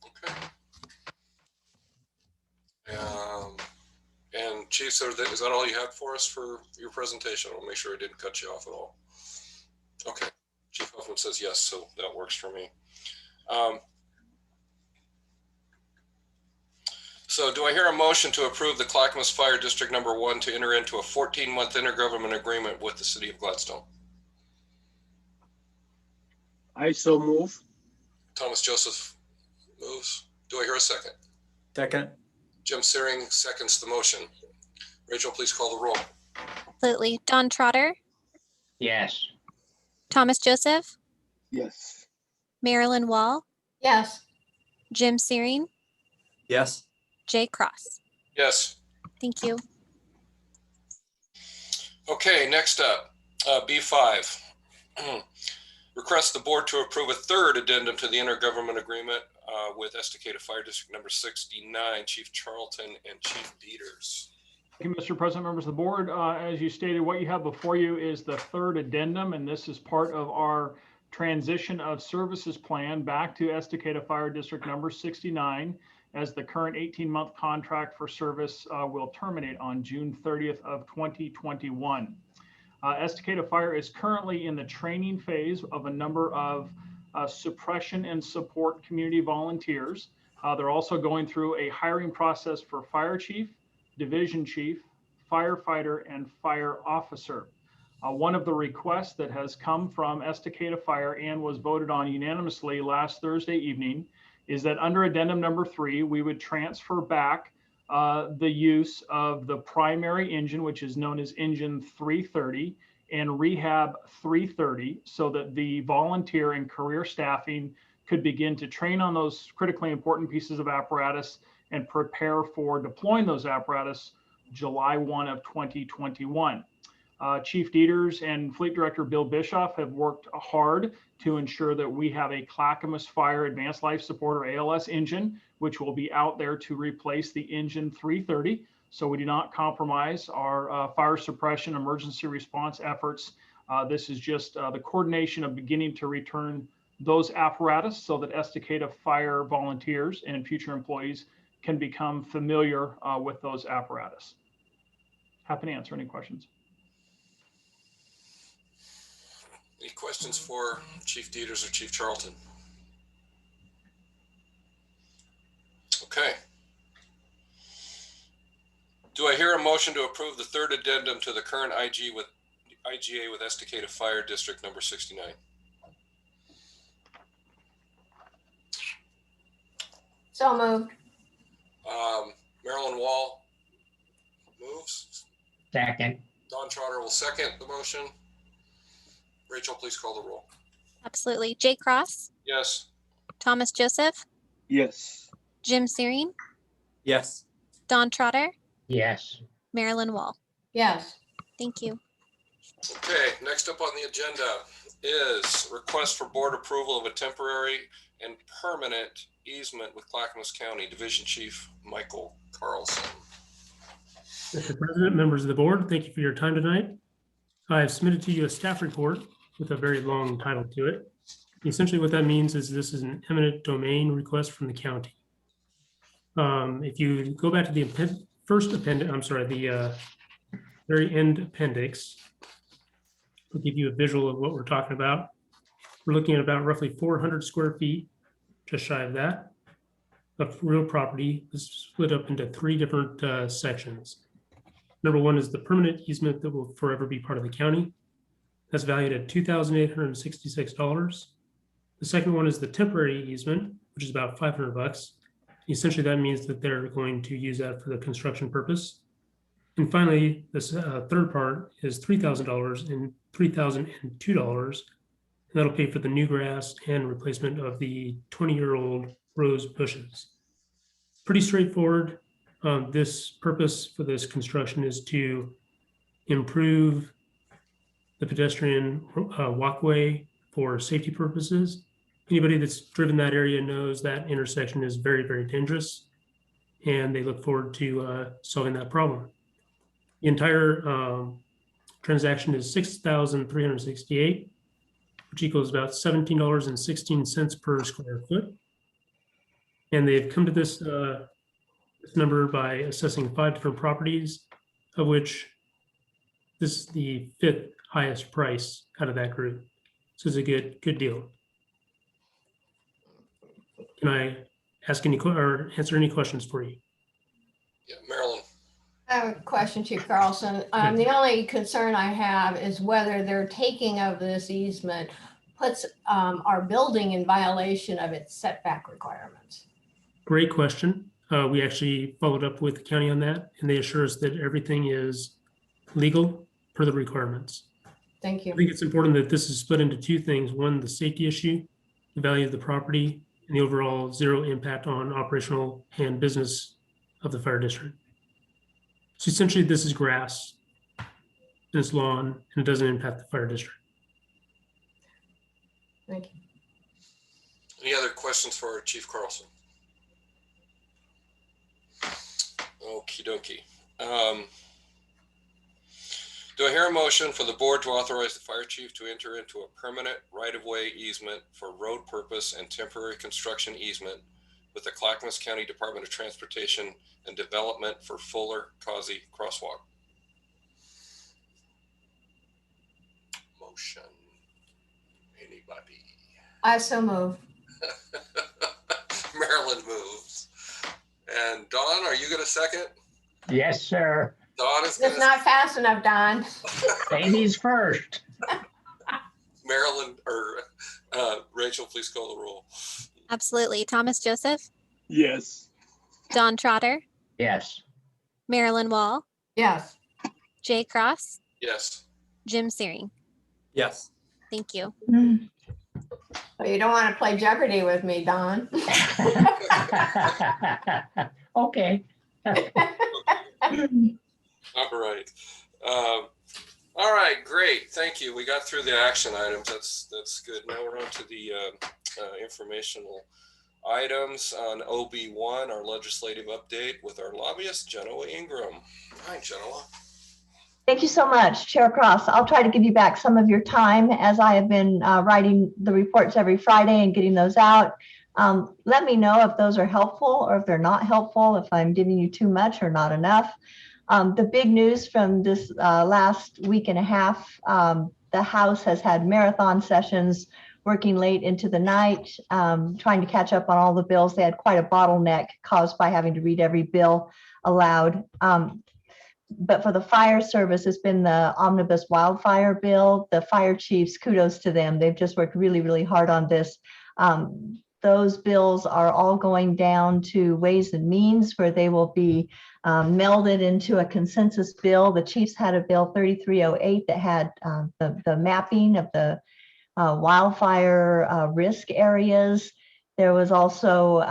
Okay. And Chief, so is that all you had for us for your presentation? I'll make sure I didn't cut you off at all. Okay, Chief Huffman says yes, so that works for me. So do I hear a motion to approve the Clackamas Fire District No. 1 to enter into a 14-month intergovernment agreement with the city of Gladstone? I so move. Thomas Joseph moves. Do I hear a second? Second. Jim Searing seconds the motion. Rachel, please call the roll. Absolutely. Don Trotter, Yes. Thomas Joseph, Yes. Marilyn Wall, Yes. Jim Searing, Yes. Jay Cross. Yes. Thank you. Okay, next up, B5. Request the board to approve a third addendum to the intergovernment agreement with Estacada Fire District No. 69, Chief Charlton and Chief Dieters. Thank you, Mr. President, members of the board. As you stated, what you have before you is the third addendum, and this is part of our transition of services plan back to Estacada Fire District No. 69, as the current 18-month contract for service will terminate on June 30th of 2021. Estacada Fire is currently in the training phase of a number of suppression and support community volunteers. They're also going through a hiring process for fire chief, division chief, firefighter, and fire officer. One of the requests that has come from Estacada Fire and was voted on unanimously last Thursday evening is that under addendum number 3, we would transfer back the use of the primary engine, which is known as engine 330, and rehab 330, so that the volunteer and career staffing could begin to train on those critically important pieces of apparatus and prepare for deploying those apparatus July 1 of 2021. Chief Dieters and Fleet Director Bill Bischoff have worked hard to ensure that we have a Clackamas Fire Advanced Life Support or ALS engine, which will be out there to replace the engine 330. So we do not compromise our fire suppression emergency response efforts. This is just the coordination of beginning to return those apparatus so that Estacada Fire volunteers and future employees can become familiar with those apparatus. Happy to answer any questions. Any questions for Chief Dieters or Chief Charlton? Okay. Do I hear a motion to approve the third addendum to the current IGA with Estacada Fire District No. 69? So moved. Marilyn Wall moves. Second. Don Trotter will second the motion. Rachel, please call the roll. Absolutely. Jay Cross, Yes. Thomas Joseph, Yes. Jim Searing, Yes. Don Trotter, Yes. Marilyn Wall. Yes. Thank you. Okay, next up on the agenda is request for board approval of a temporary and permanent easement with Clackamas County. Division Chief Michael Carlson. Mr. President, members of the board, thank you for your time tonight. I have submitted to you a staff report with a very long title to it. Essentially what that means is this is an eminent domain request from the county. If you go back to the first appendix, I'm sorry, the very end appendix, will give you a visual of what we're talking about. We're looking at about roughly 400 square feet, just shy of that, of real property is split up into 3 different sections. Number 1 is the permanent easement that will forever be part of the county. That's valued at $2,866. The second one is the temporary easement, which is about $500. Essentially, that means that they're going to use that for the construction purpose. And finally, this third part is $3,000 and $3,002. And that'll pay for the new grass and replacement of the 20-year-old rose bushes. Pretty straightforward. This purpose for this construction is to improve the pedestrian walkway for safety purposes. Anybody that's driven that area knows that intersection is very, very dangerous, and they look forward to solving that problem. The entire transaction is $6,368, which equals about $17.16 per square foot. And they've come to this number by assessing 5 different properties, of which this is the 5th highest price out of that group. So it's a good deal. Can I ask any or answer any questions for you? Yeah, Marilyn. I have a question, Chief Carlson. The only concern I have is whether their taking of this easement puts our building in violation of its setback requirements. Great question. We actually followed up with the county on that, and they assure us that everything is legal per the requirements. Thank you. I think it's important that this is split into 2 things. One, the safety issue, the value of the property, and the overall 0 impact on operational and business of the fire district. So essentially, this is grass, and it's lawn, and it doesn't impact the fire district. Thank you. Any other questions for Chief Carlson? Okie dokie. Do I hear a motion for the board to authorize the fire chief to enter into a permanent right-of-way easement for road purpose and temporary construction easement with the Clackamas County Department of Transportation and Development for Fuller Causey Crosswalk? Motion. Anybody? I so move. Marilyn moves. And Dawn, are you going to second? Yes, sir. Dawn is It's not fast enough, Don. Ladies first. Marilyn or Rachel, please call the roll. Absolutely. Thomas Joseph, Yes. Don Trotter, Yes. Marilyn Wall, Yes. Jay Cross, Yes. Jim Searing. Yes. Thank you. Well, you don't want to play Jeopardy with me, Don. Okay. All right. All right, great. Thank you. We got through the action items. That's good. Now we're on to the informational items on OB1, our legislative update with our lobbyist, Genoa Ingram. Hi, Genoa. Thank you so much, Chair Cross. I'll try to give you back some of your time as I have been writing the reports every Friday and getting those out. Let me know if those are helpful or if they're not helpful, if I'm giving you too much or not enough. The big news from this last week and a half, the House has had marathon sessions, working late into the night, trying to catch up on all the bills. They had quite a bottleneck caused by having to read every bill aloud. But for the fire service, it's been the omnibus wildfire bill. The fire chiefs, kudos to them. They've just worked really, really hard on this. Those bills are all going down to Ways and Means, where they will be melded into a consensus bill. The chiefs had a bill 3308 that had the mapping of the wildfire risk areas. There was also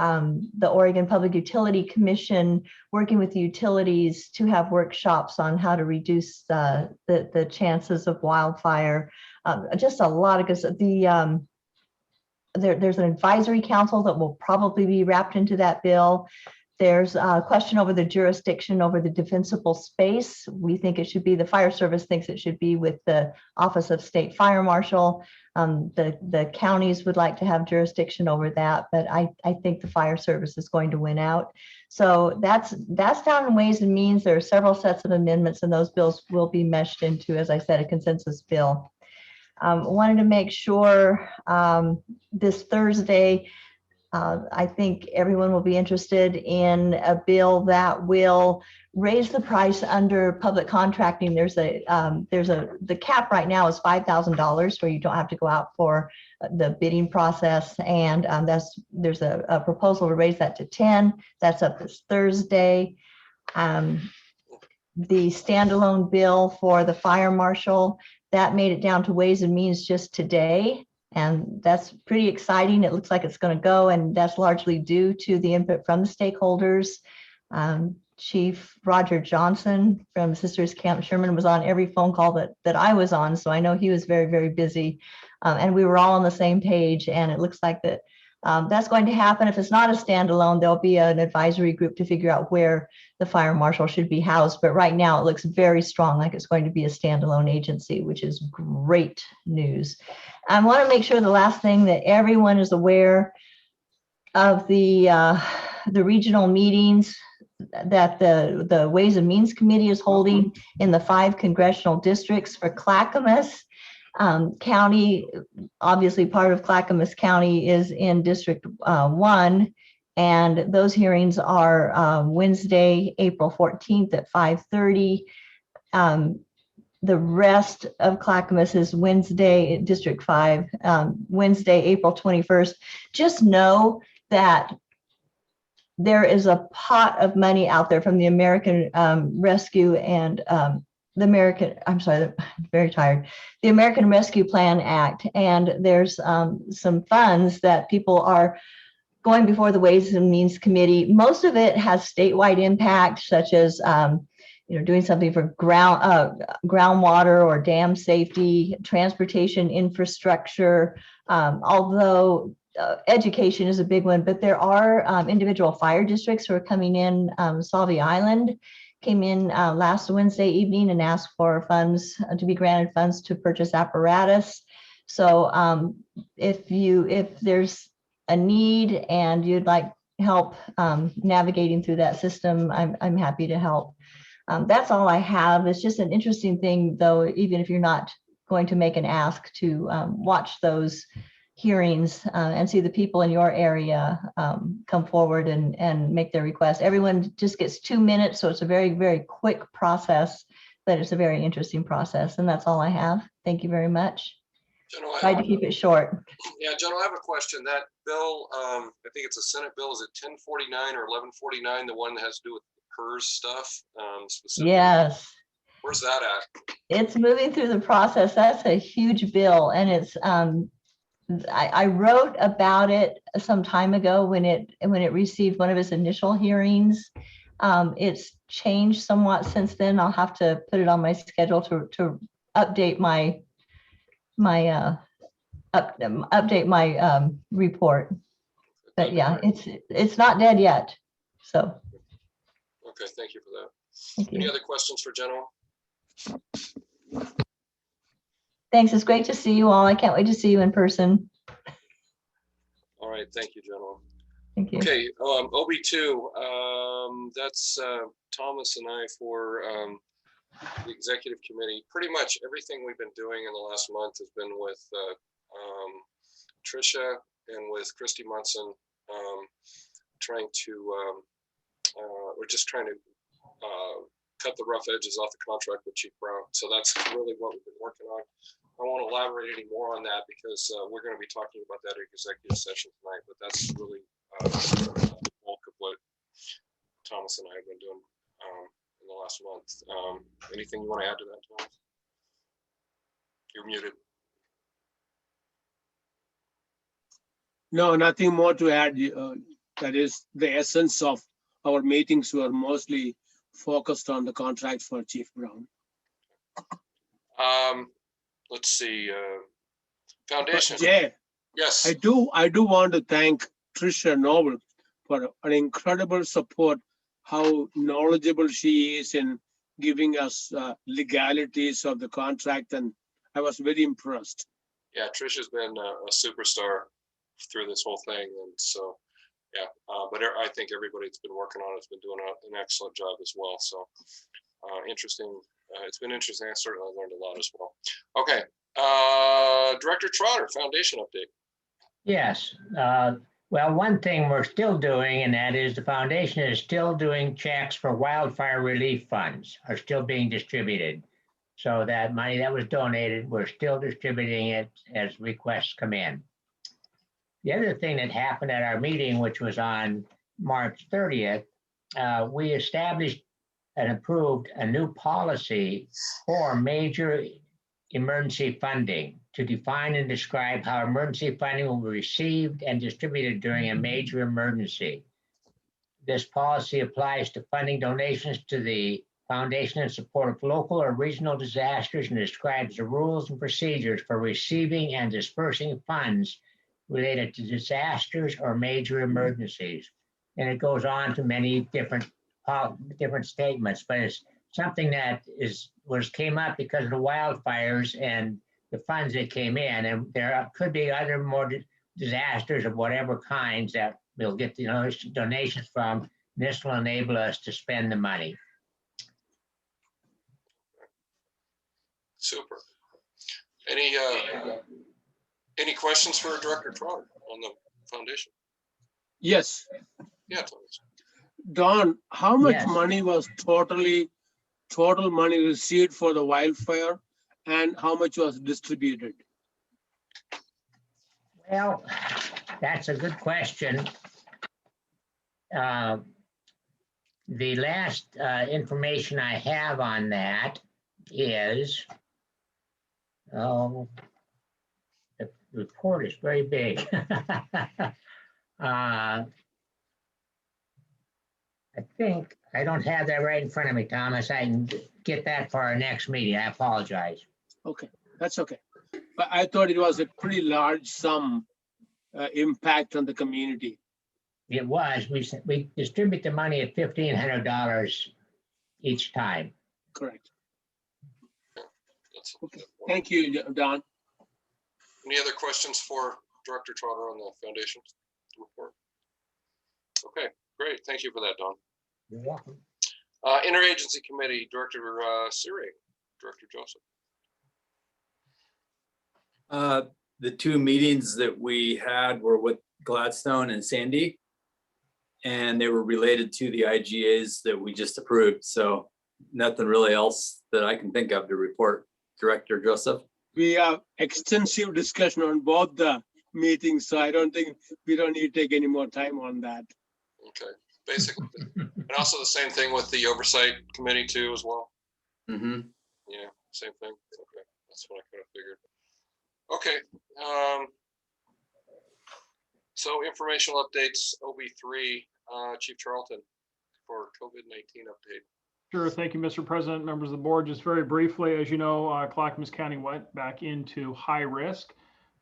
the Oregon Public Utility Commission working with the utilities to have workshops on how to reduce the chances of wildfire. Just a lot of good stuff. There's an advisory council that will probably be wrapped into that bill. There's a question over the jurisdiction over the defensible space. We think it should be, the fire service thinks it should be with the Office of State Fire Marshal. The counties would like to have jurisdiction over that, but I think the fire service is going to win out. So that's down in Ways and Means. There are several sets of amendments, and those bills will be meshed into, as I said, a consensus bill. Wanted to make sure this Thursday, I think everyone will be interested in a bill that will raise the price under public contracting. The cap right now is $5,000 where you don't have to go out for the bidding process. And there's a proposal to raise that to 10. That's up this Thursday. The standalone bill for the fire marshal, that made it down to Ways and Means just today. And that's pretty exciting. It looks like it's going to go, and that's largely due to the input from the stakeholders. Chief Roger Johnson from Sisters Camp Sherman was on every phone call that I was on, so I know he was very, very busy. And we were all on the same page, and it looks like that's going to happen. If it's not a standalone, there'll be an advisory group to figure out where the fire marshal should be housed. But right now it looks very strong, like it's going to be a standalone agency, which is great news. I want to make sure the last thing that everyone is aware of the regional meetings that the Ways and Means Committee is holding in the 5 congressional districts for Clackamas County. Obviously, part of Clackamas County is in District 1, and those hearings are Wednesday, April 14th at 5:30. The rest of Clackamas is Wednesday, District 5, Wednesday, April 21st. Just know that there is a pot of money out there from the American Rescue and the American Rescue Plan Act. And there's some funds that people are going before the Ways and Means Committee. Most of it has statewide impact, such as doing something for groundwater or dam safety, transportation infrastructure, although education is a big one, but there are individual fire districts who are coming in. Salvie Island came in last Wednesday evening and asked for funds to be granted funds to purchase apparatus. So if there's a need and you'd like help navigating through that system, I'm happy to help. That's all I have. It's just an interesting thing, though, even if you're not going to make an ask, to watch those hearings and see the people in your area come forward and make their requests. Everyone just gets 2 minutes, so it's a very, very quick process, but it's a very interesting process. And that's all I have. Thank you very much. General, Tried to keep it short. Yeah, General, I have a question. That bill, I think it's a Senate bill, is it 1049 or 1149, the one that has to do with PERS stuff? Yes. Where's that at? It's moving through the process. That's a huge bill, and it's I wrote about it some time ago when it received one of its initial hearings. It's changed somewhat since then. I'll have to put it on my schedule to update my report. But yeah, it's not dead yet. So. Okay, thank you for that. Thank you. Any other questions for General? Thanks. It's great to see you all. I can't wait to see you in person. All right, thank you, General. Thank you. Okay, OB2, that's Thomas and I for the executive committee. Pretty much everything we've been doing in the last month has been with Tricia and with Christy Munson, we're just trying to cut the rough edges off the contract with Chief Brown. So that's really what we've been working on. I won't elaborate any more on that because we're going to be talking about that in executive session tonight, but that's really the bulk of what Thomas and I have been doing in the last month. Anything you want to add to that, Thomas? You're muted. No, nothing more to add. That is the essence of our meetings were mostly focused on the contract for Chief Brown. Let's see. Foundation. Jay, yes. I do want to thank Tricia Noble for an incredible support, how knowledgeable she is in giving us legalities of the contract, and I was very impressed. Yeah, Tricia's been a superstar through this whole thing, and so yeah, but I think everybody that's been working on it's been doing an excellent job as well. So interesting. It's been interesting. I certainly learned a lot as well. Okay, Director Trotter, foundation update. Yes. Well, one thing we're still doing, and that is the foundation is still doing checks for wildfire relief funds are still being distributed. So that money that was donated, we're still distributing it as requests come in. The other thing that happened at our meeting, which was on March 30th, we established and approved a new policy for major emergency funding to define and describe how emergency funding will be received and distributed during a major emergency. This policy applies to funding donations to the foundation in support of local or regional disasters and describes the rules and procedures for receiving and dispersing funds related to disasters or major emergencies. And it goes on to many different statements, but it's something that came up because of the wildfires and the funds that came in, and there could be other more disasters of whatever kinds that we'll get the donations from. And this will enable us to spend the money. Super. Any questions for Director Trotter on the foundation? Yes. Yeah, Thomas. Don, how much Yes. money was total money received for the wildfire, and how much was distributed? Well, that's a good question. The last information I have on that is, the report is very big. I think I don't have that right in front of me, Thomas. I can get that for our next meeting. I apologize. Okay, that's okay. But I thought it was a pretty large sum impact on the community. It was. We distribute the money at $1,500 each time. Correct. That's Okay. Thank you, Don. Any other questions for Director Trotter on the foundation report? Okay, great. Thank you for that, Don. You're welcome. Interagency Committee, Director Siri, Director Joseph. The two meetings that we had were with Gladstone and Sandy, and they were related to the IGAs that we just approved. So nothing really else that I can think of to report. Director Joseph. We have extensive discussion on both the meetings, so I don't think we don't need to take any more time on that. Okay, basically. And also the same thing with the Oversight Committee too as well. Mm-hmm. Yeah, same thing. Okay, that's what I kind of figured. Okay. So informational updates, OB3, Chief Charlton for COVID-19 update. Sure. Thank you, Mr. President, members of the board. Just very briefly, as you know, Clackamas County went back into high risk.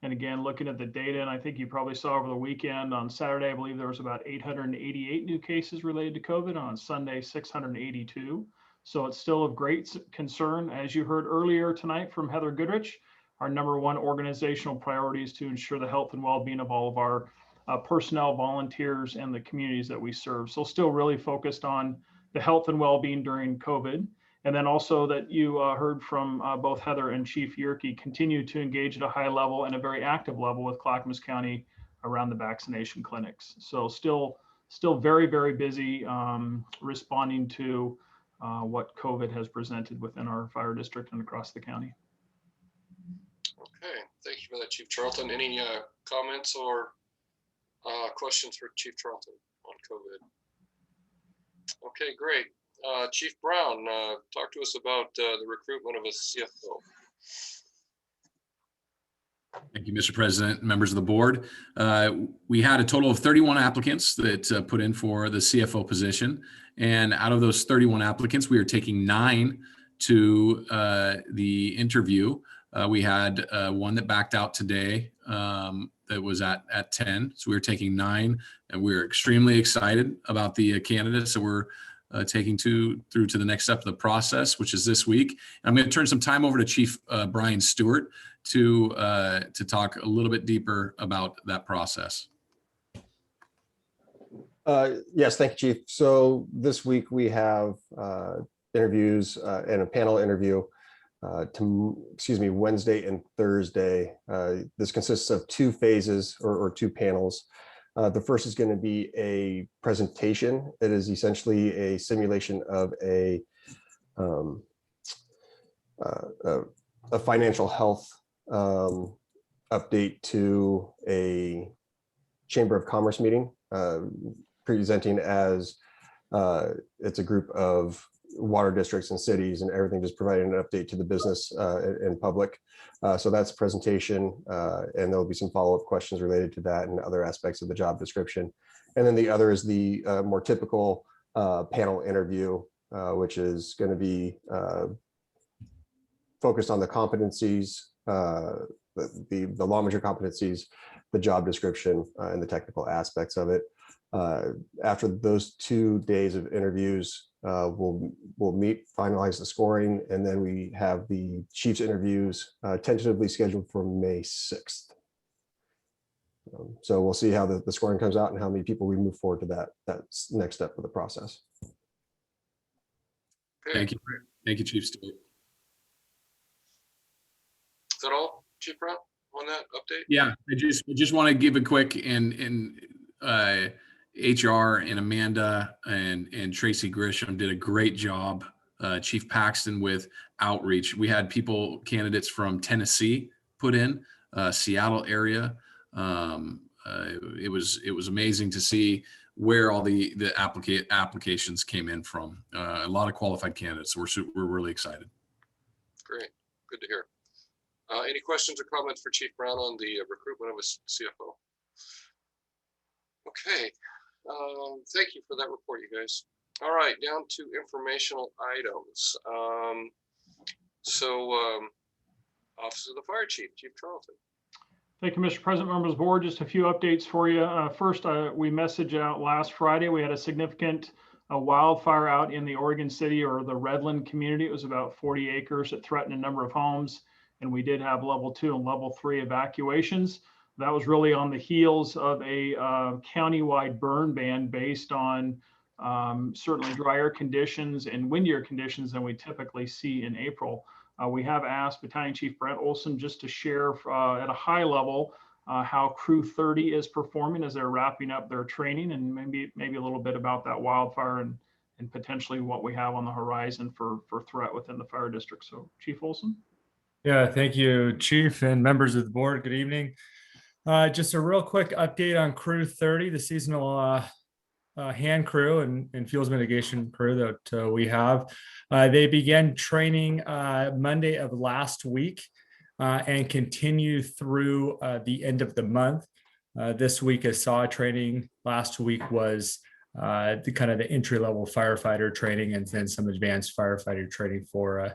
And again, looking at the data, and I think you probably saw over the weekend on Saturday, I believe there was about 888 new cases related to COVID. On Sunday, 682. So it's still of great concern. As you heard earlier tonight from Heather Goodrich, our #1 organizational priority is to ensure the health and well-being of all of our personnel, volunteers, and the communities that we serve. So still really focused on the health and well-being during COVID. And then also that you heard from both Heather and Chief Yerke continue to engage at a high level and a very active level with Clackamas County around the vaccination clinics. So still very, very busy responding to what COVID has presented within our fire district and across the county. Okay, thank you for that, Chief Charlton. Any comments or questions for Chief Charlton on COVID? Okay, great. Chief Brown, talk to us about the recruitment of a CFO. Thank you, Mr. President, members of the board. We had a total of 31 applicants that put in for the CFO position. And out of those 31 applicants, we are taking 9 to the interview. We had one that backed out today that was at 10. So we were taking 9, and we're extremely excited about the candidates that we're taking through to the next step of the process, which is this week. And I'm going to turn some time over to Chief Brian Stewart to talk a little bit deeper about that process. Yes, thank you, Chief. So this week we have interviews and a panel interview. Wednesday and Thursday. This consists of 2 phases or 2 panels. The first is going to be a presentation. It is essentially a simulation of a financial health update to a Chamber of Commerce meeting, presenting as it's a group of water districts and cities and everything, just providing an update to the business and public. So that's presentation, and there'll be some follow-up questions related to that and other aspects of the job description. And then the other is the more typical panel interview, which is going to be focused on the competencies, the law major competencies, the job description, and the technical aspects of it. After those 2 days of interviews, we'll meet, finalize the scoring, and then we have the chief's interviews tentatively scheduled for May 6th. So we'll see how the scoring comes out and how many people we move forward to that next step of the process. Thank you. Thank you, Chief Stewart. Is that all, Chief Brown, on that update? Yeah, I just want to give a quick and HR and Amanda and Tracy Grisham did a great job. Chief Paxton with outreach. We had candidates from Tennessee put in, Seattle area. It was amazing to see where all the applications came in from. A lot of qualified candidates. We're really excited. Great, good to hear. Any questions or comments for Chief Brown on the recruitment of a CFO? Okay, thank you for that report, you guys. All right, down to informational items. Office of the Fire Chief, Chief Charlton. Thank you, Mr. President, members of the board. Just a few updates for you. First, we messaged out last Friday. We had a significant wildfire out in the Oregon City or the Redland community. It was about 40 acres. It threatened a number of homes, and we did have level 2 and level 3 evacuations. That was really on the heels of a countywide burn ban based on certainly drier conditions and windier conditions than we typically see in April. We have asked Battalion Chief Brent Olson just to share at a high level how Crew 30 is performing as they're wrapping up their training, and maybe a little bit about that wildfire and potentially what we have on the horizon for threat within the fire district. So Chief Olson. Yeah, thank you, Chief and members of the board. Good evening. Just a real quick update on Crew 30, the seasonal hand crew and fuels mitigation crew that we have. They began training Monday of last week and continue through the end of the month. This week is SAW training. Last week was the entry-level firefighter training, and then some advanced firefighter training for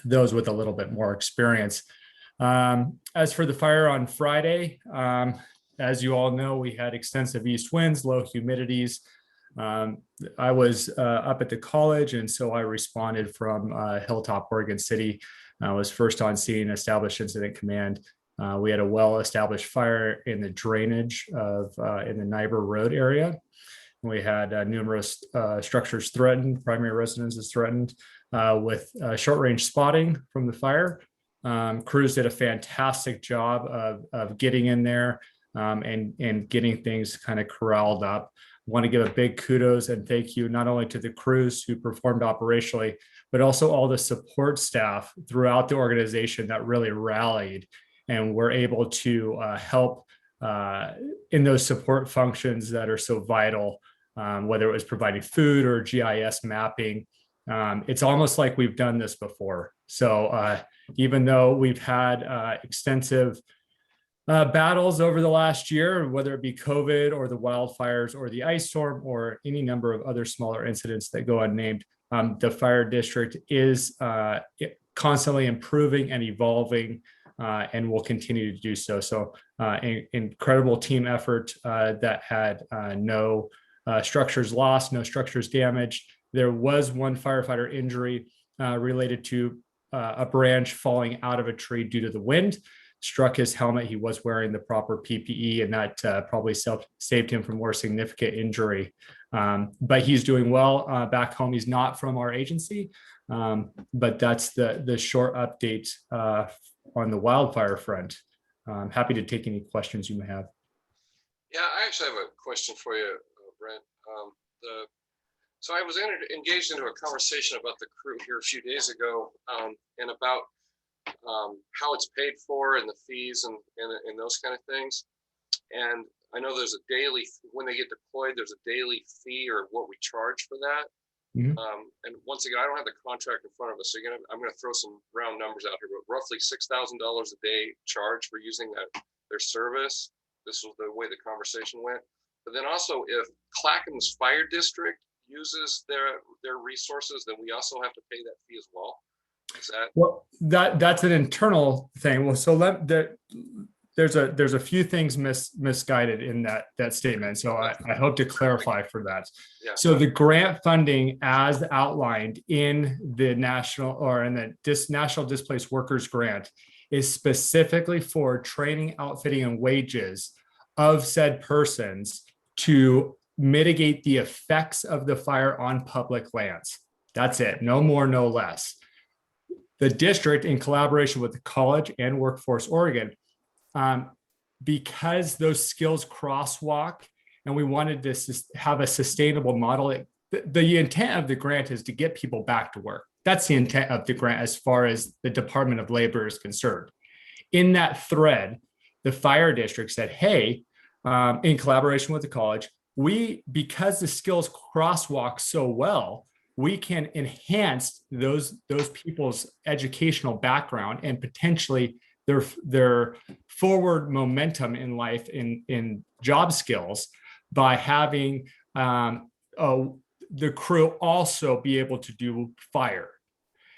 those with a little bit more experience. As for the fire on Friday, as you all know, we had extensive east winds, low humidities. I was up at the college, and so I responded from Hilltop, Oregon City. I was first on scene, established incident command. We had a well-established fire in the drainage in the Nyber Road area. We had numerous structures threatened, primary residences threatened, with short-range spotting from the fire. Crews did a fantastic job of getting in there and getting things kind of corralled up. Want to give a big kudos and thank you not only to the crews who performed operationally, but also all the support staff throughout the organization that really rallied and were able to help in those support functions that are so vital, whether it was providing food or GIS mapping. It's almost like we've done this before. So even though we've had extensive battles over the last year, whether it be COVID or the wildfires or the ice storm or any number of other smaller incidents that go unnamed, the fire district is constantly improving and evolving and will continue to do so. So incredible team effort that had no structures lost, no structures damaged. There was one firefighter injury related to a branch falling out of a tree due to the wind. Struck his helmet. He was wearing the proper PPE, and that probably saved him from more significant injury. But he's doing well back home. He's not from our agency, but that's the short update on the wildfire front. I'm happy to take any questions you may have. Yeah, I actually have a question for you, Brent. So I was engaged into a conversation about the crew here a few days ago, and about how it's paid for and the fees and those kind of things. And I know there's a daily, when they get deployed, there's a daily fee or what we charge for that. Mhm. And once again, I don't have the contract in front of us, so I'm going to throw some round numbers out here, but roughly $6,000 a day charge for using their service. This was the way the conversation went. But then also, if Clackamas Fire District uses their resources, then we also have to pay that fee as well. Is that? Well, that's an internal thing. Well, so there's a few things misguided in that statement. So I hope to clarify for that. Yeah. So the grant funding as outlined in the National Displaced Workers Grant is specifically for training, outfitting, and wages of said persons to mitigate the effects of the fire on public lands. That's it. No more, no less. The district, in collaboration with the college and Workforce Oregon, because those skills crosswalk and we wanted to have a sustainable model, the intent of the grant is to get people back to work. That's the intent of the grant as far as the Department of Labor is concerned. In that thread, the fire district said, hey, in collaboration with the college, because the skills crosswalk so well, we can enhance those people's educational background and potentially their forward momentum in life in job skills by having the crew also be able to do fire.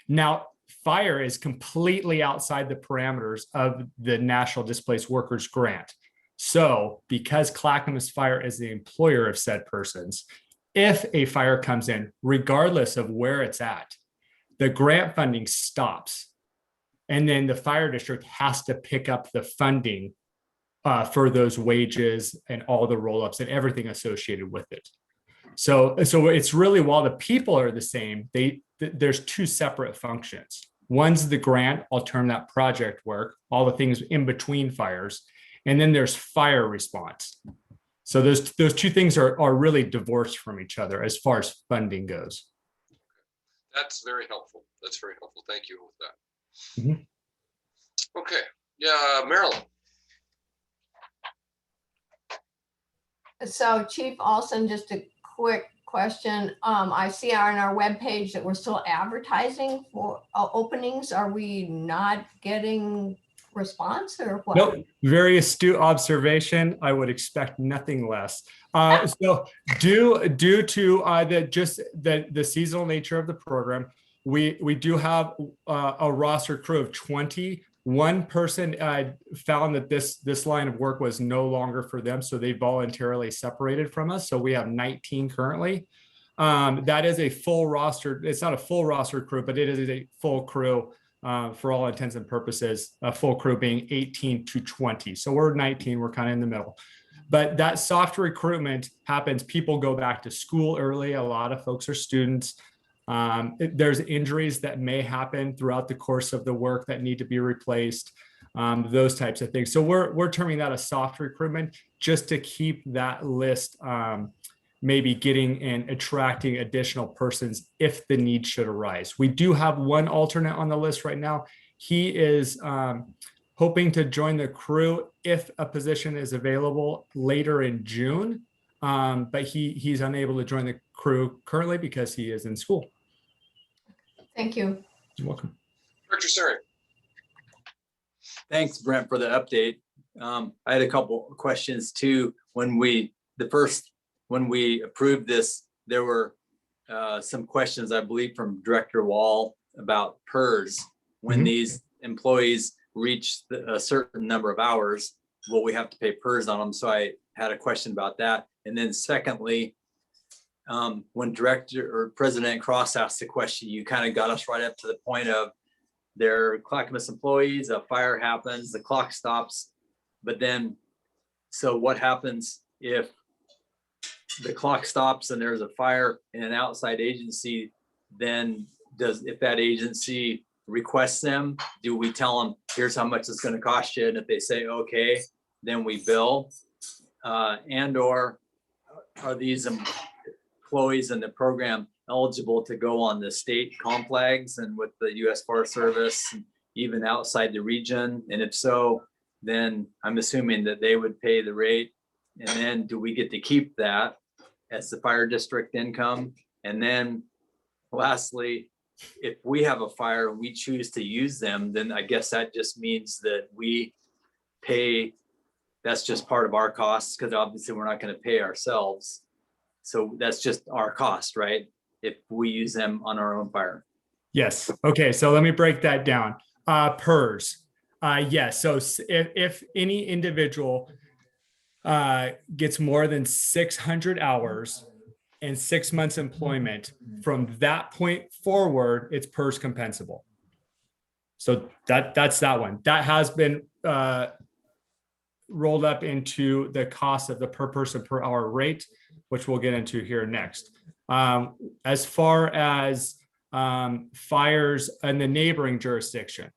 Now, fire is completely outside the parameters of the National Displaced Workers Grant. So because Clackamas Fire is the employer of said persons, if a fire comes in, regardless of where it's at, the grant funding stops. And then the fire district has to pick up the funding for those wages and all the roll-ups and everything associated with it. So it's really, while the people are the same, there's two separate functions. One's the grant, I'll term that project work, all the things in between fires. And then there's fire response. So those two things are really divorced from each other as far as funding goes. That's very helpful. That's very helpful. Thank you with that. Mm-hmm. Okay. Yeah, Marilyn. So Chief Olson, just a quick question. I see on our webpage that we're still advertising for openings. Are we not getting response or what? Nope. Very astute observation. I would expect nothing less. So due to the seasonal nature of the program, we do have a roster crew of 20. One person found that this line of work was no longer for them, so they voluntarily separated from us. So we have 19 currently. That is a full roster. It's not a full roster crew, but it is a full crew for all intents and purposes, a full crew being 18 to 20. So we're 19, we're kind of in the middle. But that soft recruitment happens. People go back to school early. A lot of folks are students. There's injuries that may happen throughout the course of the work that need to be replaced, those types of things. So we're terming that a soft recruitment just to keep that list maybe getting and attracting additional persons if the need should arise. We do have one alternate on the list right now. He is hoping to join the crew if a position is available later in June, but he's unable to join the crew currently because he is in school. Thank you. You're welcome. Director Suri. Thanks, Brent, for the update. I had a couple of questions too. When we approved this, there were some questions, I believe, from Director Wall about PERS. When these employees reach a certain number of hours, will we have to pay PERS on them? So I had a question about that. And then secondly, when Director or President Cross asked the question, you kind of got us right up to the point of they're Clackamas employees, a fire happens, the clock stops, but then, so what happens if the clock stops and there's a fire in an outside agency, then if that agency requests them, do we tell them, here's how much it's going to cost you? And if they say, okay, then we bill. And or are these employees in the program eligible to go on the state comp flags and with the U.S. Forest Service, even outside the region? And if so, then I'm assuming that they would pay the rate. And then do we get to keep that as the fire district income? And then lastly, if we have a fire and we choose to use them, then I guess that just means that we pay, that's just part of our costs, because obviously we're not going to pay ourselves. So that's just our cost, right? If we use them on our own fire. Yes. Okay. So let me break that down. PERS. Yes. So if any individual gets more than 600 hours and 6 months employment, from that point forward, it's PERS compensable. So that's that one. That has been rolled up into the cost of the per person per hour rate, which we'll get into here next. As far as fires in the neighboring jurisdiction,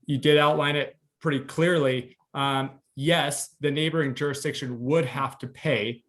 you did outline it pretty clearly. Yes, the neighboring jurisdiction would have to pay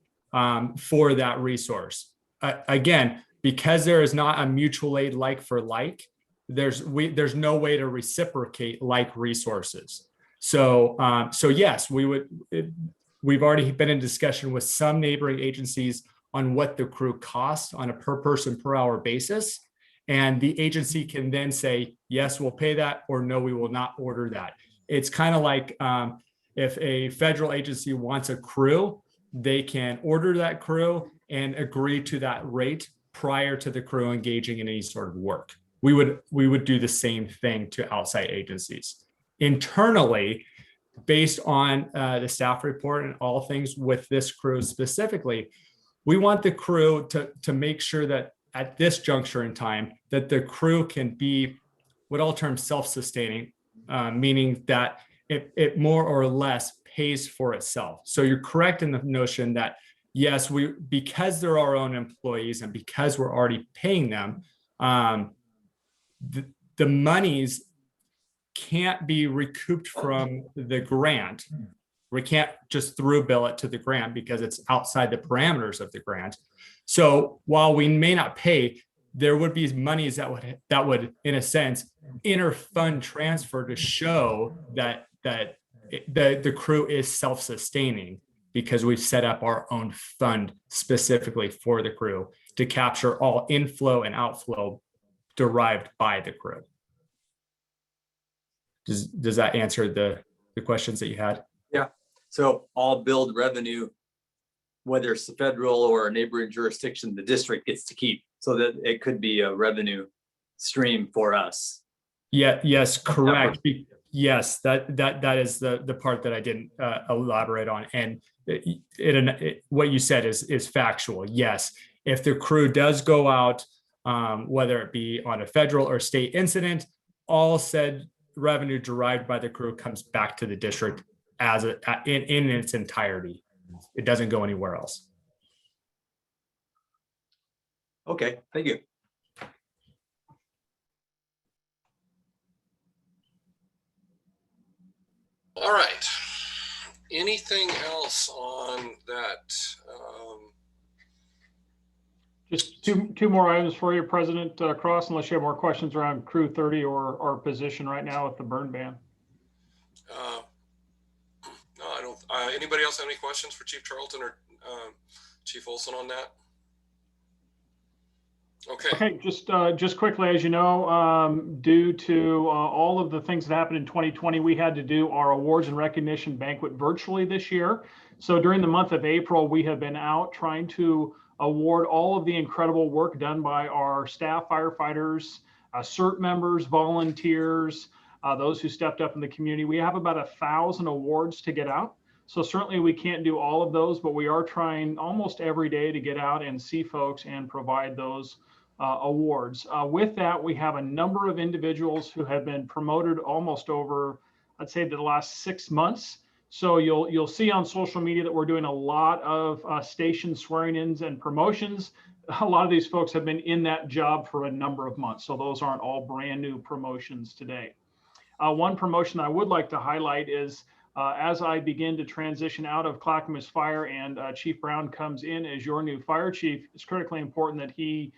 for that resource. Again, because there is not a mutual aid like for like, there's no way to reciprocate like resources. So yes, we've already been in discussion with some neighboring agencies on what the crew costs on a per person per hour basis. And the agency can then say, yes, we'll pay that, or no, we will not order that. It's kind of like if a federal agency wants a crew, they can order that crew and agree to that rate prior to the crew engaging in any sort of work. We would do the same thing to outside agencies. Internally, based on the staff report and all things with this crew specifically, we want the crew to make sure that at this juncture in time, that the crew can be what I'll term self-sustaining, meaning that it more or less pays for itself. So you're correct in the notion that yes, because they're our own employees and because we're already paying them, the monies can't be recouped from the grant. We can't just through bill it to the grant because it's outside the parameters of the grant. So while we may not pay, there would be monies that would in a sense inter-fund transfer to show that the crew is self-sustaining, because we've set up our own fund specifically for the crew to capture all inflow and outflow derived by the crew. Does that answer the questions that you had? Yeah. So all billed revenue, whether it's the federal or a neighboring jurisdiction, the district gets to keep, so that it could be a revenue stream for us. Yeah. Yes. Correct. Yes. That is the part that I didn't elaborate on. And what you said is factual. Yes. If the crew does go out, whether it be on a federal or state incident, all said revenue derived by the crew comes back to the district in its entirety. It doesn't go anywhere else. Okay, thank you. All right. Anything else on that? Just two more items for you, President Cross, unless you have more questions around Crew 30 or our position right now with the burn ban. No, I don't. Anybody else have any questions for Chief Charlton or Chief Olson on that? Okay. Just quickly, as you know, due to all of the things that happened in 2020, we had to do our awards and recognition banquet virtually this year. So during the month of April, we have been out trying to award all of the incredible work done by our staff firefighters, CERT members, volunteers, those who stepped up in the community. We have about 1,000 awards to get out. So certainly we can't do all of those, but we are trying almost every day to get out and see folks and provide those awards. With that, we have a number of individuals who have been promoted almost over, I'd say, the last 6 months So you'll see on social media that we're doing a lot of station swearing-ins and promotions. A lot of these folks have been in that job for a number of months, so those aren't all brand new promotions today. One promotion I would like to highlight is as I begin to transition out of Clackamas Fire and Chief Brown comes in as your new fire chief, it's critically important that he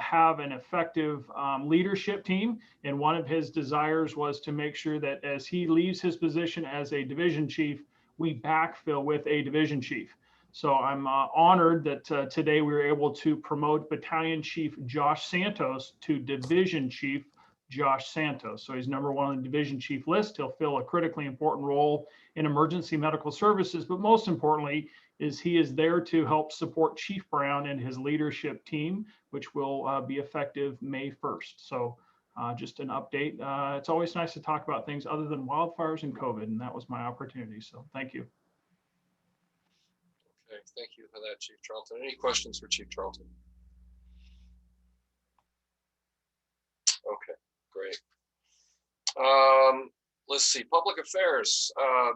have an effective leadership team. And one of his desires was to make sure that as he leaves his position as a division chief, we backfill with a division chief. So I'm honored that today we were able to promote Battalion Chief Josh Santos to Division Chief Josh Santos. So he's #1 on the division chief list. He'll fill a critically important role in emergency medical services, but most importantly is he is there to help support Chief Brown and his leadership team, which will be effective May 1st. So just an update. It's always nice to talk about things other than wildfires and COVID, and that was my opportunity. So thank you. Okay, thank you for that, Chief Charlton. Any questions for Chief Charlton? Okay, great. Let's see, public affairs.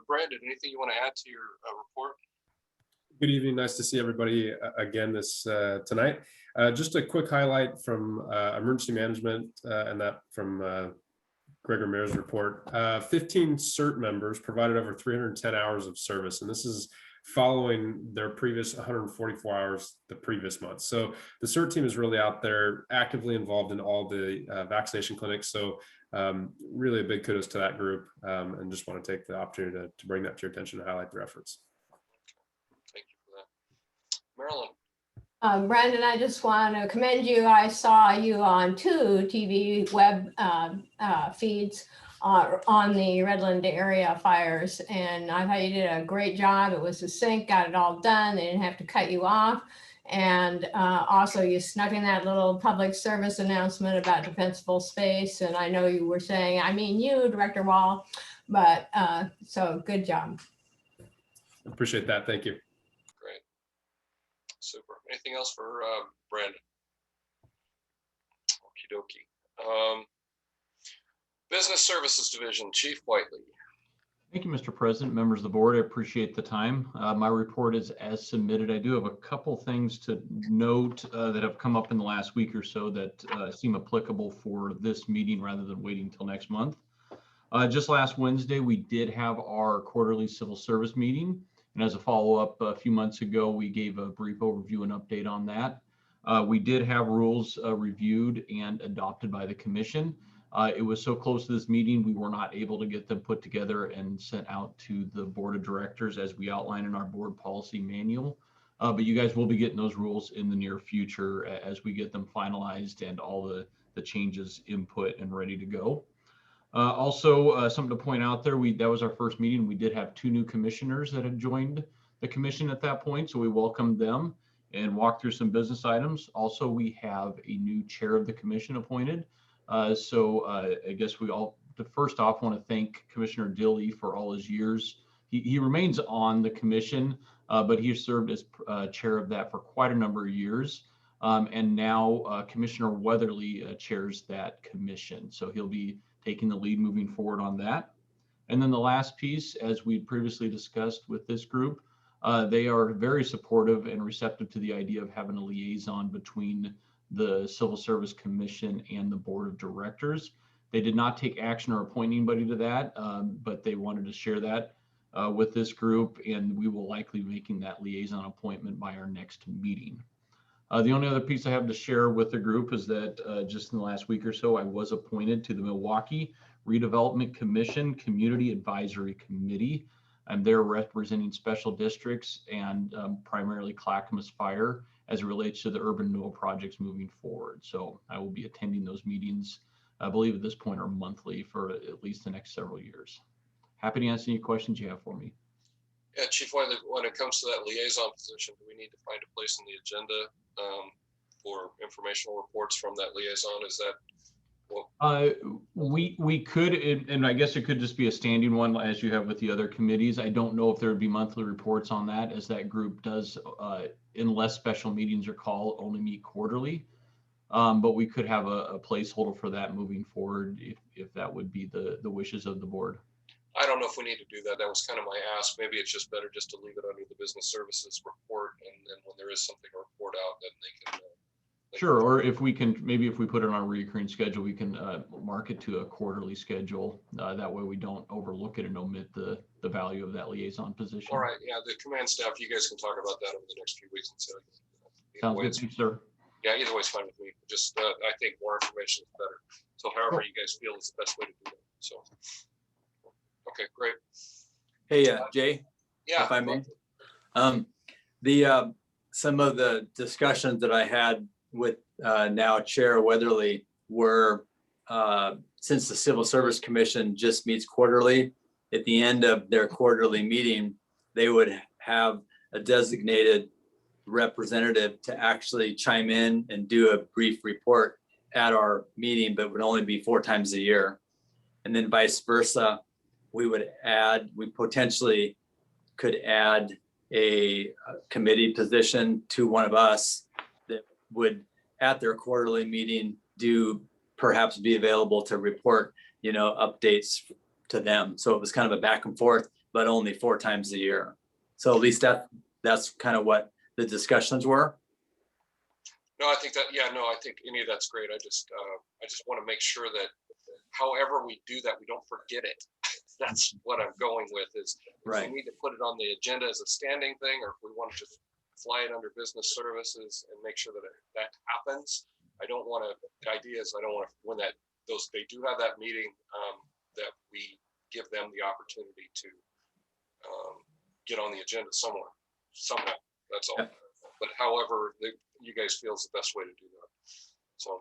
Brandon, anything you want to add to your report? Good evening. Nice to see everybody again this tonight. Just a quick highlight from emergency management and that from Greg Ramirez's report. 15 CERT members provided over 310 hours of service, and this is following their previous 144 hours the previous month. So the CERT team is really out there actively involved in all the vaccination clinics. So really a big kudos to that group, and just want to take the opportunity to bring that to your attention and highlight their efforts. Thank you for that. Marilyn. Brandon, I just want to commend you. I saw you on 2 TV web feeds on the Redland area fires, and I thought you did a great job. It was succinct, got it all done. They didn't have to cut you off. And also you snuck in that little public service announcement about defensible space. And I know you were saying, I mean you, Director Wall, but so good job. Appreciate that. Thank you. Great. Super. Anything else for Brandon? Okie dokie. Business Services Division, Chief Whiteley. Thank you, Mr. President, members of the board. I appreciate the time. My report is as submitted. I do have a couple things to note that have come up in the last week or so that seem applicable for this meeting rather than waiting until next month. Just last Wednesday, we did have our quarterly civil service meeting. And as a follow-up, a few months ago, we gave a brief overview and update on that. We did have rules reviewed and adopted by the commission. It was so close to this meeting, we were not able to get them put together and sent out to the board of directors as we outline in our board policy manual. But you guys will be getting those rules in the near future as we get them finalized and all the changes input and ready to go. Also, something to point out there, that was our first meeting. We did have 2 new commissioners that had joined the commission at that point, so we welcomed them and walked through some business items. Also, we have a new chair of the commission appointed. So I guess we all, first off, want to thank Commissioner Dilley for all his years. He remains on the commission, but he served as chair of that for quite a number of years. And now Commissioner Weatherly chairs that commission. So he'll be taking the lead moving forward on that. And then the last piece, as we previously discussed with this group, they are very supportive and receptive to the idea of having a liaison between the Civil Service Commission and the Board of Directors. They did not take action or appoint anybody to that, but they wanted to share that with this group, and we will likely be making that liaison appointment by our next meeting. The only other piece I have to share with the group is that just in the last week or so, I was appointed to the Milwaukee Redevelopment Commission Community Advisory Committee. I'm there representing special districts and primarily Clackamas Fire as it relates to the urban renewal projects moving forward. So I will be attending those meetings, I believe at this point are monthly for at least the next several years. Happy to answer any questions you have for me. Yeah, Chief Whiteley, when it comes to that liaison position, do we need to find a place in the agenda for informational reports from that liaison? Is that we could, and I guess it could just be a standing one as you have with the other committees. I don't know if there would be monthly reports on that, as that group does, unless special meetings are called, only meet quarterly. But we could have a placeholder for that moving forward if that would be the wishes of the board. I don't know if we need to do that. That was kind of my ask. Maybe it's just better just to leave it under the business services report, and then when there is something to report out, then they can. Sure, or if we can, maybe if we put it on our recurring schedule, we can mark it to a quarterly schedule. That way we don't overlook it and omit the value of that liaison position. All right, yeah, the command staff, you guys can talk about that over the next few weeks and so. Sounds good, Chief, sir. Yeah, either way is fine with me. Just I think more information is better. So however you guys feel is the best way to do it. So. Okay, great. Hey, Jay. Yeah. If I may. Some of the discussions that I had with now Chair Weatherly were since the Civil Service Commission just meets quarterly, at the end of their quarterly meeting, they would have a designated representative to actually chime in and do a brief report at our meeting, but would only be 4 times a year. And then vice versa. We potentially could add a committee position to one of us that would at their quarterly meeting perhaps be available to report, updates to them. So it was kind of a back and forth, but only 4 times a year. So at least that's kind of what the discussions were. No, I think that, I think any of that's great. I just want to make sure that however we do that, we don't forget it. That's what I'm going with is right. We need to put it on the agenda as a standing thing, or if we want to just fly it under business services and make sure that that happens. I don't want to, the idea is I don't want to, when they do have that meeting, that we give them the opportunity to get on the agenda somehow. That's all. Yeah. But however you guys feel is the best way to do that. So,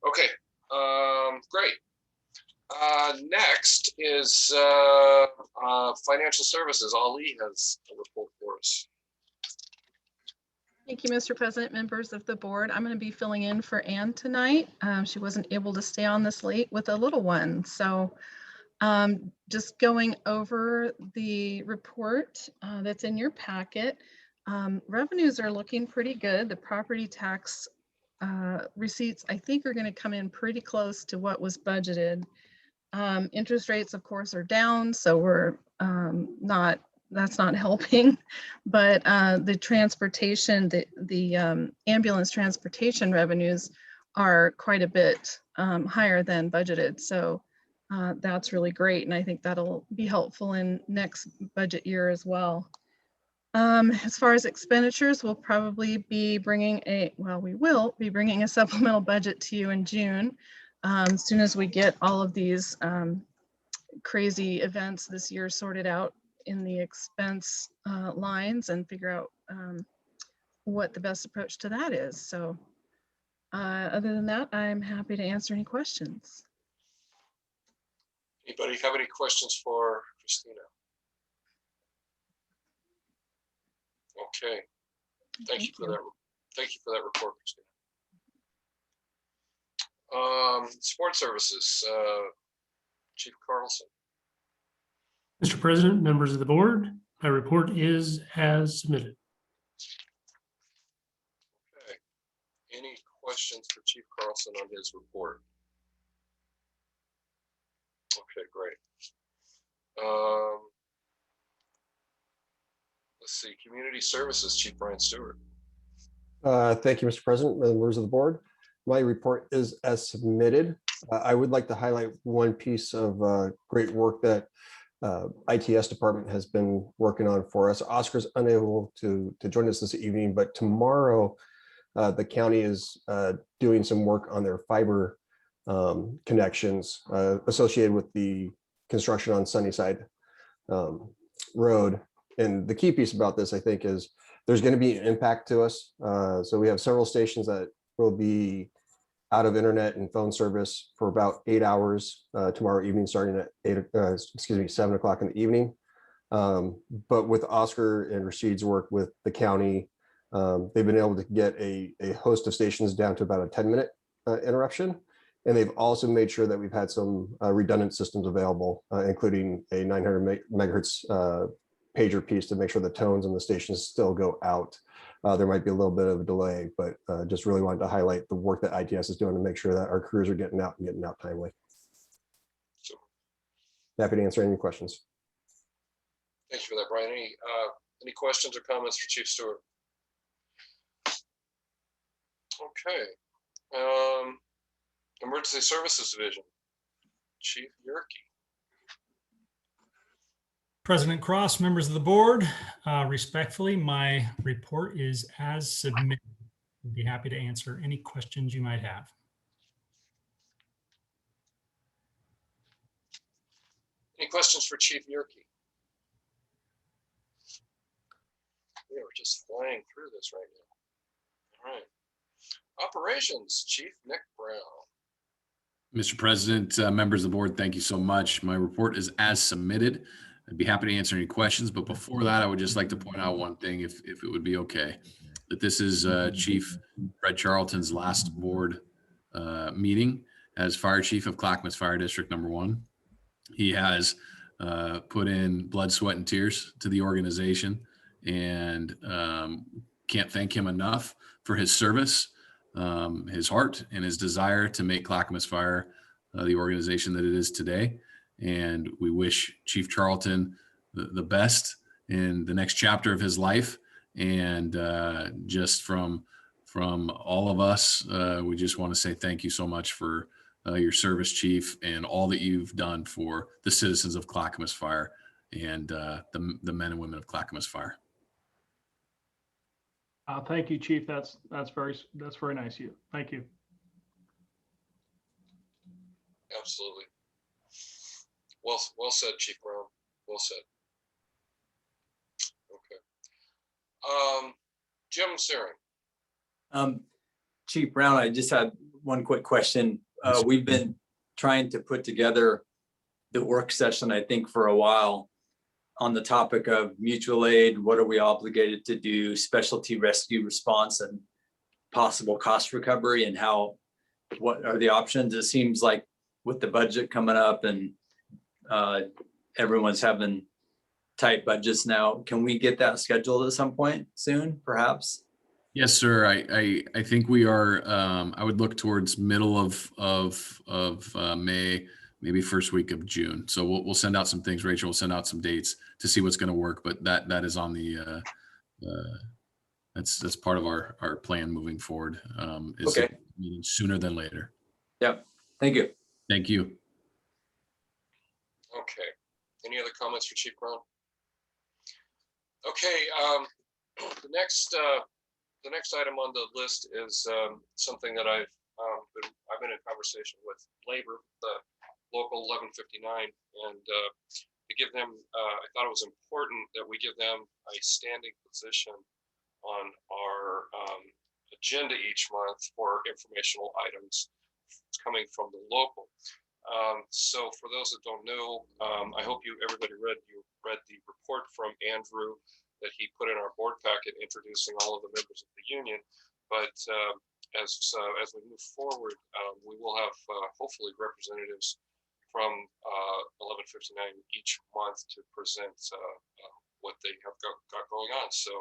okay, great. Next is financial services. Ali has a report for us. Thank you, Mr. President, members of the board. I'm going to be filling in for Ann tonight. She wasn't able to stay on this late with a little one. So just going over the report that's in your packet. Revenues are looking pretty good. The property tax receipts, I think, are going to come in pretty close to what was budgeted. Interest rates, of course, are down, so we're that's not helping. But the transportation, the ambulance transportation revenues are quite a bit higher than budgeted. So that's really great, and I think that'll be helpful in next budget year as well. As far as expenditures, we'll probably be bringing we will be bringing a supplemental budget to you in June. As soon as we get all of these crazy events this year sorted out in the expense lines and figure out what the best approach to that is. So other than that, I'm happy to answer any questions. Anybody have any questions for Christina? Okay, thank you for that. Thank you for that report, Christina. Support services, Chief Carlson. Mr. President, members of the board, my report is as submitted. Okay. Any questions for Chief Carlson on his report? Okay, great. Let's see, community services, Chief Brian Stewart. Thank you, Mr. President, members of the board. My report is as submitted. I would like to highlight one piece of great work that ITS department has been working on for us. Oscar's unable to join us this evening, but tomorrow the county is doing some work on their fiber connections associated with the construction on Sunnyside Road. And the key piece about this, I think, is there's going to be an impact to us. So we have several stations that will be out of internet and phone service for about 8 hours tomorrow evening, starting at 7 o'clock in the evening. But with Oscar and Rashid's work with the county, they've been able to get a host of stations down to about a 10-minute interruption. And they've also made sure that we've had some redundant systems available, including a 900 megahertz pager piece to make sure the tones and the stations still go out. There might be a little bit of a delay, but just really wanted to highlight the work that ITS is doing to make sure that our crews are getting out timely. Happy to answer any questions. Thank you for that, Brian. Any questions or comments for Chief Stewart? Okay. Emergency Services Division, Chief Yerke. President Cross, members of the board, respectfully, my report is as submitted. I'd be happy to answer any questions you might have. Any questions for Chief Yerke? We are just flying through this right now. All right. Operations, Chief Nick Brown. Mr. President, members of the board, thank you so much. My report is as submitted. I'd be happy to answer any questions, but before that, I would just like to point out one thing, if it would be okay, that this is Chief Fred Charlton's last board meeting as Fire Chief of Clackamas Fire District No. 1. He has put in blood, sweat, and tears to the organization, and can't thank him enough for his service, his heart, and his desire to make Clackamas Fire the organization that it is today. And we wish Chief Charlton the best in the next chapter of his life. And just from all of us, we just want to say thank you so much for your service, Chief, and all that you've done for the citizens of Clackamas Fire and the men and women of Clackamas Fire. Thank you, Chief. That's very nice of you. Thank you. Absolutely. Well said, Chief Brown. Well said. Okay. Jim Searing. Chief Brown, I just had one quick question. We've been trying to put together the work session, I think, for a while on the topic of mutual aid. What are we obligated to do? Specialty rescue response and possible cost recovery, and what are the options? It seems like with the budget coming up and everyone's having tight budgets now, can we get that scheduled at some point soon, perhaps? Yes, sir. I think we are. I would look towards middle of May, maybe first week of June. So we'll send out some things. Rachel will send out some dates to see what's going to work. But that is on the that's part of our plan moving forward. Is okay. Sooner than later. Yep. Thank you. Thank you. Okay. Any other comments for Chief Brown? Okay. The next item on the list is something that I've been in conversation with labor, the local 1159, and to give them, I thought it was important that we give them a standing position on our agenda each month for informational items coming from the local. So for those that don't know, I hope everybody read the report from Andrew that he put in our board packet introducing all of the members of the union. But as we move forward, we will have hopefully representatives from 1159 each month to present what they have got going on. So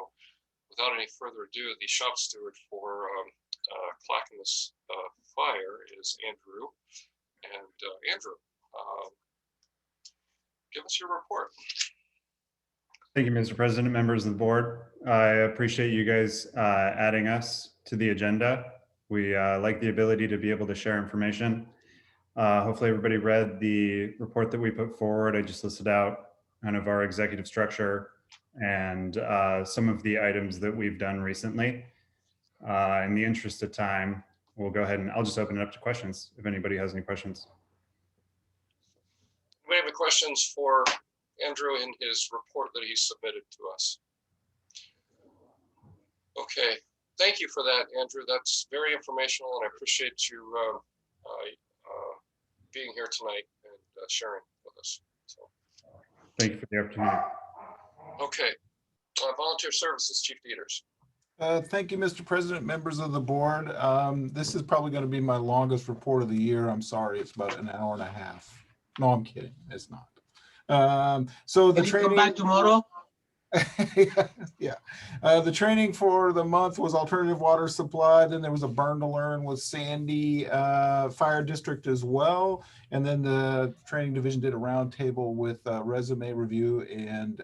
without any further ado, the shop steward for Clackamas Fire is Andrew. And Andrew, give us your report. Thank you, Mr. President, members of the board. I appreciate you guys adding us to the agenda. We like the ability to be able to share information. Hopefully everybody read the report that we put forward. I just listed out kind of our executive structure and some of the items that we've done recently. In the interest of time, we'll go ahead and I'll just open it up to questions if anybody has any questions. We have any questions for Andrew in his report that he submitted to us? Okay, thank you for that, Andrew. That's very informational, and I appreciate you being here tonight and sharing with us. So. Thank you for the opportunity. Okay, volunteer services, Chief Dieters. Thank you, Mr. President, members of the board. This is probably going to be my longest report of the year. I'm sorry, it's about an hour and a half. No, I'm kidding. It's not. So the Can you training. come back tomorrow? Yeah. The training for the month was alternative water supply. Then there was a burn to learn with Sandy Fire District as well. And then the training division did a roundtable with resume review and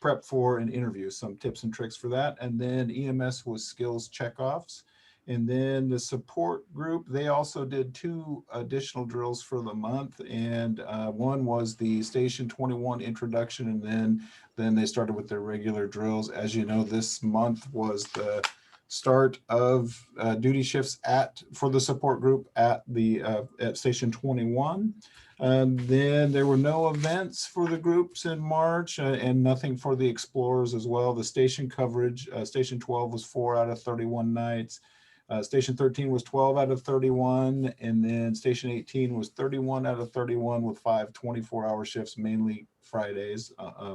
prep for an interview, some tips and tricks for that. And then EMS was skills checkoffs. And then the support group, they also did 2 additional drills for the month. And one was the Station 21 introduction. And then they started with their regular drills. As you know, this month was the start of duty shifts for the support group at Station 21. Then there were no events for the groups in March and nothing for the explorers as well. The station coverage, Station 12 was 4 out of 31 nights. Station 13 was 12 out of 31, and then Station 18 was 31 out of 31 with 5 24-hour shifts, mainly Fridays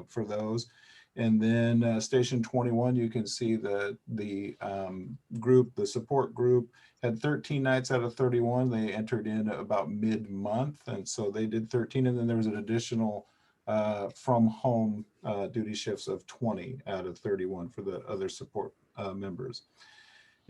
for those. And then Station 21, you can see the group, the support group, had 13 nights out of 31. They entered in about mid-month, and so they did 13, and then there was an additional from home duty shifts of 20 out of 31 for the other support members.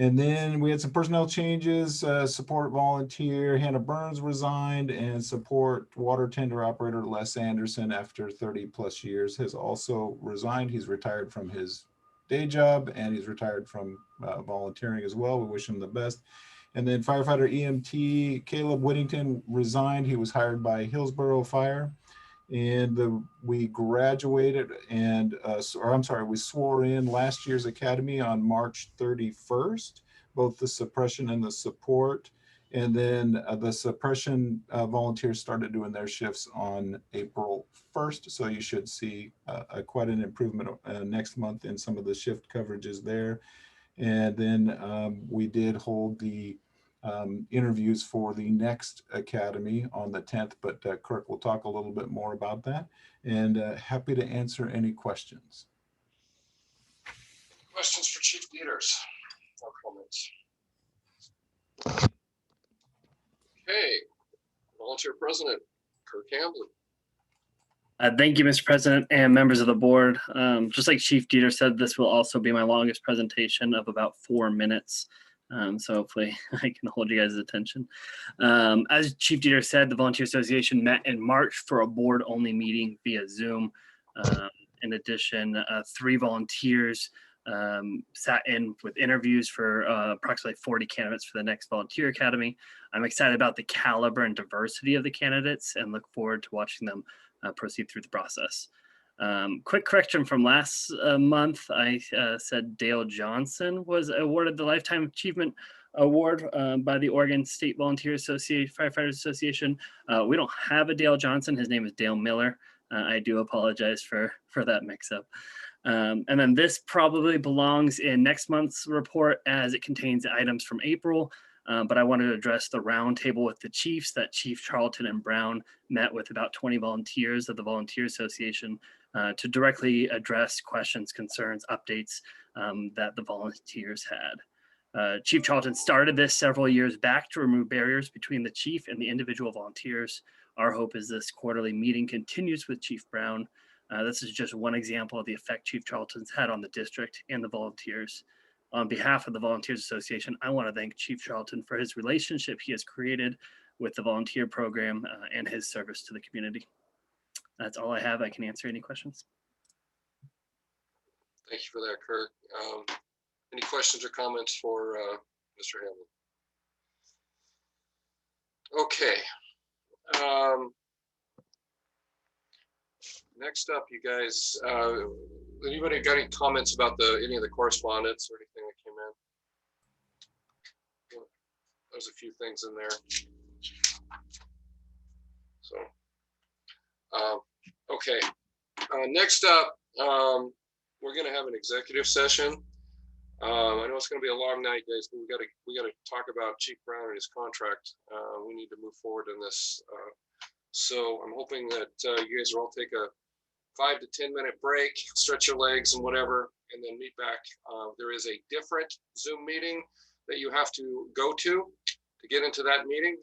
And then we had some personnel changes. Support volunteer Hannah Burns resigned, and support water tender operator Les Anderson, after 30 plus years, has also resigned. He's retired from his day job and he's retired from volunteering as well. We wish him the best. And then firefighter EMT Caleb Whittington resigned. He was hired by Hillsborough Fire. And we graduated and, we swore in last year's academy on March 31st, both the suppression and the support. And then the suppression volunteers started doing their shifts on April 1st. So you should see quite an improvement next month in some of the shift coverages there. And then we did hold the interviews for the next academy on the 10th, but Kirk will talk a little bit more about that, and happy to answer any questions. Questions for Chief Dieters or comments? Okay, volunteer president, Kirk Hamblin. Thank you, Mr. President and members of the board. Just like Chief Dieter said, this will also be my longest presentation of about 4 minutes. So hopefully I can hold you guys' attention. As Chief Dieter said, the Volunteer Association met in March for a board-only meeting via Zoom. In addition, 3 volunteers sat in with interviews for approximately 40 candidates for the next Volunteer Academy. I'm excited about the caliber and diversity of the candidates and look forward to watching them proceed through the process. Quick correction from last month. I said Dale Johnson was awarded the Lifetime Achievement Award by the Oregon State Volunteer Association, Firefighters Association. We don't have a Dale Johnson. His name is Dale Miller. I do apologize for that mix-up. And then this probably belongs in next month's report as it contains items from April. But I wanted to address the roundtable with the chiefs that Chief Charlton and Brown met with about 20 volunteers of the Volunteer Association to directly address questions, concerns, updates that the volunteers had. Chief Charlton started this several years back to remove barriers between the chief and the individual volunteers. Our hope is this quarterly meeting continues with Chief Brown. This is just one example of the effect Chief Charlton's had on the district and the volunteers. On behalf of the Volunteers Association, I want to thank Chief Charlton for his relationship he has created with the volunteer program and his service to the community. That's all I have. I can answer any questions. Thank you for that, Kirk. Any questions or comments for Mr. Hamlin? Okay. Next up, you guys, anybody got any comments about any of the correspondence or anything that came in? There's a few things in there. So, okay. Next up, we're going to have an executive session. I know it's going to be a long night, guys, but we got to talk about Chief Brown and his contract. We need to move forward in this. So I'm hoping that you guys will all take a 5 to 10 minute break, stretch your legs and whatever, and then meet back. There is a different Zoom meeting that you have to go to get into that meeting.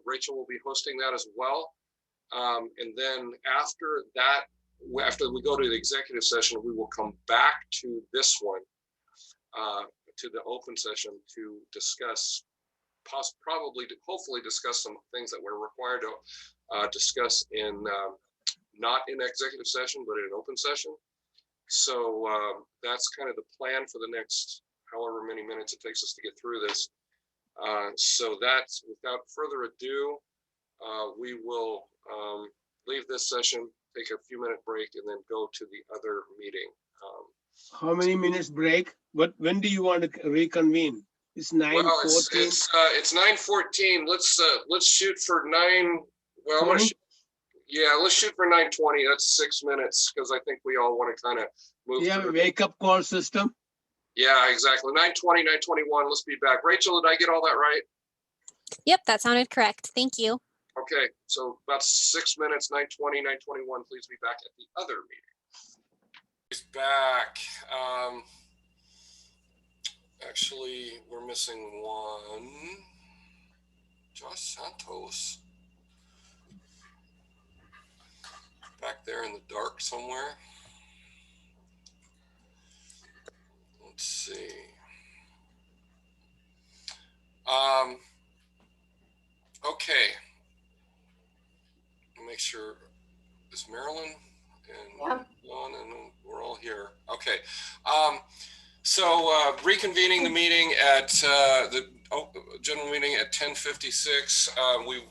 Rachel will be hosting that as well. And then after that after we go to the executive session, we will come back to this one, to the open session to discuss, hopefully discuss some things that we're required to discuss in, not in executive session, but in an open session. So that's kind of the plan for the next however many minutes it takes us to get through this. So that's, without further ado, we will leave this session, take a few minute break, and then go to the other meeting. How many minutes break? When do you want to reconvene? It's 9:14. Well, it's 9:14. Let's shoot for 9. Well, let's shoot for 9:20. That's 6 minutes, because I think we all want to kind of move. Do you have a wake up call system? Yeah, exactly. 9:20, 9:21. Let's be back. Rachel, did I get all that right? Yep, that sounded correct. Thank you. Okay, so about 6 minutes, 9:20, 9:21. Please be back at the other meeting. He's back. Actually, we're missing one. Josh Santos. Back there in the dark somewhere. Let's see. Okay. Make sure, is Marilyn and Dawn, and we're all here. Okay. So reconvening the meeting at the general meeting at 10:56. We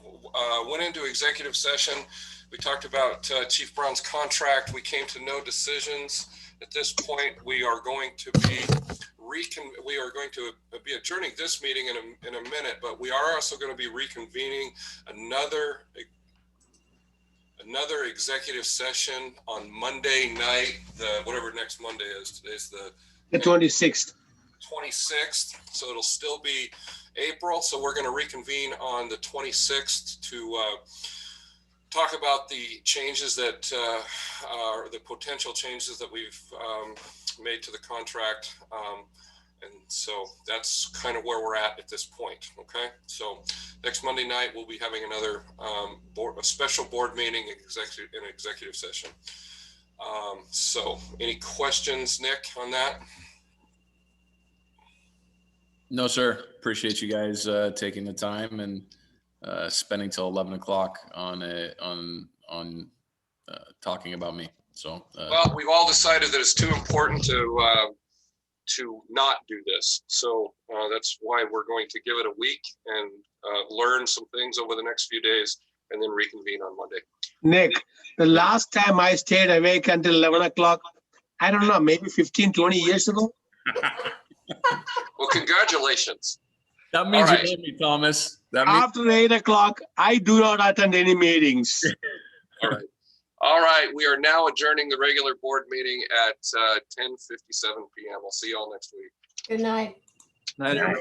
went into executive session. We talked about Chief Brown's contract. We came to no decisions. At this point, we are going to be adjourning this meeting in a minute, but we are also going to be reconvening another executive session on Monday night, whatever next Monday is. Today's the 26th. 26th. So it'll still be April. So we're going to reconvene on the 26th to talk about the changes that are the potential changes that we've made to the contract. And so that's kind of where we're at this point. Okay. So next Monday night, we'll be having another a special board meeting in executive session. So any questions, Nick, on that? No, sir. Appreciate you guys taking the time and spending till 11 o'clock on talking about me. So well, we've all decided that it's too important to not do this. So that's why we're going to give it a week and learn some things over the next few days and then reconvene on Monday. Nick, the last time I stayed awake until 11 o'clock, I don't know, maybe 15, 20 years ago. Well, congratulations. That means All right. you love me, Thomas. That means After 8 o'clock, I do not attend any meetings. All right. All right. We are now adjourning the regular board meeting at 10:57 p.m. I'll see you all next week. Good night. Night, everyone.